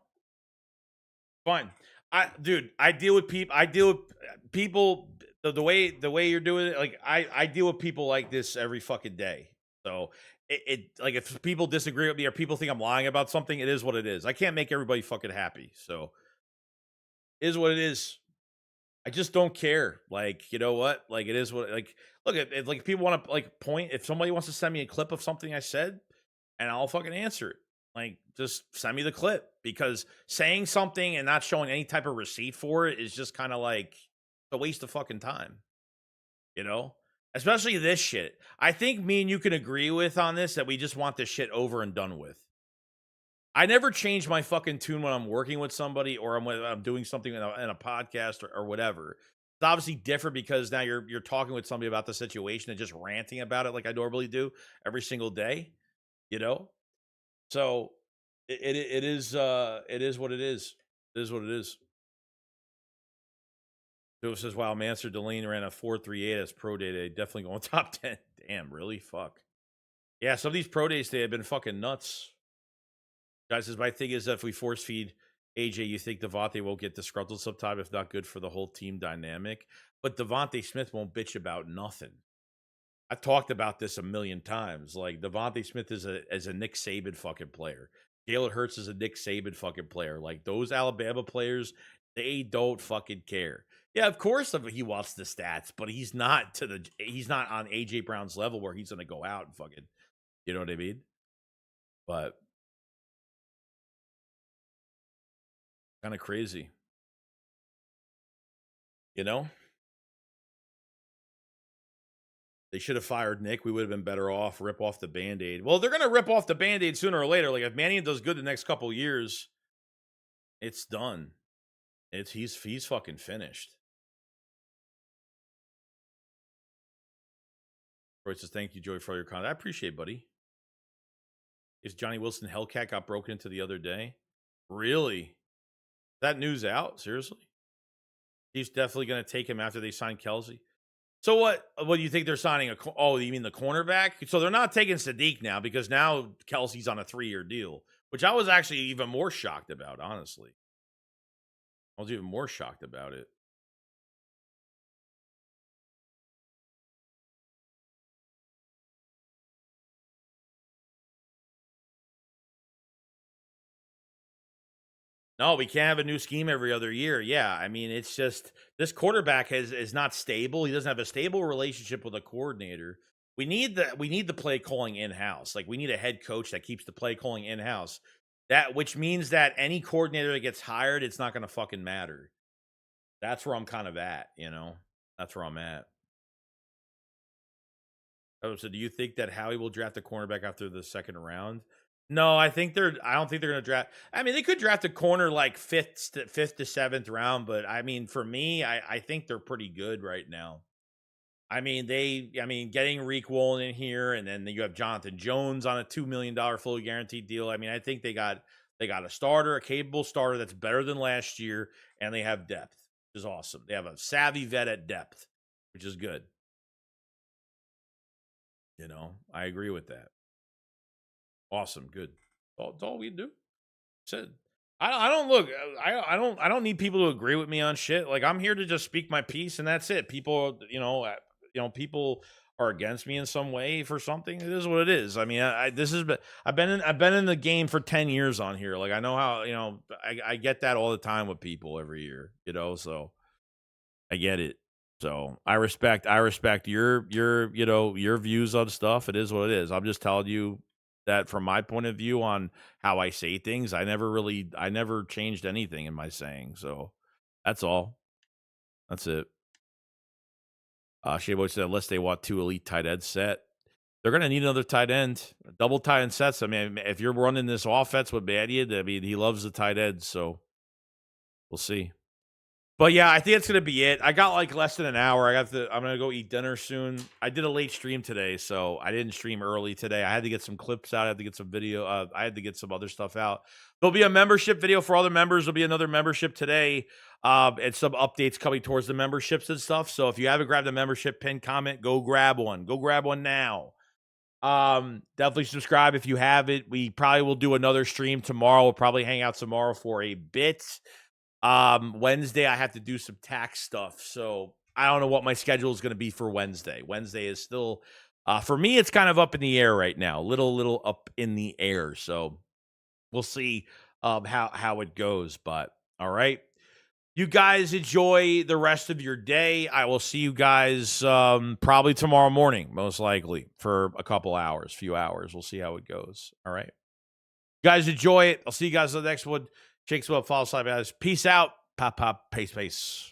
Fine. I deal with people the way you're doing it, like I deal with people like this every fucking day. So it like if people disagree with me or people think I'm lying about something, it is what it is. I can't make everybody fucking happy. So it is what it is. I just don't care. Like, you know what? Like it is what like look if like people want to like point if somebody wants to send me a clip of something I said and I'll fucking answer it. Like, just send me the clip because saying something and not showing any type of receipt for it is just kind of like a waste of fucking time, you know? Especially this shit. I think me and you can agree with on this that we just want this shit over and done with. I never change my fucking tune when I'm working with somebody or I'm doing something in a podcast or whatever. It's obviously different because now you're talking with somebody about the situation and just ranting about it like I normally do every single day, you know? So it is what it is. It is what it is. Joe says, wow, Mansour Delaney ran a 4.38 as pro day today. Definitely going top 10. Damn, really? Fuck. Yeah, some of these pro days today have been fucking nuts. Guys says, my thing is that if we force feed AJ, you think Devontae won't get disgruntled sometime, if not good for the whole team dynamic. But Devontae Smith won't bitch about nothing. I've talked about this a million times. Like Devontae Smith is a Nick Saban fucking player. Jalen Hurts is a Nick Saban fucking player. Like those Alabama players, they don't fucking care. Yeah, of course he wants the stats, but he's not on AJ Brown's level where he's gonna go out and fucking, you know what I mean? But kind of crazy, you know? They should have fired Nick. We would have been better off. Rip off the Band-Aid. Well, they're going to rip off the Band-Aid sooner or later. Like, if Mannion does good the next couple years, it's done. He's fucking finished. Roy says, thank you, Joey, for all your comment. I appreciate it, buddy. Is Johnny Wilson Hellcat got broken into the other day? Really? That news out? Seriously? He's definitely going to take him after they sign Kelsey. So what do you think they're signing? You mean the cornerback? So they're not taking Sadiq now because now Kelsey's on a 3-year deal, which I was actually even more shocked about, honestly. I was even more shocked about it. No, we can't have a new scheme every other year. Yeah, I mean, it's just this quarterback is not stable. He doesn't have a stable relationship with a coordinator. We need the play calling in house. Like we need a head coach that keeps the play calling in house. That which means that any coordinator that gets hired, it's not going to fucking matter. That's where I'm kind of at. That's where I'm at. Oh, so do you think that Howie will draft a cornerback after the second round? No, I don't think they're going to draft. I mean, they could draft a corner like fifth to seventh round, but I mean, for me, I think they're pretty good right now. I mean, getting Reek Woolen in here, and then you have Jonathan Jones on a $2 million fully guaranteed deal. I mean, I think they got a starter, a capable starter that's better than last year, and they have depth, which is awesome. They have a savvy vet at depth, which is good. I agree with that. Awesome, good. That's all we do. Said, I don't look. I don't need people to agree with me on shit. Like I'm here to just speak my piece, and that's it. People, people are against me in some way for something. It is what it is. I mean, I've been in the game for 10 years on here. Like I know how. I get that all the time with people every year. So I get it. So I respect your views on stuff. It is what it is. I'm just telling you that from my point of view on how I say things, I never changed anything in my saying. So that's all. That's it. Shayboy said unless they want 2 elite tight ends set, they're gonna need another tight end. Double tight end sets. I mean, if you're running this offense with Badiad, I mean, he loves the tight end, so we'll see. But yeah, I think that's gonna be it. I got like less than an hour. I'm gonna go eat dinner soon. I did a late stream today, so I didn't stream early today. I had to get some clips out. I had to get some video. I had to get some other stuff out. There'll be a membership video for all the members. There'll be another membership today, and some updates coming towards the memberships and stuff. So if you haven't grabbed a membership pin comment, go grab one. Go grab one now. Definitely subscribe if you have it. We probably will do another stream tomorrow. We'll probably hang out tomorrow for a bit. Wednesday I have to do some tax stuff, so I don't know what my schedule is going to be for Wednesday. Wednesday is still for me, it's kind of up in the air right now, little up in the air, so we'll see how it goes. But all right, you guys enjoy the rest of your day. I will see you guys probably tomorrow morning, most likely for a few hours. We'll see how it goes. All right, you guys enjoy it. I'll see you guys on the next one. Shakes well, follow slide guys. Peace out. Pop, pace.